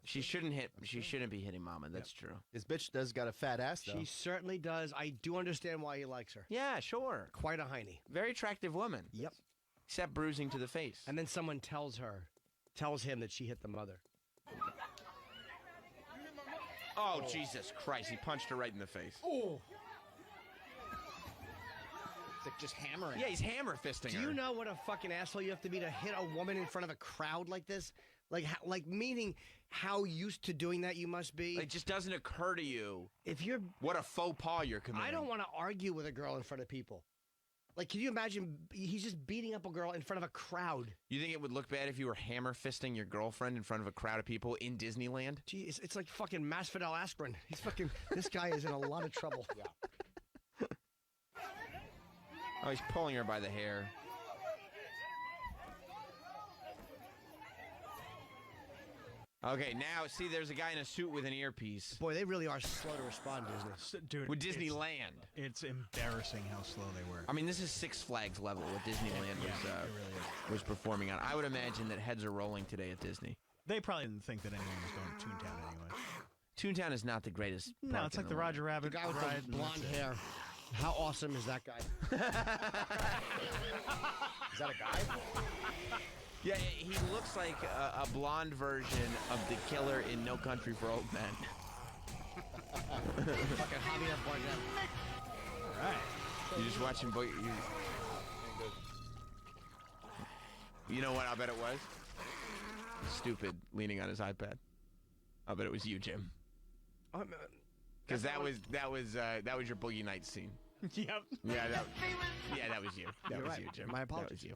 She shouldn't be hitting Mama. That's true. His bitch does got a fat ass, though. She certainly does. I do understand why he likes her. Yeah, sure. Quite a hiney. Very attractive woman. Yep. Except bruising to the face. And then someone tells him that she hit the mother. Oh, Jesus Christ. He punched her right in the face. Oh. It's like just hammering. Yeah, he's hammer fisting Do her. you know what a fucking asshole you have to be to hit a woman in front of a crowd like this? Like meaning how used to doing that you must be. It just doesn't occur to you If you're, what a faux pas you're committing. I don't want to argue with a girl in front of people. Like, can you imagine? He's just beating up a girl in front of a crowd. You think it would look bad if you were hammer fisting your girlfriend in front of a crowd of people in Disneyland? Gee, it's like fucking Masvidal Askren. He's fucking. This guy is in a lot of trouble. Yeah. Oh, he's pulling her by the hair. Okay, now see, there's a guy in a suit with an earpiece. Boy, they really are slow to respond, Disney. Dude, With Disneyland. It's embarrassing how slow they were. I mean, this is Six Flags level what Disneyland was performing on. I would imagine that heads are rolling today at Disney. They probably didn't think that anyone was going to Toontown anyway. Toontown is not the greatest. No, park it's in like the world. Roger Rabbit The guy with ride. the blonde hair. How awesome is that guy? Is that a guy? Yeah, he looks like a blonde version of the killer in No Country for Old Men. Fucking Javier Bardem. All right. You just watching boy. You know what? I bet it was stupid leaning on his iPad. I bet it was you, Jim. Because that was your Boogie Nights scene. Yep. Yeah, that was you. That You're was right. you, Jim. My That apologies. was you.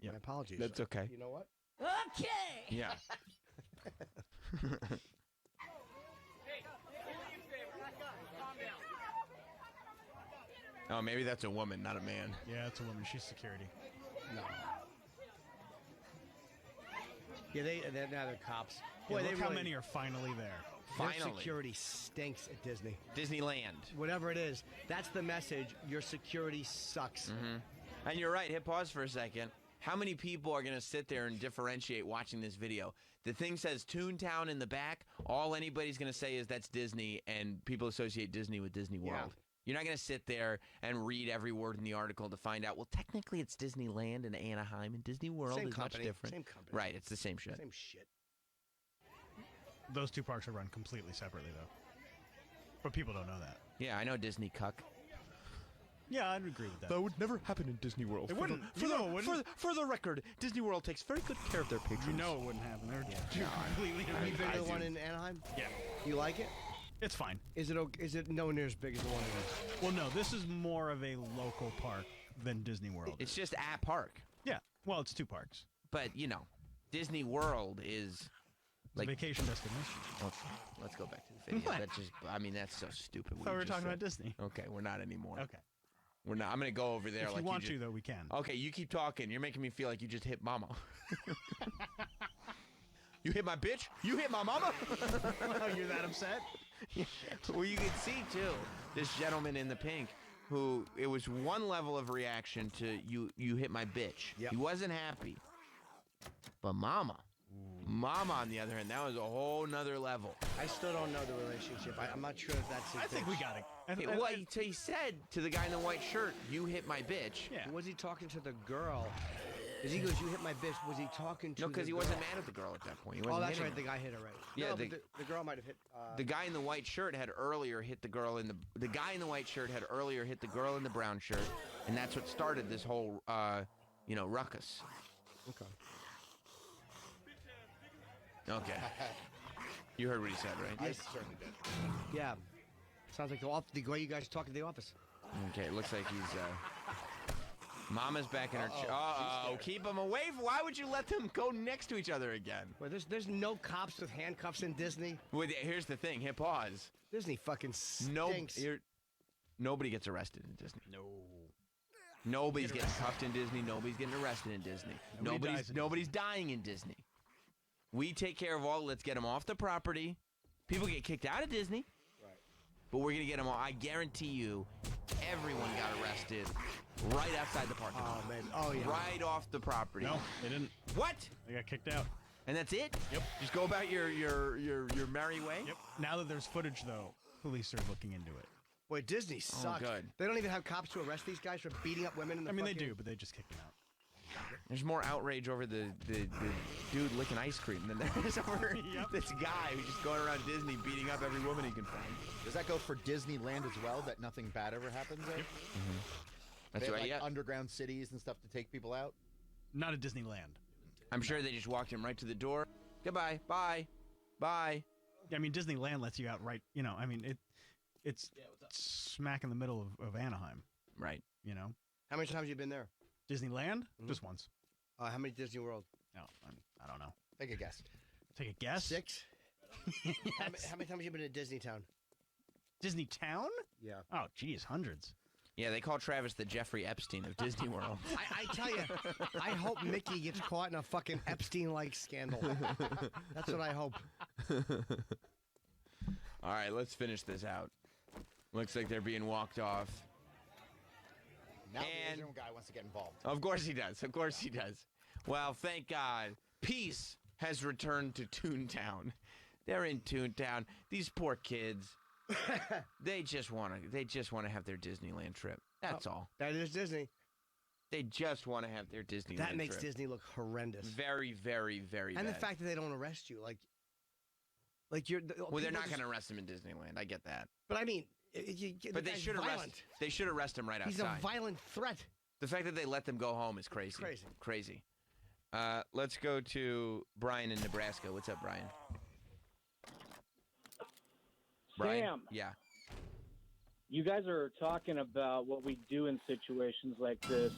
My apologies. That's okay. You know what? Okay. Yeah. Oh, maybe that's a woman, not a man. Yeah, it's a woman. She's security. No. Yeah, they're now they're cops. Yeah, Boy, look they how really, many are finally there. their Finally. security stinks at Disney. Disneyland. Whatever it is, that's the message. Your security sucks. And you're right. Hit pause for a second. How many people are going to sit there and differentiate watching this video? The thing says Toontown in the back. All anybody's going to say is that's Disney, and people associate Disney with Disney World. Yeah. You're not going to sit there and read every word in the article to find out, well, technically it's Disneyland and Anaheim, and Disney World Same is company. much different. Same company. Right, it's the same shit. Same shit. Those two parks are run completely separately, though. But people don't know that. Yeah, I know Disney cuck. Yeah, I'd agree with that. That would never happen in Disney World. It wouldn't. For the record, Disney World takes very good care of their patrons. You know it wouldn't happen. They're two completely Have you different. been to the one in Anaheim? Yeah, You like it? it's fine. Is it nowhere near as big as the one in Well, no, this is more of a local park than Disney World. It's just a park. Yeah, well, it's two parks. But, you know, Disney World is... It's Like- a vacation destination. Let's go back to the video. What? That's so stupid. I thought we were talking about Disney. Okay, we're not anymore. Okay. We're not. I'm going to go over there If like you want just, to, though, we can. Okay, you keep talking. You're making me feel like you just hit mama. You hit my bitch? You hit my mama? You're that upset? Well, you can see, too, this gentleman in the pink who it was one level of reaction to you hit my bitch. Yep. He wasn't happy. But mama, on the other hand, that was a whole nother level. I still don't know the relationship. I'm not sure if that's his I think bitch. we got it. Well, he said to the guy in the white shirt, you hit my bitch. Yeah. Was he talking to the girl? As he goes, you hit my bitch. Was he talking to No, the because he girl? wasn't mad at the girl at that point. He wasn't Oh, that's hitting right. her. The guy hit her right. Yeah, No, the- but the girl might have hit. The guy in the white shirt had earlier hit the girl in the guy in the white shirt had earlier hit the girl in the brown shirt, and that's what started this whole ruckus. Okay. Okay. You heard what he said, right? I certainly did. Yeah. Sounds like the way you guys talk at the office. Okay, it looks like he's Mama's back in her chair. Uh-oh, keep them away. Why would you let them go next to each other again? Well, there's no cops with handcuffs in Disney. Well, here's the thing. Hit pause. Disney fucking No, stinks. nobody gets arrested in Disney. No. Nobody's getting cuffed in Disney. Nobody's getting arrested in Disney. Nobody's dying in Disney. We take care of all. Let's get them off the property. People get kicked out of Disney. Right. But we're gonna get them all. I guarantee you, everyone got arrested right outside the parking lot. Oh man. Oh yeah. Right off the property. No, they didn't. What? They got kicked out. And that's it? Yep. Just go about your merry way? Yep. Now that there's footage, though, police are looking into it. Boy, Disney sucks. good. They don't even have cops to arrest these guys for beating up women in the I mean, they fucking- do, but they just kicked them out. There's more outrage over the dude licking ice cream than there is over this guy who's just going around Disney beating up every woman he can find. Does that go for Disneyland as well? That nothing bad ever happens there? That's They have, right, like, yeah. underground cities and stuff to take people out? Not at Disneyland. I'm sure they just walked him right to the door. Goodbye. Bye. Bye. I mean, Disneyland lets you out right. You know, I mean, it's smack in the middle of Anaheim. Right. You know, How many times have you been there? Disneyland just once. How many Disney World? No, I don't know. Take a guess. Take a guess. 6. How many times have you been to Disney Town? Disney Town? Yeah. Oh, geez, hundreds. Yeah, they call Travis the Jeffrey Epstein of Disney World. I tell you, I hope Mickey gets caught in a fucking Epstein-like scandal. That's what I hope. All right, let's finish this out. Looks like they're being walked off. Now And- the Asian guy wants to get involved. Of course he does. Of course he does. Well, thank God. Peace has returned to Toontown. They're in Toontown. These poor kids. They just want to have their Disneyland trip. That's all. That is Disney. They just want to have their Disneyland That makes trip. Disney look horrendous. Very, very, very And bad. the fact that they don't arrest you, like you're. Well, they're not going to arrest him in Disneyland. I get that. But I mean, But they should arrest. They should arrest him right He's outside. a violent threat. The fact that they let them go home is crazy. Crazy. Crazy. Let's go to Brian in Nebraska. What's up, Brian? Brian? Sam. Yeah. You guys are talking about what we do in situations like this.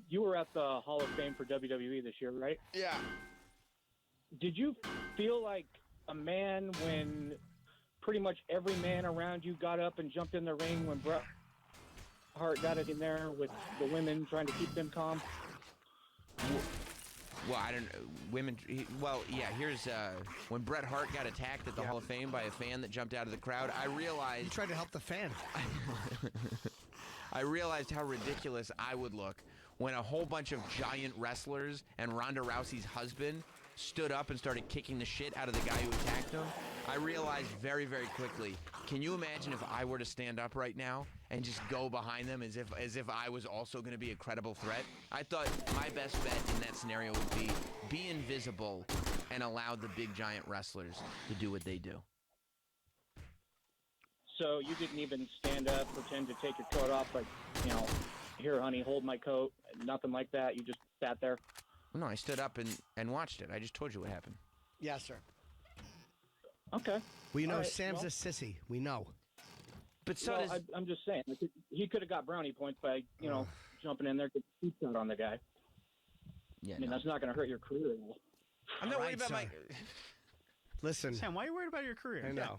You were at the Hall of Fame for WWE this year, right? Yeah. Did you feel like a man when pretty much every man around you got up and jumped in the ring when Bret Hart got it in there with the women trying to keep them calm? Well, I don't. Women. Well, yeah. Here's when Bret Hart got attacked at the Hall of Fame by a fan that jumped out of the crowd. I realized. You tried to help the fan. I realized how ridiculous I would look when a whole bunch of giant wrestlers and Ronda Rousey's husband stood up and started kicking the shit out of the guy who attacked him. I realized very, very quickly. Can you imagine if I were to stand up right now and just go behind them as if I was also going to be a credible threat? I thought my best bet in that scenario would be invisible and allow the big giant wrestlers to do what they do. So you didn't even stand up, pretend to take your coat off, like, here, honey, hold my coat, nothing like that. You just sat there. No, I stood up and watched it. I just told you what happened. Yes, sir. Okay. Well, All right, Sam's well- a sissy. We know. But so well, does... I'm just saying, he could have got brownie points by, jumping in there, get the seat out on the guy. Yeah, I mean, that's not going to hurt your career at all. I'm not All worried right, about my... sir. Listen. Sam, why are you worried about your career? I know.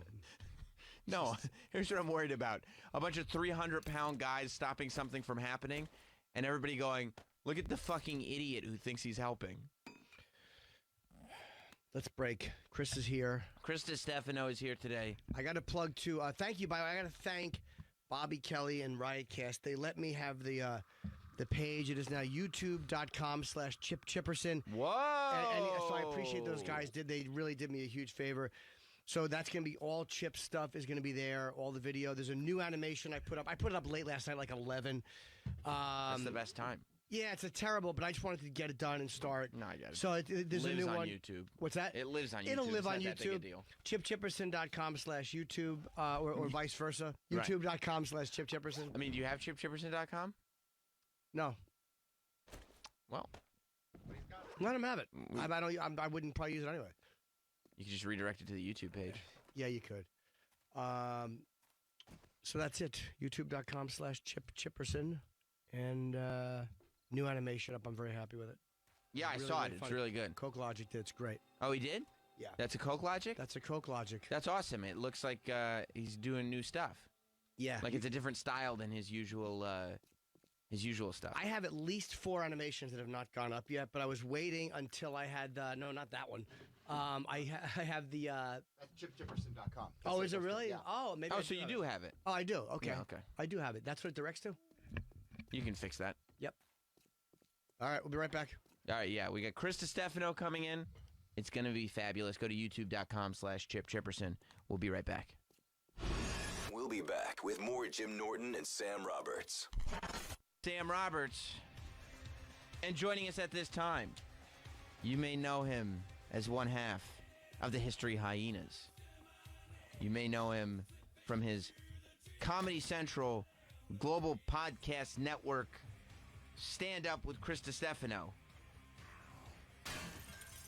No, here's what I'm worried about. A bunch of 300-pound guys stopping something from happening, and everybody going, look at the fucking idiot who thinks he's helping. Let's break. Chris is here. Chris Stefano is here today. I got to plug to, thank you, by the way. I got to thank Bobby Kelly and Riotcast. They let me have the page. It is now youtube.com/Chip Chipperson. Whoa! And so I appreciate those guys. They really did me a huge favor. So that's going to be all Chip stuff is going to be there, all the video. There's a new animation I put up. I put it up late last night, like 11. That's the best time. Yeah, it's a terrible, but I just wanted to get it done and start. No, I get it. So there's lives a new on one. YouTube. What's that? It lives on YouTube. It'll live It's on not that big a YouTube. deal. ChipChipperson.com/YouTube or vice versa. Right. YouTube.com/Chip Chipperson. I mean, do you have chipchipperson.com? No. Well, let him have it. I wouldn't probably use it anyway. you can just redirect it to the YouTube page. Yeah, you could. So that's it. YouTube.com/Chip Chipperson. And new animation up. I'm very happy with it. Yeah, I Really, saw really it. It's funny. really good. Coke Logic did. It's great. Oh, he did? Yeah. That's a Coke Logic? That's a Coke Logic. That's awesome. It looks like he's doing new stuff. Yeah. Like it's a different style than his usual stuff. I have at least 4 animations that have not gone up yet, but I was waiting until I had no, not that one. I have the. That's chipchipperson.com. Oh, is it really? Yeah. Oh, maybe. Oh, I so you have do have it. Oh, I do. Okay. Yeah, okay. I do have it. That's what it directs to. You can fix that. Yep. All right, we'll be right back. All right, yeah. We got Chris Stefano coming in. It's going to be fabulous. Go to youtube.com/Chip Chipperson. We'll be right back. We'll be back with more Jim Norton and Sam Roberts. Sam Roberts. And joining us at this time, you may know him as one half of the History Hyenas. You may know him from his Comedy Central Global Podcast Network Stand Up with Chris Stefano.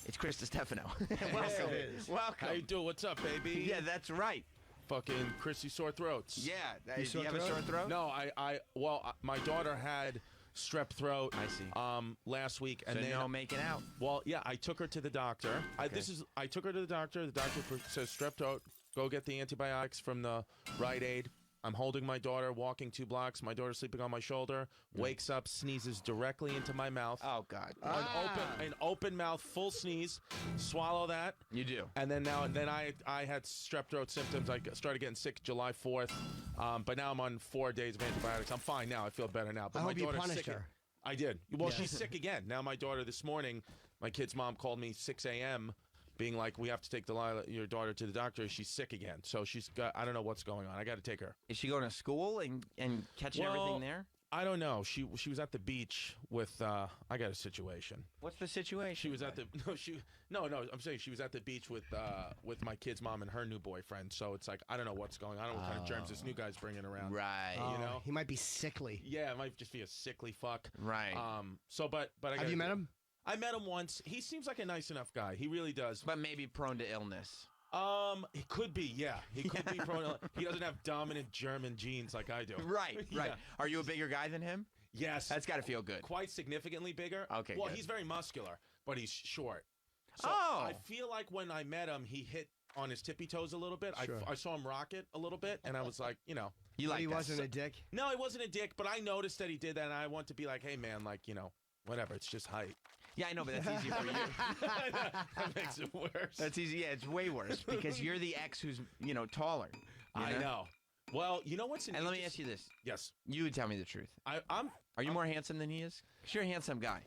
It's Chris Stefano. Welcome. Welcome. How you doing? What's up, baby? Yeah, that's right. Fucking Chrissy Sore Throats. Yeah. Do you have a sore throat? No, my daughter had strep throat. I see. Last week, and So then no making out. Well, yeah, I took her to the doctor. Okay. I took her to the doctor. The doctor says strep throat. Go get the antibiotics from the Rite Aid. I'm holding my daughter, walking 2 blocks. My daughter's sleeping on my shoulder. Wakes up, sneezes directly into my mouth. Oh God! An open mouth, full sneeze. Swallow that. You do. And then I had strep throat symptoms. I started getting sick July 4th. But now I'm on 4 days of antibiotics. I'm fine now. I feel better now. But I my hope you daughter's punished sick. her. I did. Well, Yeah. she's sick again. Now my daughter this morning, my kid's mom called me 6 a.m. being like, we have to take your daughter to the doctor. She's sick again. So she's got, I don't know what's going on. I got to take her. Is she going to school and catching everything there? I don't know. She was at the beach with, I got a situation. What's the situation? She was at the, no, I'm saying she was at the beach with my kid's mom and her new boyfriend. So it's like, I don't know what's going on. I don't know what kind of germs this new guy's bringing around. Right. You know? He might be sickly. Yeah, it might just be a sickly fuck. Right. But Have you met him? I met him once. He seems like a nice enough guy. He really does. But maybe prone to illness. He could be, yeah. He could be prone to, he doesn't have dominant German genes like I do. Right, right. Yeah. Are you a bigger guy than him? Yes. That's got to feel good. Quite significantly bigger. Okay, Well, good. he's very muscular, but he's short. So Oh. I feel like when I met him, he hit on his tippy toes a little bit. Sure. I saw him rock it a little bit, and I was like, You But like he that. wasn't a dick. no, he wasn't a dick, but I noticed that he did that, and I want to be like, hey, man, like, whatever. It's just height. Yeah, I know, but that's easy for you. That makes it worse. That's easy. Yeah, it's way worse because you're the ex who's taller. you I know. Well, you know what's And let me ask you this. Yes. You would tell me the truth. I'm. Are you more handsome than he is? 'Cause you're a handsome guy.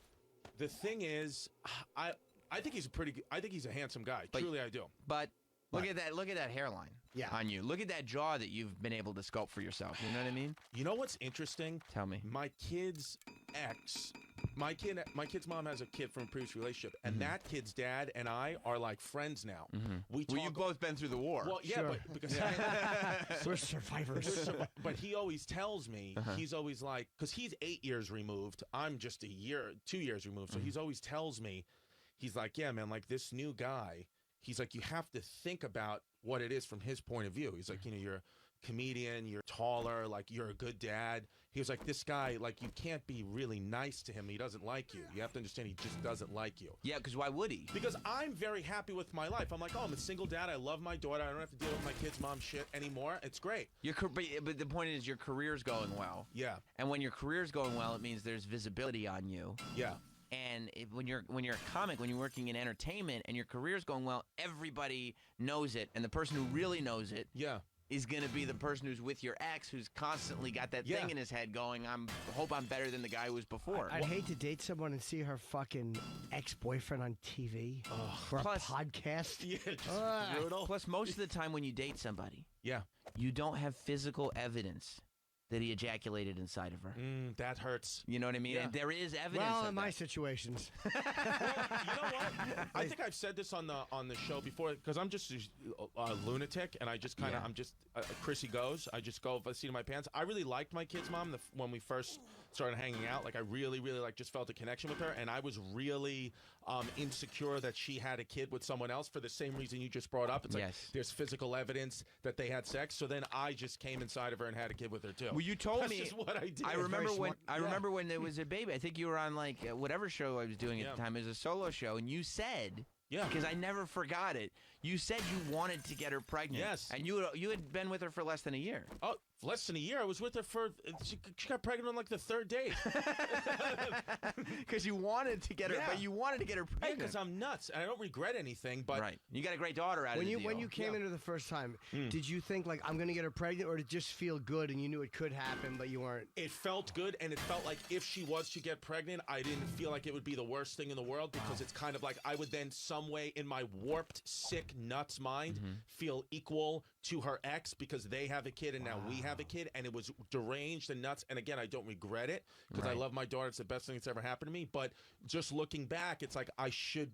The thing is, I think he's I think he's a handsome guy. But- Truly, I do. But look at that. Look at that hairline. On you. Look at that jaw that you've been able to sculpt for yourself. You know what I mean? You know what's interesting? Tell me. My kid's ex, my kid's mom has a kid from a previous relationship, and that kid's dad and I are like friends now. We Well, you've both been through the war. Well, yeah, Sure. but because We're survivors. but he always tells me he's always like, because he's 8 years removed, I'm just 2 years removed, so he's always tells me, he's like, yeah, man, like this new guy. He's like, you have to think about what it is from his point of view. He's like, you're a comedian, you're taller, like you're a good dad. He was like, this guy, like you can't be really nice to him. He doesn't like you. You have to understand he just doesn't like you. Yeah, because why would he? Because I'm very happy with my life. I'm like, oh, I'm a single dad. I love my daughter. I don't have to deal with my kid's mom shit anymore. It's great. But the point is your career's going well. Yeah. And when your career's going well, it means there's visibility on you. Yeah. And when you're a comic, when you're working in entertainment and your career's going well, everybody knows it. And the person who really knows it is going to be the person who's with your ex who's constantly got that thing in his head going, hope I'm better than the guy who was before. I'd hate to date someone and see her fucking ex-boyfriend on TV or Plus- a podcast. Yeah, just brutal. Plus, most of the time when you date somebody, you don't have physical evidence that he ejaculated inside of her. That hurts. You know what I mean? Yeah. And there is evidence Well, of in my that. situations. You know what? I think I've said this on the show before because I'm just a lunatic and I just kind of I'm just Chrissy goes. I just go by the seat of my pants. I really liked my kid's mom when we first started hanging out. Like I really like just felt a connection with her, and I was really insecure that she had a kid with someone else for the same reason you just brought up. It's like there's physical evidence that they had sex. So then I just came inside of her and had a kid with her too. Well, you told That's me. just what I did. I remember when there was a baby. I think you were on like whatever show I was doing at the time. It was a solo show, and you said, because I never forgot it. You said you wanted to get her pregnant. Yes. And you had been with her for less than a year. Oh, less than a year. I was with her for. She got pregnant on like the third date. Because you wanted to get her, but you wanted to get her pregnant. Because I'm nuts, and I don't regret anything. But you got a great daughter out When of you the when deal. you came into the first time, did you think like I'm gonna get her pregnant, or did it just feel good and you knew it could happen, but you weren't? It felt good, and it felt like if she was to get pregnant, I didn't feel like it would be the worst thing in the world because it's kind of like I would then some way in my warped, sick, nuts mind feel equal to her ex because they have a kid and now we have a kid, and it was deranged and nuts. And again, I don't regret it because I love my daughter. It's the best thing that's ever happened to me. But just looking back, it's like I should,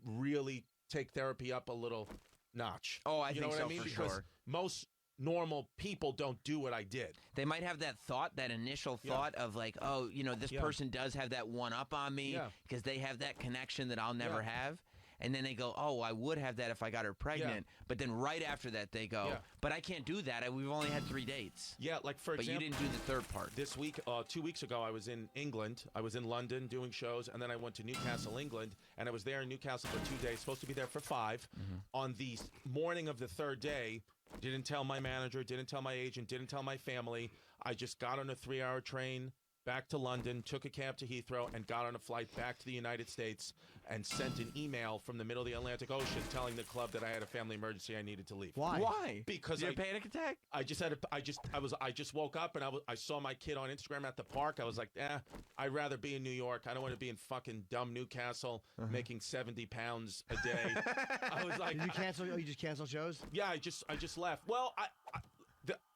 really take therapy up a little notch. Oh, I you think know what so I mean? for Because sure. most normal people don't do what I did. They might have that thought, that initial thought of like, oh, this person does have that one up on me because they have that connection that I'll never have. And then they go, oh, I would have that if I got her pregnant. But then right after that, they go, but I can't do that. We've only had 3 dates. Yeah, like for example. But you didn't do the third part. This week, 2 weeks ago, I was in England. I was in London doing shows, and then I went to Newcastle, England, and I was there in Newcastle for 2 days, supposed to be there for 5. On the morning of the third day, didn't tell my manager, didn't tell my agent, didn't tell my family. I just got on a 3-hour train back to London, took a cab to Heathrow, and got on a flight back to the United States and sent an email from the middle of the Atlantic Ocean telling the club that I had a family emergency, I needed to leave. Why? Because you had a panic attack? I just woke up and I saw my kid on Instagram at the park. I was like, I'd rather be in New York. I don't want to be in fucking dumb Newcastle making 70 pounds a day. I was like, Did you cancel? Oh, you just cancel shows? Yeah, I just left. Well,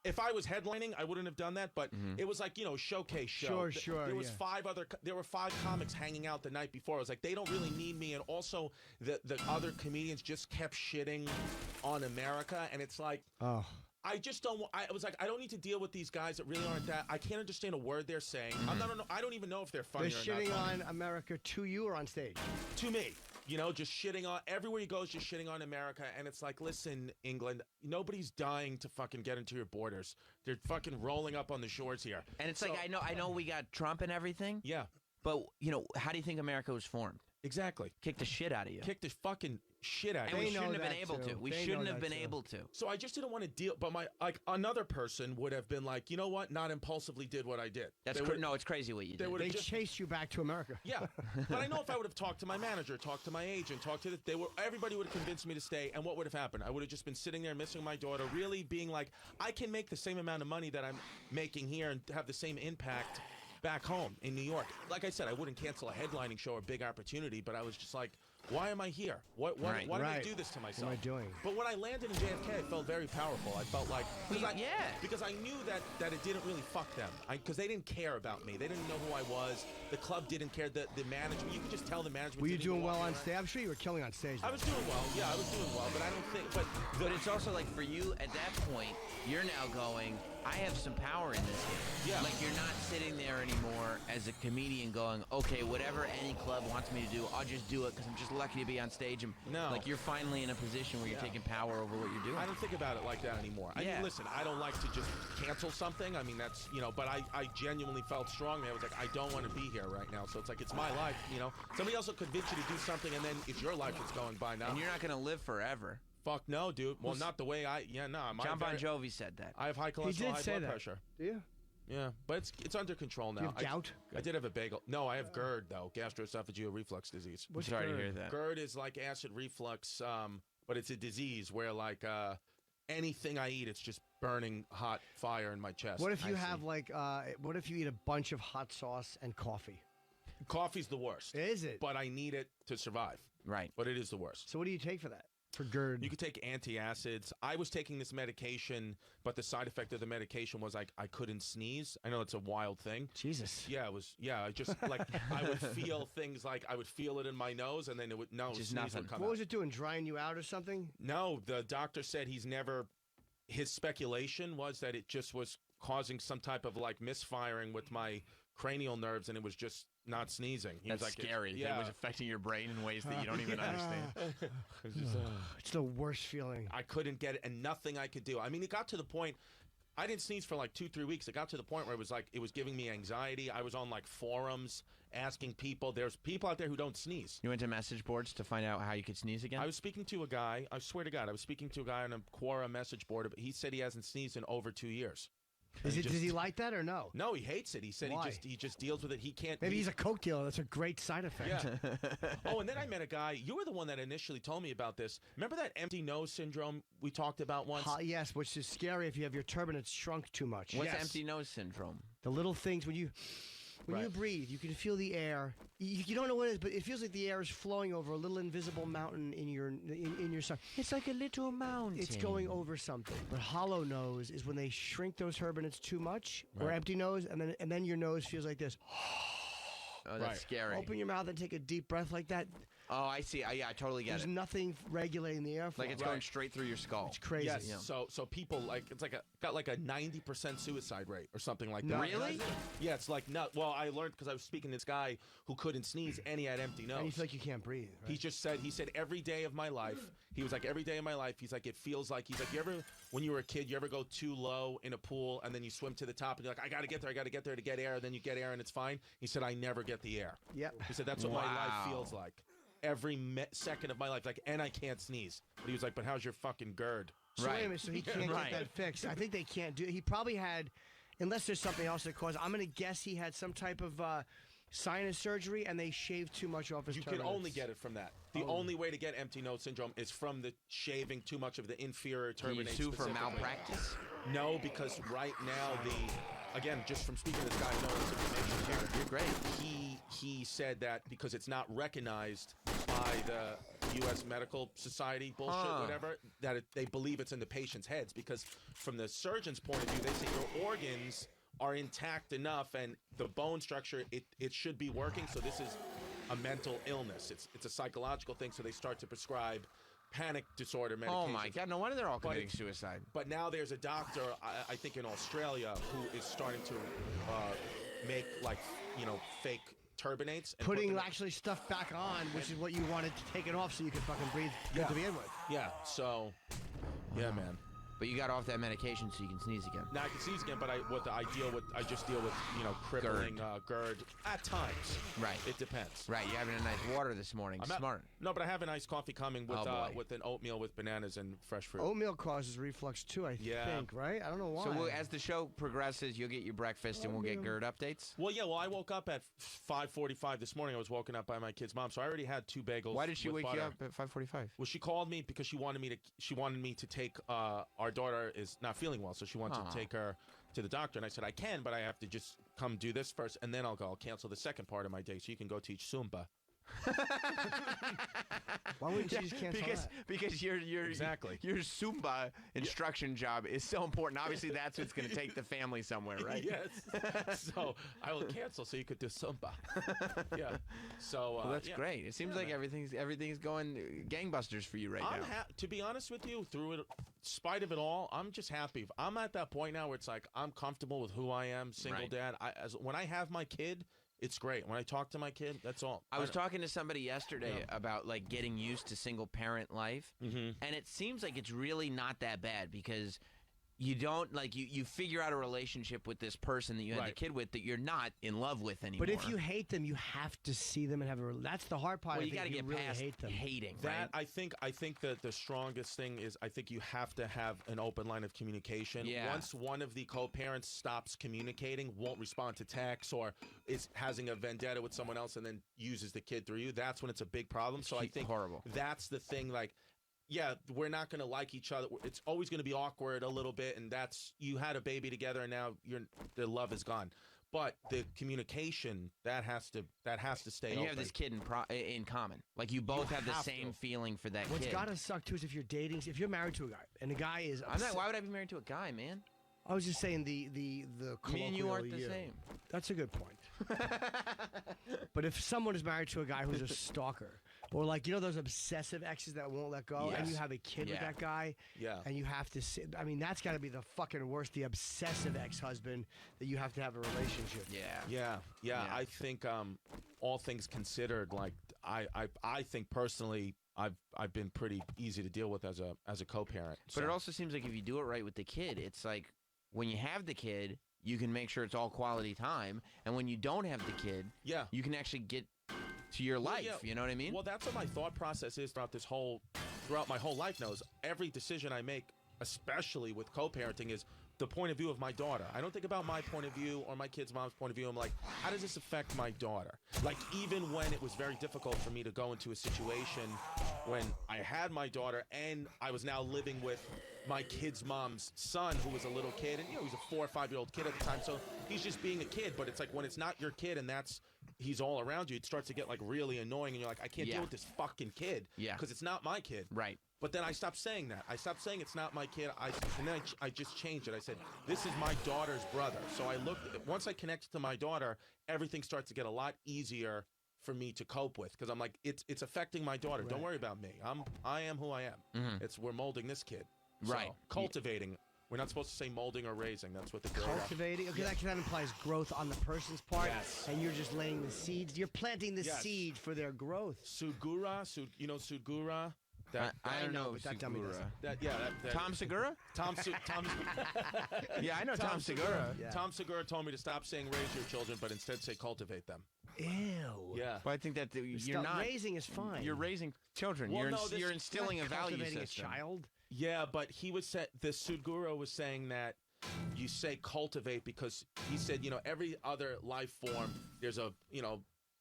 if I was headlining, I wouldn't have done that. But it was like showcase show. Sure. There was there were 5 comics hanging out the night before. I was like, they don't really need me. And also, the other comedians just kept shitting on America, and it's like, I just don't. I was like, I don't need to deal with these guys that really aren't that. I can't understand a word they're saying. I don't even know if they're funny They're or not. shitting funny. on America to you or on stage? To me. Just shitting on everywhere you go is just shitting on America. And it's like, listen, England, nobody's dying to fucking get into your borders. They're fucking rolling up on the shores here. And it's like, I know we got Trump and everything. Yeah. But, how do you think America was formed? Exactly. Kick the shit out of you. Kick the fucking shit at And me. we shouldn't have been able to. We shouldn't have been able to. So I just didn't want to deal. But another person would have been like, you know what? Not impulsively did what I did. No, it's crazy what you did. They chased you back to America. Yeah, but I know if I would have talked to my manager, talked to my agent, talked to everybody would have convinced me to stay. And what would have happened? I would have just been sitting there missing my daughter, really being like, I can make the same amount of money that I'm making here and have the same impact back home in New York. Like I said, I wouldn't cancel a headlining show or big opportunity, but I was just like, why am I here? Why did I do this to myself? What am I doing? But when I landed in JFK, I felt very powerful. I felt like because I knew that it didn't really fuck them. Because they didn't care about me. They didn't know who I was. The club didn't care. The management, you could just tell the management. Were you didn't doing even well walk on around. stage? I'm sure you were killing on stage. I was doing well. Yeah, I was doing well, but I don't think. But it's also like for you at that point, you're now going, I have some power in this game. Yeah. Like you're not sitting there anymore as a comedian going, okay, whatever any club wants me to do, I'll just do it because I'm just lucky to be on stage. And No. like you're finally in a position where you're taking power over what you're doing. I don't think about it like that anymore. I mean, listen, I don't like to just cancel something. I mean, that's, but I genuinely felt strongly. I was like, I don't want to be here right now. So it's like, it's my life, Somebody else will convince you to do something, and then it's your life that's going by now. And you're not going to live forever. Fuck no, dude. Well, not the way John Bon Jovi said that. I have high cholesterol, high blood pressure. Do you? Yeah, but it's under control now. You have gout? I did have a bagel. No, I have GERD, though, gastroesophageal reflux disease. I'm sorry to hear that. GERD is like acid reflux, but it's a disease where, like, anything I eat, it's just burning hot fire in my chest. What if you have what if you eat a bunch of hot sauce and coffee? Coffee's the worst. Is it? But I need it to survive. Right. But it is the worst. So what do you take for that? For GERD? You could take antacids. I was taking this medication, but the side effect of the medication was I couldn't sneeze. I know it's a wild thing. Jesus. Yeah, it was. Yeah, I just I would feel things like I would feel it in my nose, and then it would sneeze would come What out. was it doing? Drying you out or something? No, the doctor said his speculation was that it just was causing some type of like misfiring with my cranial nerves, and it was just not sneezing. He That's was like, scary. Yeah. It was affecting your brain in ways that you don't even understand. It's the worst feeling. I couldn't get it, and nothing I could do. I mean, it got to the point. I didn't sneeze for like 2-3 weeks. It got to the point where it was giving me anxiety. I was on like forums asking people. There's people out there who don't sneeze. You went to message boards to find out how you could sneeze again? I was speaking to a guy. I swear to God, I was speaking to a guy on a Quora message board. He said he hasn't sneezed in over 2 years. Does he like that or no? No, he hates it. He said Why? he just deals with it. He can't. Maybe he's a coke dealer. That's a great side effect. Yeah. Oh, and then I met a guy. You were the one that initially told me about this. Remember that empty nose syndrome we talked about once? Yes, which is scary if you have your turbinates shrunk too much. What's empty nose syndrome? The little things when you breathe, you can feel the air. You don't know what it is, but it feels like the air is flowing over a little invisible mountain in your stomach. It's like a little mountain. It's going over something. But hollow nose is when they shrink those turbinates too much, or empty nose, and then your nose feels like this. Oh, that's scary. Open your mouth and take a deep breath like that. Oh, I see. I totally get There's it. nothing regulating the airflow. Like it's going straight through your skull. It's crazy. Yes. Yeah. So people got like a 90% suicide rate or something like that. Really? Yeah, it's like not. Well, I learned because I was speaking to this guy who couldn't sneeze and he had empty nose. And you feel like you can't breathe. Right? He said every day of my life. He was like every day of my life. He's like it feels like you ever when you were a kid you ever go too low in a pool and then you swim to the top and you're like I gotta get there to get air, and then you get air and it's fine. He said I never get the air. Yep. He said that's what my life feels like. Every second of my life, and I can't sneeze. But he was like, "But how's your fucking GERD?" So wait a minute, so he can't get that fixed. I think they can't do it. He probably had, unless there's something else that caused. I'm going to guess he had some type of sinus surgery, and they shaved too much off his. You can only get it from that. The only way to get empty nose syndrome is from the shaving too much of the inferior turbinate. Can you sue for specifically. malpractice? No, because right now again, just from speaking to this guy, no this information here. You're great. He said that because it's not recognized by the U.S. Medical Society bullshit, whatever, that they believe it's in the patient's heads. Because from the surgeon's point of view, they say your organs are intact enough and the bone structure, it should be working. So this is a mental illness. It's a psychological thing. So they start to prescribe panic disorder medication. Oh my God! No wonder they're all committing suicide. But now there's a doctor, I think in Australia, who is starting to make fake turbinates. And Putting actually stuff back on, which is what you wanted to take it off so you could fucking breathe good to begin with. Yeah. So, yeah, man. But you got off that medication so you can sneeze again. Now I can sneeze again, but I just deal with crippling GERD at times. Right. It depends. Right. You're having a nice water this morning. Smart. No, but I have a nice coffee coming with Oh, boy. with an oatmeal with bananas and fresh fruit. Oatmeal causes reflux too, I think, right? I don't know why. So as the show progresses, you'll get your breakfast and we'll get GERD updates. Well, yeah. Well, I woke up at 5:45 this morning. I was woken up by my kid's mom, so I already had 2 bagels. Why did she with wake you butter. up at 5:45? Well, she called me because she wanted me to take our daughter is not feeling well, so she wanted to take her to the doctor, and I said I can, but I have to just come do this first, and then I'll cancel the second part of my day, so you can go teach Zumba. Why wouldn't you just cancel that? Because your Exactly. your Zumba instruction job is so important. Obviously, that's what's going to take the family somewhere, right? Yes. So I will cancel so you could do Zumba. Yeah. So Well, that's yeah. great. It seems like everything's going gangbusters for you right now. To be honest with you, through it, spite of it all, I'm just happy. I'm at that point now where it's like I'm comfortable with who I am, single Right. dad. When I have my kid, it's great. When I talk to my kid, that's all. I was talking to somebody yesterday about like getting used to single parent life, and it seems like it's really not that bad because you don't you figure out a relationship with this person that you had the kid with that you're not in love with anymore. But if you hate them, you have to see them and have a. That's the hard part. Well, I you think, got to if get really past hate them. hating. That right? I think that the strongest thing is I think you have to have an open line of communication. Yeah. Once one of the co-parents stops communicating, won't respond to texts, or is having a vendetta with someone else and then uses the kid through you, that's when it's a big problem. So I think horrible. That's the thing. Yeah, we're not going to like each other. It's always going to be awkward a little bit, and that's you had a baby together, and now the love is gone. But the communication that has to stay. And you open. have this kid in common. Like you both have the same feeling for that What's kid. gotta suck too is if you're dating, if you're married to a guy, and the guy is. Why would I be married to a guy, man? I was just saying the Me and you aren't the colloquial same. That's a good point. But if someone is married to a guy who's a stalker, or those obsessive exes that won't let go, and you have a kid with that guy, and you have to sit, I mean, that's got to be the fucking worst, the obsessive ex-husband that you have to have a relationship. Yeah. I think all things considered, I think personally I've been pretty easy to deal with as a co-parent. But it also seems like if you do it right with the kid, it's like when you have the kid, you can make sure it's all quality time, and when you don't have the kid, you can actually get to your life. You know what I mean? Well, that's what my thought process is throughout my whole life now. Is every decision I make, especially with co-parenting, is the point of view of my daughter. I don't think about my point of view or my kid's mom's point of view. I'm like, how does this affect my daughter? Like, even when it was very difficult for me to go into a situation when I had my daughter and I was now living with my kid's mom's son, who was a little kid, and he was a 4 or 5 year old kid at the time, so he's just being a kid. But it's like when it's not your kid and he's all around you, it starts to get like really annoying, and you're like, I can't deal with this fucking kid because it's not my kid. Right. But then I stopped saying that. I stopped saying it's not my kid. And then I just changed it. I said, this is my daughter's brother. So once I connected to my daughter, everything starts to get a lot easier for me to cope with, because I'm like, it's affecting my daughter. Don't worry about me. I am who I am. We're molding this kid. So, Right. cultivating. We're not supposed to say molding or raising. That's what the Cultivating, okay, that implies growth on the person's part, Yes. and you're just laying the seeds. You're planting the seed for their growth. Sudgura, Sudgura. I don't know but that dummy Segura. doesn't. Tom Segura? Tom. Yeah, I know Tom Segura. Yeah. Tom Segura told me to stop saying raise your children, but instead say cultivate them. Ew. Yeah. Well, I think that you're Stop- not raising is fine. You're raising children. Well, You're instilling a value cultivating system. a child. Yeah, but the Sudguru was saying that you say cultivate because he said, every other life form, there's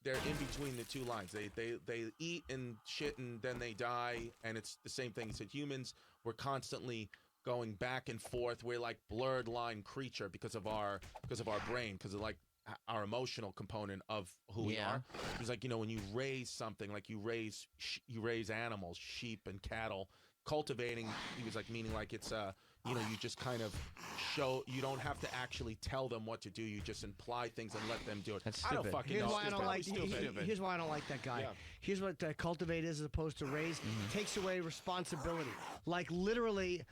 they're in between the two lines. They eat and shit and then they die, and it's the same thing. He said humans, we're constantly going back and forth. We're like blurred line creature because of our brain, because of like our emotional component of who we are. It was like, when you raise something, like you raise animals, sheep and cattle. Cultivating, he was like, meaning like it's you just kind of show. You don't have to actually tell them what to do. You just imply things and let them do it. That's I don't stupid. fucking Here's know. why I It's don't probably like. stupid. Here's why I don't like that guy. Yeah. Here's what cultivate is as opposed to raise. Takes away responsibility. Like literally,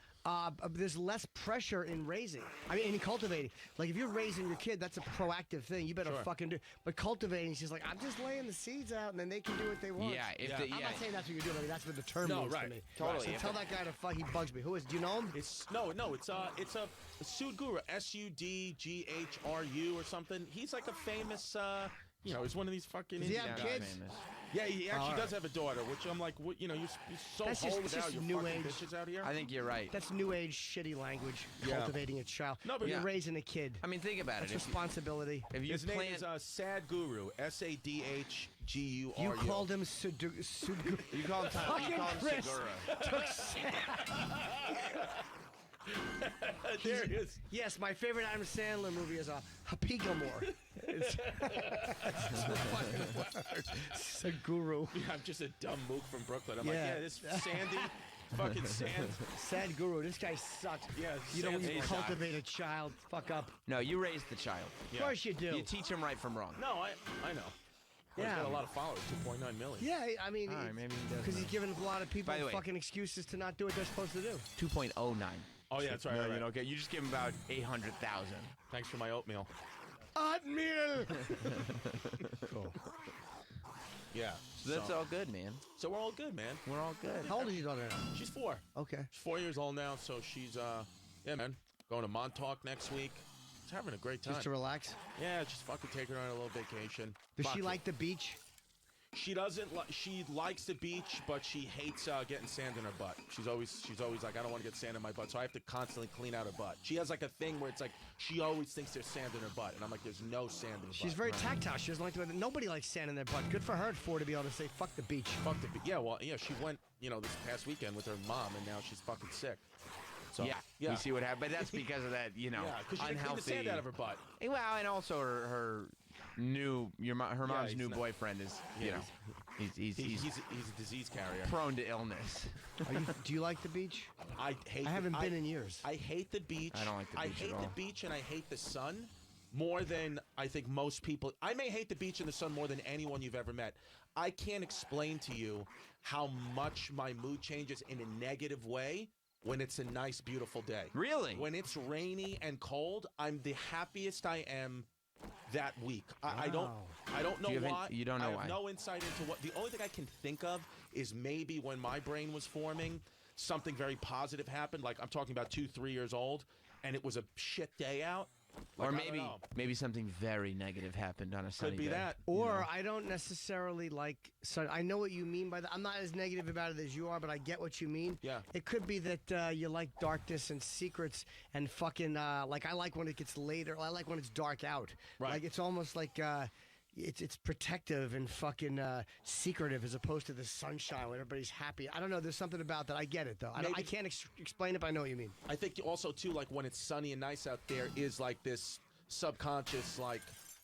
there's less pressure in raising. I mean, in cultivating. Like if you're raising your kid, that's a proactive thing. You better fucking do. But cultivating, she's like, I'm just laying the seeds out, and then they can do what they want. Yeah, I'm not saying that's what you're doing. I mean, that's what the term means to me. Totally. So tell that guy to fuck. He bugs me. Who is? Do you know him? It's a Sud Guru, SUDGHRU or something. He's like a famous. He's one of these fucking. Does he have kids? Yeah, he actually does have a daughter, which I'm like, what, you're so That's old just now, you're new fucking age. bitches out here. I think you're right. That's new age shitty language. Yeah. Cultivating a child. No, but you're raising a kid. I mean, think about That's it. responsibility. If you His name plant, is Sad Guru, SADHGURU. You called him Sudguru. you call him Fucking Chris took There it is. Yes, my favorite Adam Sandler movie is Hapigamore. It's a guru. Yeah, I'm just a dumb mook from Brooklyn. I'm like, this Sandy, fucking Sand. Sad guru. This guy sucks. Yeah, You don't Sandy even sucks. cultivate a child. Fuck up. no, you raise the child. Of course you do. You teach him right from wrong. No, I know. He's Yeah. got a lot of followers, 2.9 million. Yeah, I mean, All right, maybe he does because he's know. giving a lot of people By the way- fucking excuses to not do what they're supposed to do. 2.09. Oh, yeah, that's right. No, right, you right. know, okay. You just give him about 800,000. Thanks for my oatmeal. Oatmeal. Cool. Yeah. So that's all good, man. So we're all good, man. We're all good. How old is your daughter now? She's 4. Okay. She's 4 years old now, so she's yeah, man, going to Montauk next week. She's having a great time. Just to relax. Yeah, just fucking take her on a little vacation. Does Fuck she it. like the beach? She doesn't. She likes the beach, but she hates getting sand in her butt. She's always like, I don't want to get sand in my butt, so I have to constantly clean out her butt. She has like a thing where it's like she always thinks there's sand in her butt, and I'm like, there's no sand in her butt. She's very tactile. She doesn't like the nobody likes sand in their butt. Good for her at 4 to be able to say fuck the beach. Fuck the beach. Yeah, well, yeah, she went, this past weekend with her mom, and now she's fucking sick. So yeah. You see what happened, but that's because of that, yeah, because she unhealthy. clean the sand out of her butt. Well, and also her mom's new not- boyfriend is, he's a disease carrier. prone to illness. Do you like the beach? I hate. I haven't been in years. I hate the beach. I don't like the beach I hate at all. the beach and I hate the sun more than I think most people. I may hate the beach and the sun more than anyone you've ever met. I can't explain to you how much my mood changes in a negative way when it's a nice, beautiful day. Really? When it's rainy and cold, I'm the happiest I am that week. I don't know why. You don't know I have why. no insight into what. The only thing I can think of is maybe when my brain was forming, something very positive happened. Like I'm talking about 2-3 years old, and it was a shit day out. Like, Or I don't know. maybe something very negative happened on a sunny Could be day. that. Or I don't necessarily like. So I know what you mean by that. I'm not as negative about it as you are, but I get what you mean. Yeah. It could be that you like darkness and secrets and fucking like I like when it gets later. I like when it's dark out. Right. Like it's almost like it's protective and fucking secretive as opposed to the sunshine when everybody's happy. I don't know. There's something about that. I get it though. I can't explain it, but I know what you mean. I think also too, like when it's sunny and nice out there, is like this subconscious like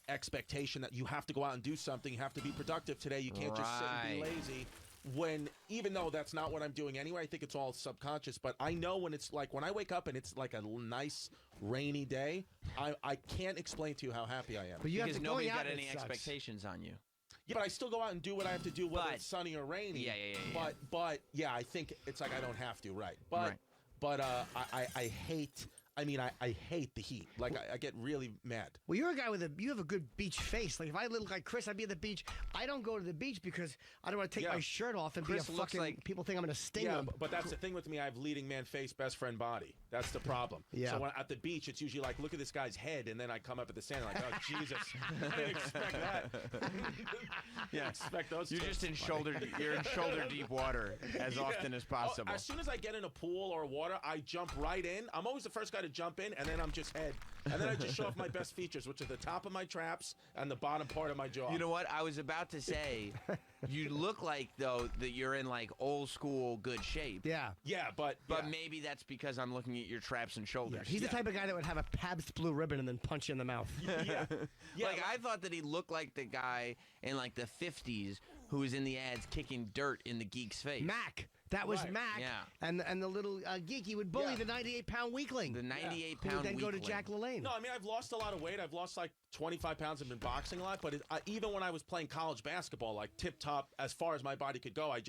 expectation that you have to go out and do something. You have to be productive today. You can't just sit and be Right. lazy. When even though that's not what I'm doing anyway, I think it's all subconscious. But I know when it's like when I wake up and it's like a nice rainy day, I can't explain to you how happy I am. But you Because have to nobody going out got and any it sucks. expectations on you. Yeah, but I still go out and do what I have to do, whether But- it's sunny or rainy. Yeah. But yeah, I think it's like I don't have to, right? But Right. but I hate. I mean, I hate the heat. Like I get really mad. Well, you're a guy you have a good beach face. Like if I look like Chris, I'd be at the beach. I don't go to the beach because I don't want to take Yeah. my shirt off and Chris be a looks fucking. like- people think I'm gonna sting Yeah, them. but that's the thing with me. I have leading man face, best friend body. That's the problem. Yeah. So when at the beach, it's usually like, look at this guy's head, and then I come up at the sand like, oh Jesus, I didn't expect that. Yeah. Expect those. You're tips. just in you're in shoulder deep water as Yeah. often as Oh, possible. as soon as I get in a pool or water, I jump right in. I'm always the first guy to jump in, and then I'm just head. And then I just show off my best features, which are the top of my traps and the bottom part of my jaw. You know what? I was about to say, you look like though that you're in like old school good shape. Yeah. Yeah, but maybe that's because I'm looking at your traps and shoulders. He's the type of guy that would have a Pabst Blue Ribbon and then punch you in the mouth. yeah. Like I thought that he looked like the guy in like the 50s who was in the ads kicking dirt in the geek's face. Mac. That was Right. Mac, Yeah. and the little geeky would bully the 98-pound weakling. The Who 98-pound would then go to weakling. Jack LaLanne. No, I mean I've lost a lot of weight. I've lost like 25 pounds. I've been boxing a lot, but even when I was playing college basketball, like tip top, as far as my body could go, I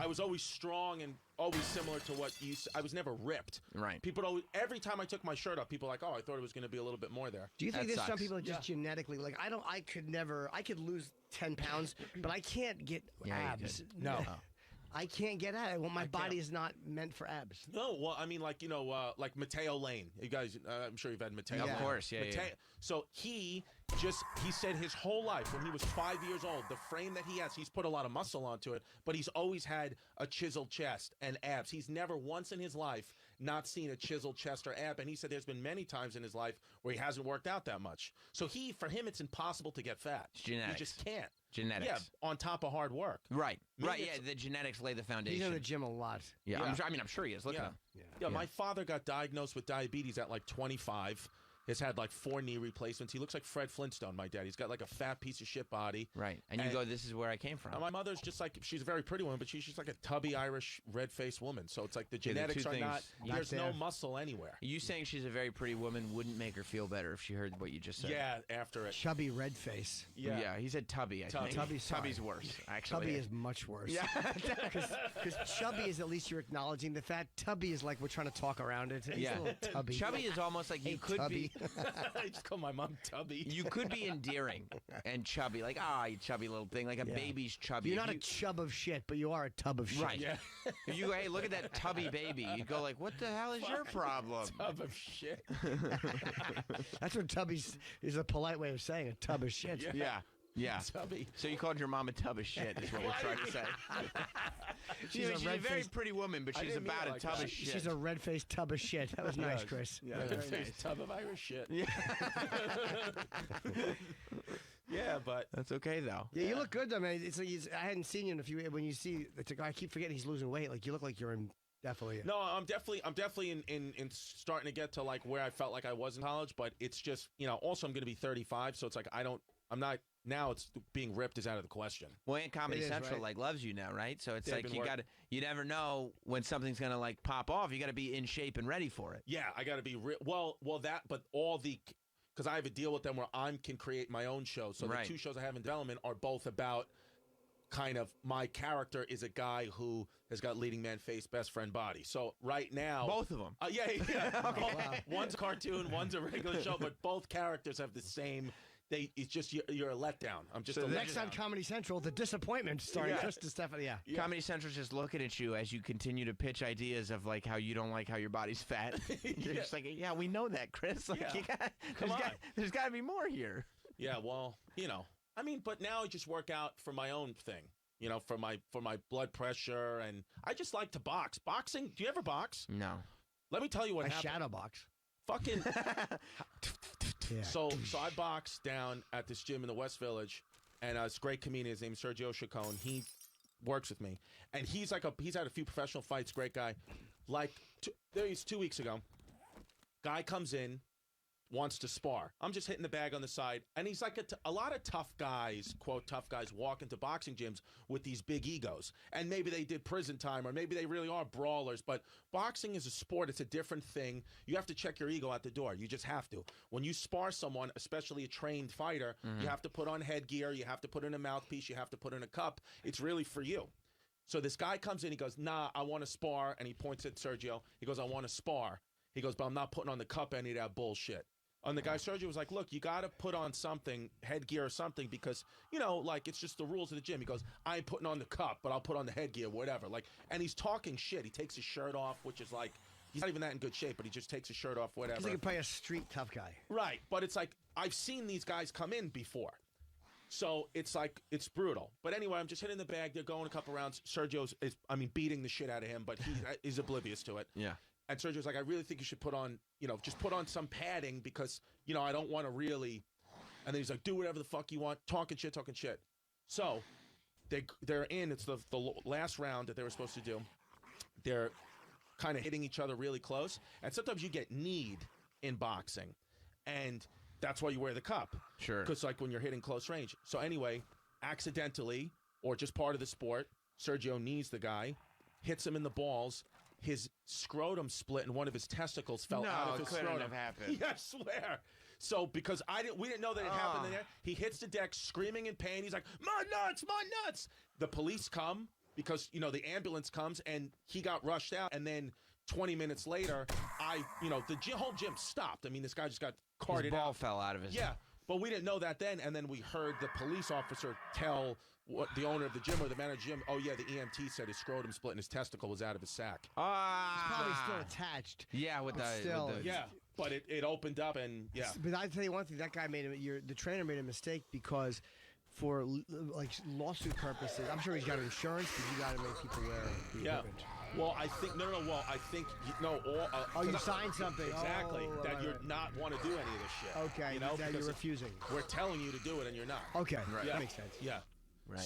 was always strong and always similar to what you. I was never ripped. Right. People always, every time I took my shirt off, people were like, oh, I thought it was going to be a little bit more there. Do you think That there's some sucks. people that just genetically like I could lose 10 pounds, but I can't get Yeah, you abs. could. No. Yeah. I can't get abs. Well, my can't. body is not meant for abs. No, well, I mean, like, like Mateo Lane. You guys, I'm sure you've had Mateo. Of Lane. course, yeah, yeah. So he said his whole life, when he was 5 years old, the frame that he has, he's put a lot of muscle onto it, but he's always had a chiseled chest and abs. He's never once in his life not seen a chiseled chest or ab, and he said there's been many times in his life where he hasn't worked out that much. So for him, it's impossible to get fat. It's genetics. You just can't. Genetics. Yeah, on top of hard work. Right. Me, Right. Yeah. it's- The genetics lay the foundation. He's in the gym a lot. Yeah. Yeah. I'm sure he is. Look at him. Yeah, my father got diagnosed with diabetes at like 25. Has had like 4 knee replacements. He looks like Fred Flintstone, my dad. He's got like a fat piece of shit body. Right. And you go, this is where I came from. My mother's just like, she's a very pretty woman, but she's just like a tubby Irish red-faced woman. So it's like the Yeah, the genetics two are things- not, not there's there. no muscle anywhere. You saying she's a very pretty woman wouldn't make her feel better if she heard what you just said. Yeah, after it. Chubby red face. Yeah. He said tubby, I think. Tubby's sorry. Tubby's worse, actually. Chubby is much worse. Yeah. Because chubby is at least you're acknowledging the fat. Tubby is like we're trying to talk around it. He's Yeah. a little tubby. Chubby is almost like you Hey, could Tubby. be. I just call my mom Tubby. You could be endearing and chubby, like you chubby little thing, like a Yeah. baby's chubby. You're If not a chub of shit, but you are a tub of shit. Right. Yeah. If you go, hey, look at that tubby baby, you'd go like, what the hell is your problem? Tub of shit. That's what tubby's is a polite way of saying a tub of shit. Yeah. Yeah. Tubby. So you called your mom a tub of shit, is what we're trying to say. She's a she's a very red-faced- pretty woman, but I she's didn't mean about it a like tub that. of shit. She's a red-faced tub of shit. That was nice, Chris. Yeah, very very nice. tub of Irish shit. Yeah. Yeah, but That's okay, though. Yeah, you look good though, man. It's like I hadn't seen you in a few. When you see, it's like I keep forgetting he's losing weight. Like you look like you're in definitely. no, I'm definitely in starting to get to like where I felt like I was in college, but it's just, also I'm going to be 35, so it's like I'm not now. It's being ripped is out of the question. Well, and Comedy It is, Central right? like loves you now, right? So it's They've like been you got to, you never know when something's gonna like pop off. You got to be in shape and ready for it. Yeah, I got to be well that, but all the because I have a deal with them where I can create my own show. So Right. the 2 shows I have in development are both about kind of my character is a guy who has got leading man face, best friend body. So right now, Both of them. yeah. One's a cartoon, one's a regular show, but both characters have the same. It's just you're a letdown. I'm just So a they're Next on letdown. Comedy Central, The Disappointment, starring Yeah. Chris Stefani. Yeah. Comedy Central's just looking at you as you continue to pitch ideas of like how you don't like how your body's fat. You're just like, yeah, we know that, Chris. Like, Yeah. there's got to be more here. Yeah, well, I mean, but now I just work out for my own thing. For my blood pressure, and I just like to box. Boxing. Do you ever box? No. Let me tell you what A happened. shadow box. Fucking. Yeah. So I boxed down at this gym in the West Village, and this great comedian, his name's Sergio Chacon. He works with me, and he's had a few professional fights. Great guy. Like there was 2 weeks ago, guy comes in, wants to spar. I'm just hitting the bag on the side, and he's like a lot of tough guys, quote tough guys, walk into boxing gyms with these big egos, and maybe they did prison time, or maybe they really are brawlers. But boxing is a sport; it's a different thing. You have to check your ego at the door. You just have to. When you spar someone, especially a trained fighter, you have to put on headgear, you have to put in a mouthpiece, you have to put in a cup. It's really for you. So this guy comes in, he goes, "Nah, I want to spar," and he points at Sergio. He goes, "I want to spar." He goes, "But I'm not putting on the cup any of that bullshit." And the guy Sergio was like, "Look, you got to put on something, headgear or something, because like it's just the rules of the gym." He goes, "I ain't putting on the cup, but I'll put on the headgear, whatever." Like, and he's talking shit. He takes his shirt off, which is like he's not even that in good shape, but he just takes his shirt off, whatever. He's like probably a street tough guy. Right, but it's like I've seen these guys come in before. So it's like it's brutal. But anyway, I'm just hitting the bag. They're going a couple rounds. Sergio's beating the shit out of him, but he's oblivious to it. Yeah. And Sergio's like, "I really think you should put on, just put on some padding because, I don't want to really." And then he's like, "Do whatever the fuck you want, talking shit." So they're in. It's the last round that they were supposed to do. They're kind of hitting each other really close, and sometimes you get kneed in boxing, and that's why you wear the cup. Sure. Because like when you're hitting close range. So anyway, accidentally or just part of the sport, Sergio knees the guy. hits him in the balls. His scrotum split and one of his testicles fell No, out of it his couldn't scrotum. have happened. Yeah, I swear. So because we didn't know that it happened in there. He hits the deck screaming in pain. He's like, my nuts, my nuts. The police come because, the ambulance comes and he got rushed out. And then 20 minutes later, the whole gym stopped. I mean, this guy just got carted His ball out. fell out of his. Yeah, but we didn't know that then. And then we heard the police officer tell the owner of the gym or the manager of the gym, oh, yeah, the EMT said his scrotum split and his testicle was out of his sack. It's probably still attached. Yeah, with But the still, with the, Yeah, but it opened up and, yeah. But I tell you one thing, that guy the trainer made a mistake because for lawsuit purposes, I'm sure he's got insurance, but you got to make people wear the equipment. Well, I think well, I think you signed something. Exactly, Oh, that right, you're right. not want to do any of this shit. Okay, that you're because refusing. We're telling you to do it and you're not. Okay, Right. that makes sense. Yeah. Right.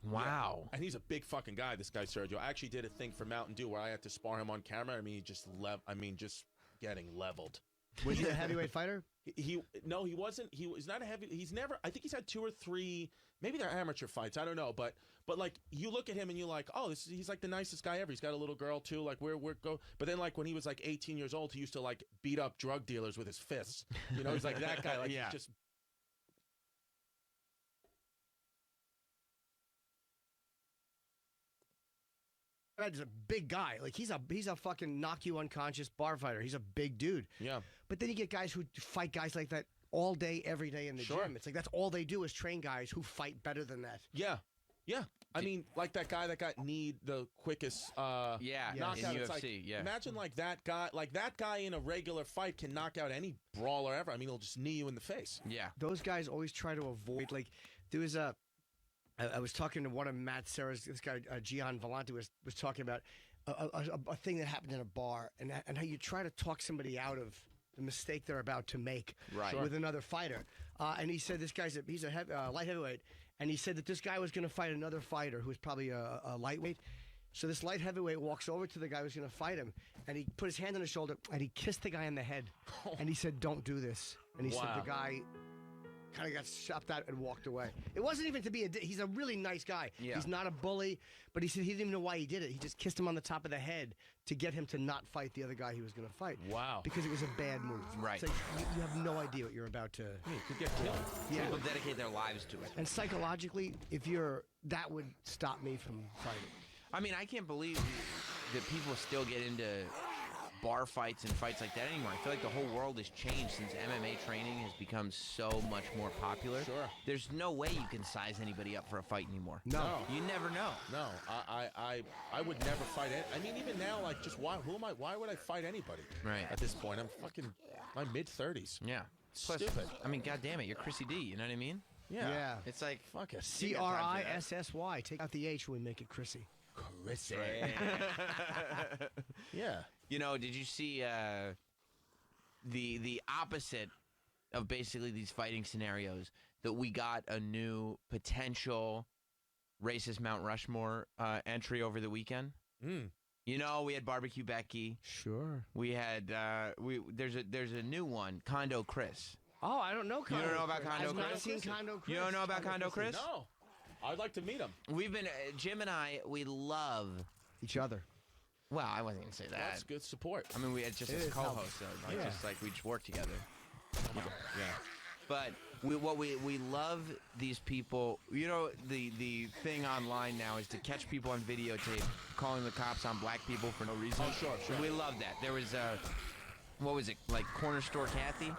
Wow. And he's a big fucking guy, this guy Sergio. I actually did a thing for Mountain Dew where I had to spar him on camera. I mean, just getting leveled. Was he a heavyweight fighter? He wasn't. He was not a heavy. He's never. I think he's had 2 or 3. Maybe they're amateur fights. I don't know. But like you look at him and you're like, oh, he's like the nicest guy ever. He's got a little girl too. Like we're go. But then like when he was like 18 years old, he used to like beat up drug dealers with his fists. He's like that guy. Like Yeah. He's just. He's a big guy. Like he's a fucking knock you unconscious bar fighter. He's a big dude. Yeah. But then you get guys who fight guys like that all day, every day in the Sure. gym. It's like that's all they do is train guys who fight better than that. Yeah. Yeah. I mean, like that guy that got kneed the quickest Yeah, knockout. in It's UFC, like, yeah. imagine like that guy in a regular fight can knock out any brawler ever. I mean, he'll just knee you in the face. Yeah. Those guys always try to avoid, like, there was I was talking to one of Matt Serra's, this guy, Gian Vellante, was talking about a thing that happened in a bar and how you try to talk somebody out of the mistake they're about to make with another fighter. And he said this guy's he's a light heavyweight, and he said that this guy was going to fight another fighter who was probably a lightweight. So this light heavyweight walks over to the guy who's going to fight him, and he put his hand on his shoulder, and he kissed the guy in the head. And he said, don't do this. And he said the guy kind of got shopped out and walked away. It wasn't even to be he's a really nice guy. Yeah. He's not a bully, but he said he didn't even know why he did it. He just kissed him on the top of the head to get him to not fight the other guy he was going to fight. Wow. Because it was a bad move. Right. It's like you have no idea what you're about to. You could get killed. Yeah. People dedicate their lives to it. And psychologically, that would stop me from fighting. I mean, I can't believe that people still get into bar fights and fights like that anymore. I feel like the whole world has changed since MMA training has become so much more popular. Sure. There's no way you can size anybody up for a fight anymore. No. You never know. No, I would never fight it. I mean, even now, like, just why would I fight anybody? Right. At this point, I'm fucking my mid-30s. Yeah. Plus, Stupid. I mean, God damn it, you're Chrissy D. You know what I mean? Yeah. It's like Fuck it. CRISSY. Take out the H when we make it Chrissy. Chrissy. Yeah. You know, did you see the opposite of basically these fighting scenarios? That we got a new potential racist Mount Rushmore entry over the weekend. You know, we had Barbecue Becky. Sure. We had there's a new one, Condo Chris. Oh, I don't know Condo. You don't know about Chris. Condo I've Chris? not seen Condo Chris. You don't know about Condo Chris? No. I'd like to meet him. We've been Jim and I. We love each other. Well, I wasn't gonna say that. That's good support. I mean, we had just It as is co-hosts, though. Like, Yeah. just like we just work together. Yeah. But we love these people. You know, the thing online now is to catch people on videotape calling the cops on black people for no reason. Oh, sure. We love that. There was what was it, like Corner Store Kathy?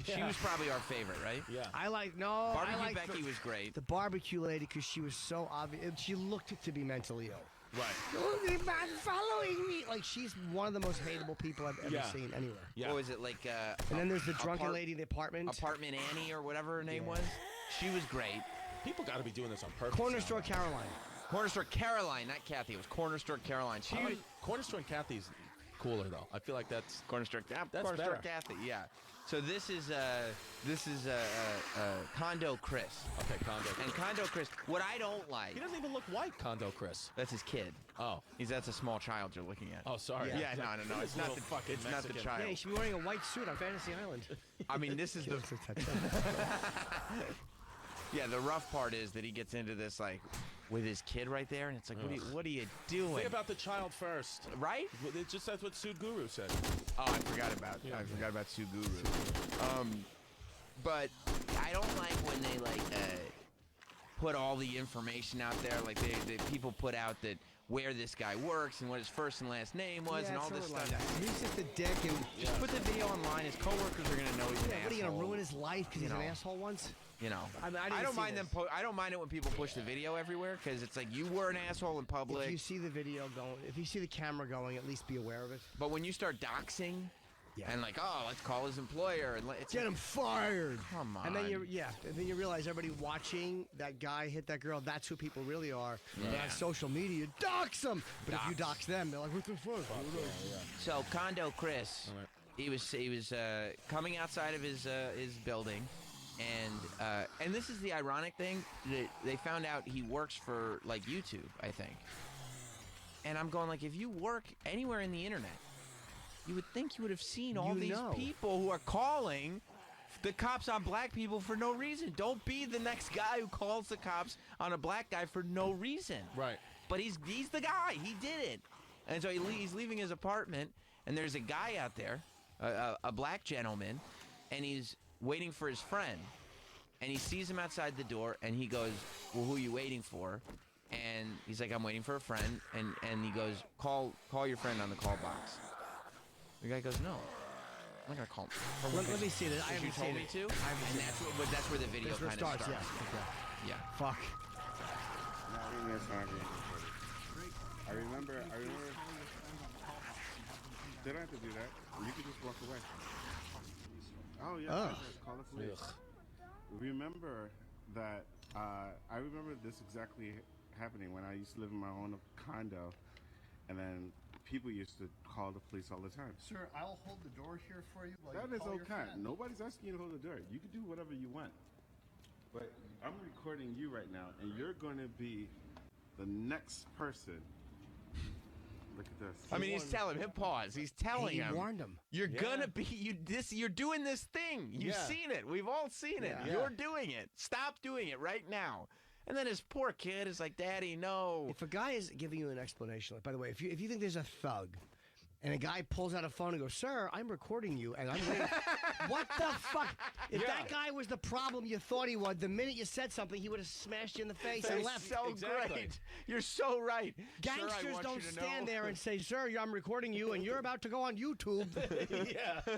She was probably our favorite, right? Yeah. I like Barbecue Becky was great. The barbecue lady because she was so obvious. She looked to be mentally ill. Right. You're not following me. Like she's one of the most hateable people I've ever seen anywhere. Yeah. What was it like? And then there's the drunken lady in the apartment. Apartment Annie or whatever her name was. She was great. People got to be doing this on purpose. Corner now. Store Caroline. Corner Store Caroline, not Kathy. It was Corner Store Caroline. She was Corner Store and Kathy's cooler though. I feel like that's Corner Store. That's Corner Store better. Kathy. Yeah. So this is Condo Chris. okay. Condo. And Condo Chris, what I don't like. He doesn't even look white, Condo Chris. That's his kid. Oh. That's a small child you're looking at. Oh, sorry. Yeah. Yeah, no. It's not the fucking It's not the Mexican. child. Yeah, he should be wearing a white suit on Fantasy Island. I mean, this is the. Yeah, the rough part is that he gets into this like with his kid right there, and it's like, what are you doing? Think about the child first, right? It's just that's what Sue Guru said. Oh, I forgot about Sue Guru. But I don't like when they put all the information out there. Like they people put out that where this guy works and what his first and last name was and all this stuff. He's just a dick, and Just put the video online. His coworkers are gonna know he's an what are you asshole. gonna ruin his life because he's an asshole once? You know, I mean, I I didn't don't see mind this. them. I don't mind it when people push the video everywhere because it's like you were an asshole in public. If you see the video going, if you see the camera going, at least be aware of it. But when you start doxing, and like, oh, let's call his employer and it's Get him fired. Come on. And then you realize everybody watching that guy hit that girl. That's who people really are. Yeah. They're on social media, dox them. But if you dox them, they're like, what the fuck? So Condo Chris, he was coming outside of his building, and this is the ironic thing that they found out he works for like YouTube, I think. And I'm going like, if you work anywhere in the internet, you would think you would have seen all these people who are calling the cops on black people for no reason. Don't be the next guy who calls the cops on a black guy for no reason. Right. But he's the guy. He did it. And so he's leaving his apartment, and there's a guy out there, a black gentleman, and he's waiting for his friend. And he sees him outside the door, and he goes, well, who are you waiting for? And he's like, I'm waiting for a friend. And he goes, call your friend on the call box. The guy goes, no. I'm not going to call him. Let me see this. I You haven't told seen me it. to? I haven't And seen that's where the video That's where kind it of starts, starts. yeah. Yeah. Fuck. I remember. They don't have to do that. You can just walk away. Oh yeah. Call the police. Remember that. I remember this exactly happening when I used to live in my own condo, and then people used to call the police all the time. Sir, I'll hold the door here for you. While That you is call your okay. friend. Nobody's asking you to hold the door. You can do whatever you want. But I'm recording you right now, and you're going to be the next person. Look at this. I mean, he's telling him, pause. He's telling He him. warned him. You're gonna be you're doing this thing. You've seen it. We've all seen it. Yeah. You're doing it. Stop doing it right now. And then his poor kid is like, Daddy, no. If a guy is giving you an explanation, like, by the way, if you think there's a thug, and a guy pulls out a phone and goes, "Sir, I'm recording you," and I'm waiting. What the fuck? If that guy was the problem you thought he was, the minute you said something, he would have smashed you in the face and left. So great. You're so right. Gangsters Sir, I want don't you to stand know. there and say, "Sir, I'm recording you, and you're about to go on YouTube."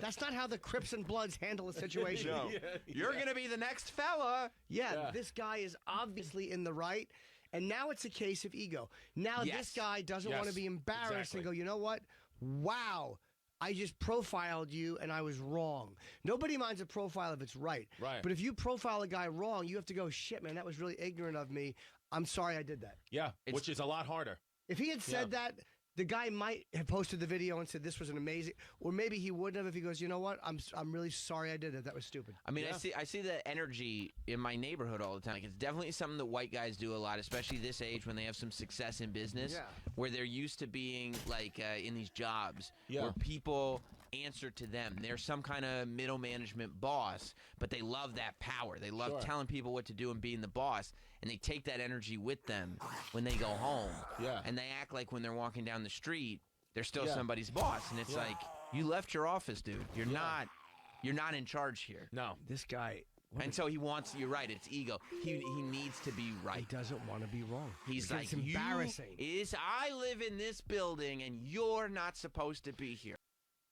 That's not how the Crips and Bloods handle a situation. No. You're gonna be the next fella. Yeah, this guy is obviously in the right, and now it's a case of ego. Now this guy doesn't want to be embarrassed and go, you know what? Wow, I just profiled you and I was wrong. Nobody minds a profile if it's right. Right. But if you profile a guy wrong, you have to go, shit, man, that was really ignorant of me. I'm sorry I did that. Yeah, which is a lot harder. If he had said that, the guy might have posted the video and said this was an amazing, or maybe he wouldn't have if he goes, you know what, I'm really sorry I did that. That was stupid. I mean, I see that energy in my neighborhood all the time. Like, it's definitely something that white guys do a lot, especially this age when they have some success in business, where they're used to being like in these jobs where people answer to them. They're some kind of middle management boss, but they love that power. They love telling people what to do and being the boss, and they take that energy with them when they go home. Yeah. And they act like when they're walking down the street, they're still somebody's boss, and it's like, you left your office, dude. You're not in charge here. No. This guy. And so he wants, you're right, it's ego. He needs to be right. He doesn't want to be wrong. He's Because like, it's embarrassing. I live in this building and you're not supposed to be here.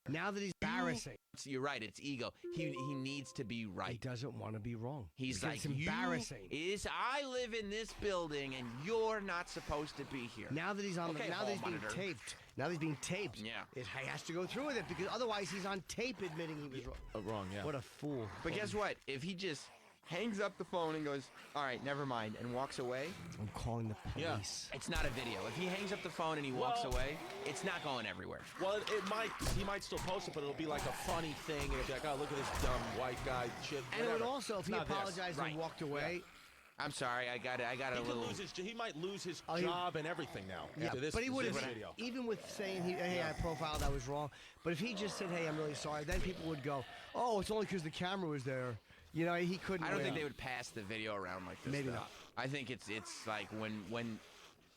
Now that he's embarrassing. You're right, it's ego. He needs to be right. He doesn't want to be wrong. He's Because like, it's embarrassing. I live in this building and you're not supposed to be here. Now that he's on Okay, now that he's being taped. Now that he's being taped. Yeah. He has to go through with it because otherwise he's on tape admitting he was wrong. Wrong, yeah. What a fool. But guess what? If he just hangs up the phone and goes, all right, never mind, and walks away. I'm calling the police. It's not a video. If he hangs up the phone and he walks away, it's not going everywhere. Well, he might still post it, but it'll be like a funny thing, and it'll be like, oh, look at this dumb white guy shit. And it would whatever. also, if It's he not this. apologized and walked away. I'm sorry, I got a little. He might lose his Oh, job and everything now. Yeah, after this, but he would have, video. even with saying, hey, I profiled, I was wrong. But if he just said, hey, I'm really sorry, then people would go, oh, it's only because the camera was there. You know, he couldn't. I don't win. think they would pass the video around like this. Maybe though. not. I think it's like when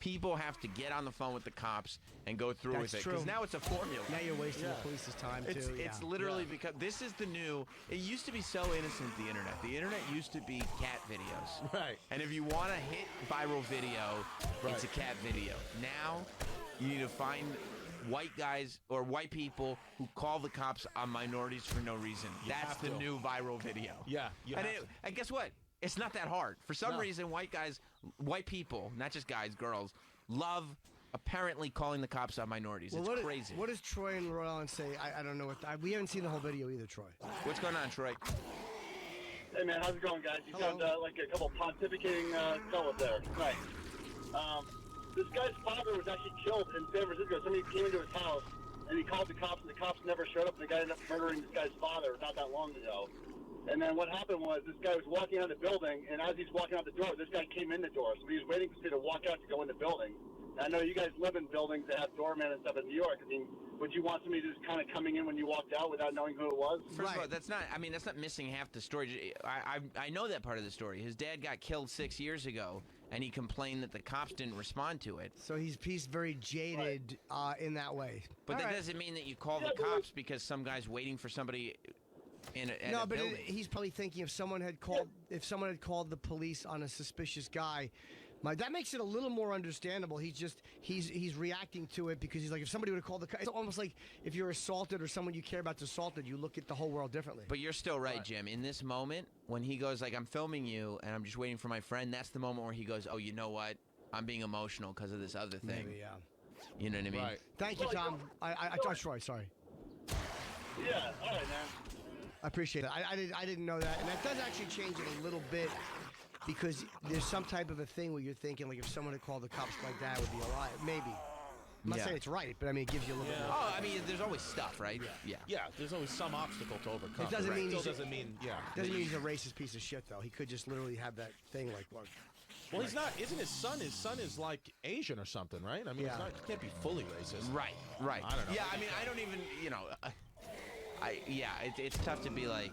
people have to get on the phone with the cops and go through That's with it true. now it's a formula. Now you're wasting the police's time It's too. it's literally because this is the new. It used to be so innocent. The internet. The internet used to be cat videos. Right. And if you want a hit viral video, it's a cat video. Now you need to find white guys or white people who call the cops on minorities for no reason. That's have the to. new viral video. Yeah, you and, have and guess what? It's not that hard. For some No. reason, white people, not just guys, girls, love apparently calling the cops on minorities. Well, it's crazy. What does Troy and Rhode Island say? I don't know what. We haven't seen the whole video either, Troy. What's going on, Troy? Hey man, how's it going, guys? You sound like a couple pontificating fellas there. Nice. This guy's father was actually killed in San Francisco. Somebody came into his house and he called the cops, and the cops never showed up. And the guy ended up murdering this guy's father not that long ago. And then what happened was this guy was walking out of the building, and as he's walking out the door, this guy came in the door. So he was waiting for somebody to walk out to go in the building. And I know you guys live in buildings that have doormen and stuff in New York. I mean, would you want somebody just kind of coming in when you walked out without knowing who it was? First of all, that's not. I mean, that's not missing half the story. I know that part of the story. His dad got killed 6 years ago, and he complained that the cops didn't respond to it. So he's very jaded in that way. But All that right. doesn't mean that you call the cops because some guy's waiting for somebody in a, at No, a but building. he's probably thinking if someone had called the police on a suspicious guy, that makes it a little more understandable. He's reacting to it because he's like, if somebody would have called the cops, it's almost like if you're assaulted or someone you care about's assaulted, you look at the whole world differently. But you're still right, Jim. In this moment, when he goes like, I'm filming you and I'm just waiting for my friend, that's the moment where he goes, oh, you know what? I'm being emotional because of this other thing. Maybe, yeah. You know what I mean? Right. Thank you, Tom. I Troy, sorry. Yeah, all right, man. I appreciate it. I didn't know that, and that does actually change it a little bit because there's some type of a thing where you're thinking like if someone had called the cops like that, it would be a lie. Maybe. I'm not Yeah. saying it's right, but I mean it gives you a little bit. More. Oh, I mean, there's always stuff, right? Yeah. Yeah, there's always some obstacle to overcome. It doesn't mean Still he's a- doesn't mean Doesn't mean he's a racist piece of shit though. He could just literally have that thing like what. Well, he's not. Isn't his son? His son is like Asian or something, right? I mean, Yeah. it's not, he can't be fully racist. Right. I don't know. Yeah, I mean, I don't even, it's tough to be like,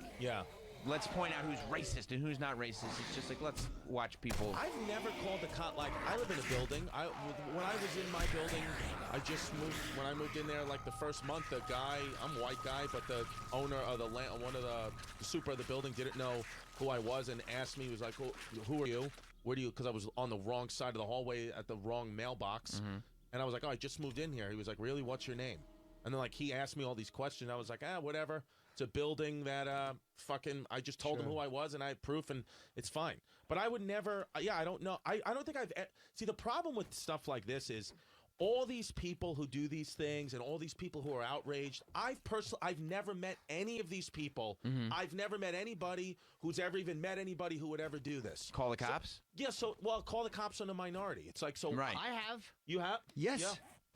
let's point out who's racist and who's not racist. It's just like, let's watch people. I've never called the cop. Like, I live in a building. When I was in my building, I just moved. When I moved in there, like the first month, the guy, I'm a white guy, but the owner of the land, one of the super of the building didn't know who I was and asked me, he was like, who are you? Where do you, because I was on the wrong side of the hallway at the wrong mailbox. And I was like, oh, I just moved in here. He was like, really? What's your name? And then, like, he asked me all these questions. I was like, whatever. It's a building that I just told him who I was and I had proof and it's fine. But I would never, I don't know. I don't think see, the problem with stuff like this is all these people who do these things and all these people who are outraged, I've never met any of these people. I've never met anybody who's ever even met anybody who would ever do this. Call the cops? Call the cops on a minority. It's like, so. Right. I have. You have? Yes. Yeah.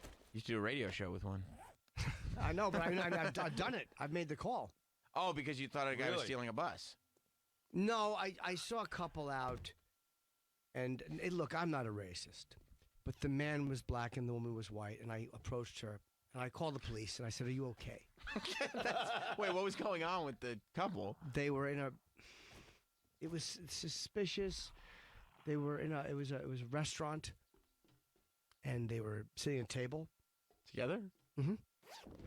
You used to do a radio show with one. I know, but I've done it. I've made the call. Oh, because you thought a guy was Really? stealing a bus. No, I saw a couple out, and look, I'm not a racist, but the man was black and the woman was white, and I approached her, and I called the police, and I said, are you okay? Wait, what was going on with the couple? They were in it was suspicious. They were it was a restaurant, and they were sitting at a table. Together? Mm-hmm.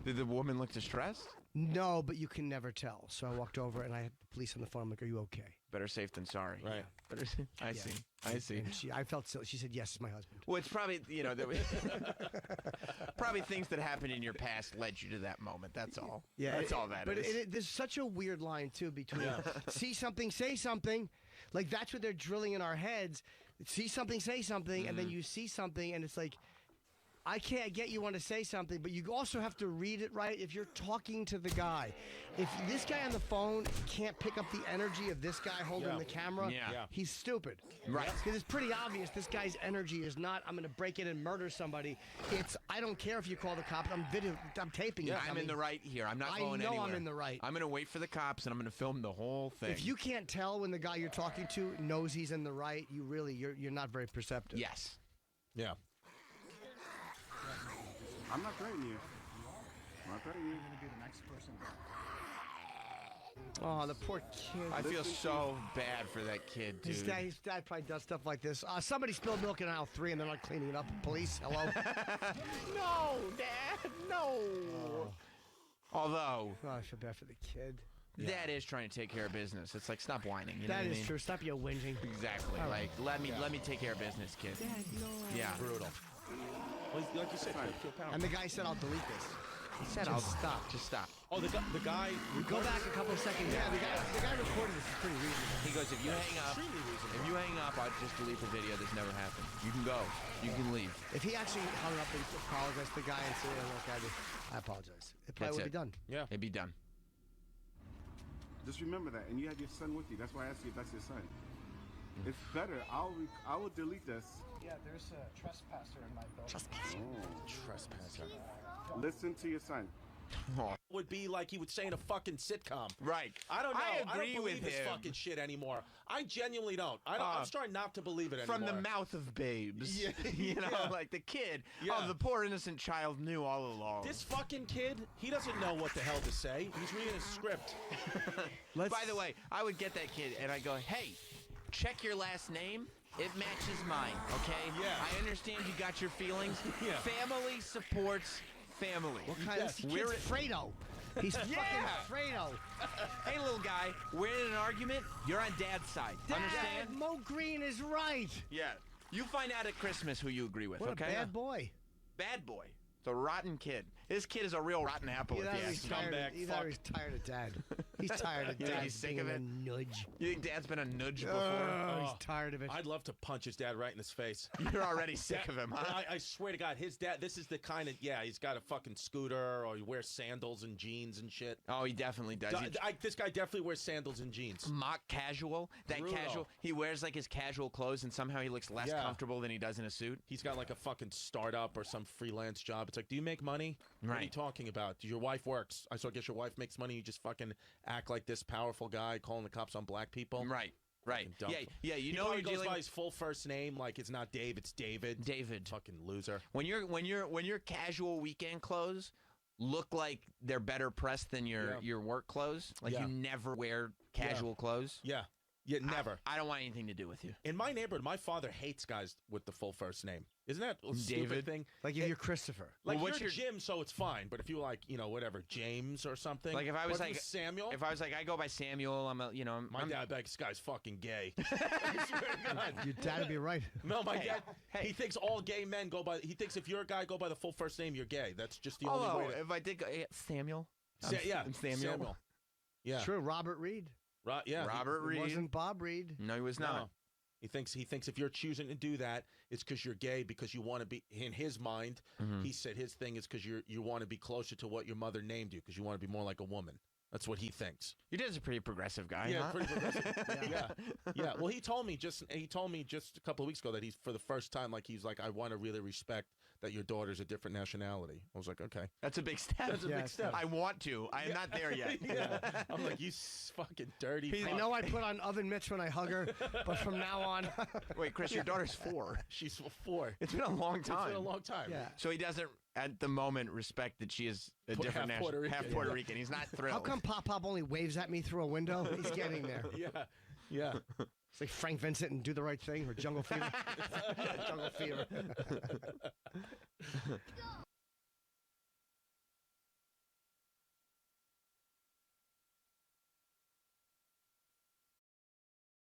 Did the woman look distressed? No, but you can never tell. So I walked over, and I had the police on the phone. I'm like, are you okay? Better safe than sorry. Right. Better. I see. I see. And I felt silly. She said, yes, it's my husband. Well, it's probably, there was probably things that happened in your past led you to that moment. That's all. Yeah, That's all that but is. There's such a weird line, too, between see something, say something. Like, that's what they're drilling in our heads. See something, say something, and then you see something, and it's like, I get you want to say something, but you also have to read it right. If you're talking to the guy, if this guy on the phone can't pick up the energy of this guy holding the camera, he's stupid. Right. Because it's pretty obvious this guy's energy is not, I'm going to break in and murder somebody. It's, I don't care if you call the cops. I'm taping you. I'm in the right here. I'm not I going know anywhere. I'm in the right. I'm going to wait for the cops, and I'm going to film the whole thing. If you can't tell when the guy you're talking to knows he's in the right, you're not very perceptive. Yes. Yeah. I'm not threatening you. I'm not threatening you. You're gonna be the next person. Oh, the poor kid. I feel so bad for that kid, dude. His dad probably does stuff like this. Somebody spilled milk in aisle 3 and they're not cleaning it up. Police, hello? No, Dad, no. Although, Oh, I feel bad for the kid. Dad is trying to take care of business. It's like, stop whining. You know That what I is mean? true. Stop your whinging. Exactly. All Like, right. let me take care of business, kid. Dad, no. Yeah. Brutal. Well, like you said, feel power. And the guy said, I'll delete this. He said, Just I'll stop. Just stop. Oh, the guy. Go back a couple of seconds. Yeah, the guy recorded this is pretty reasonable. He goes, if you hang up, I'll just delete the video. This never happened. You can go. You can leave. If he actually hung up and apologized to the guy and said, look, I apologize. It probably would be done. Yeah. It'd be done. Just remember that, and you had your son with you. That's why I asked you if that's your son. It's better. I will delete this. Yeah, there's a trespasser in my building. Trespasser. Listen to your son. Would be like he would say in a fucking sitcom. Right. I don't know. I don't agree believe with this him. fucking shit anymore. I genuinely don't. I'm starting not to believe it anymore. From the mouth of babes. Yeah. You know, Yeah. like the kid. Yeah. Oh, the poor innocent child knew all along. This fucking kid, he doesn't know what the hell to say. He's reading a script. By the way, I would get that kid and I go, hey, check your last name. It matches mine, okay? Yeah. I understand you got your feelings. Yeah. Family supports family. What kind of kid's We're Fredo? He's fucking Fredo. Hey, little guy, we're in an argument. You're on Dad's side. Understand? Dad, Mo Green is right. Yeah. You find out at Christmas who you agree with, What okay? a bad boy. Bad boy. It's a rotten kid. This kid is a real rotten apple. Either If you he's ask me. tired, either he's tired of Dad. He's tired of You think Dad he's sick being of it? a nudge. You think Dad's been a nudge before? Oh, he's tired of it. I'd love to punch his dad right in his face. You're already sick of him, huh? I swear to God, his dad, this is the kind of, he's got a fucking scooter or he wears sandals and jeans and shit. Oh, he definitely does. This guy definitely wears sandals and jeans. Mock casual. That Brutal. casual. He wears like his casual clothes and somehow he looks less comfortable than he does in a suit. He's got like a fucking startup or some freelance job. It's like, do you make money? What are you Right. talking about? Your wife works. I guess your wife makes money. You just fucking act like this powerful guy calling the cops on black people. Right. Right. Fucking dumb. Yeah. You He know probably you're goes dealing by with his full first name, like it's not Dave, it's David. David. Fucking loser. When your casual weekend clothes look like they're better pressed than your work clothes, like Yeah. you never wear casual clothes. Yeah. Yeah, never. I don't want anything to do with you. In my neighborhood, my father hates guys with the full first name. Isn't that a stupid David? thing? Like if you're Christopher. Like Well, what's you're your- Jim, so it's fine. But if you were like, whatever, James or something. Like if I was What like Samuel. If I was like I go by Samuel, I'm My dad, this guy's fucking gay. I swear to God. Your dad would be right. No, my Hey, dad. hey. He thinks all gay men go by. He thinks if you're a guy, go by the full first name. You're gay. That's just the only way. if I did go, Samuel. I'm Samuel. Yeah. True, Robert Reed. Yeah. Robert It Reed. wasn't Bob Reed. No, he was No. not. He thinks if you're choosing to do that, it's because you're gay because you want to be. In his mind, he said his thing is because you want to be closer to what your mother named you because you want to be more like a woman. That's what he thinks. Your dad's a pretty progressive guy. Yeah, huh? pretty progressive. yeah. Well, he told me just a couple of weeks ago that he's for the first time he's like I want to really respect that your daughter's a different nationality. I was like, okay, That's a big step. that's a big step. I want to. I am not there yet. yeah. I'm like, you fucking dirty. I fuck. know I put on oven mitts when I hug her, but from now on, Wait, Chris, your daughter's 4. She's 4. It's been a long time. It's been a long time. yeah. So he doesn't, at the moment, respect that she is a Half different Puerto national, Rican, half yeah. Puerto Rican. He's not thrilled. How come Pop only waves at me through a window? He's getting there. Yeah. It's like Frank Vincent and Do the Right Thing or Jungle Fever. Jungle Fever.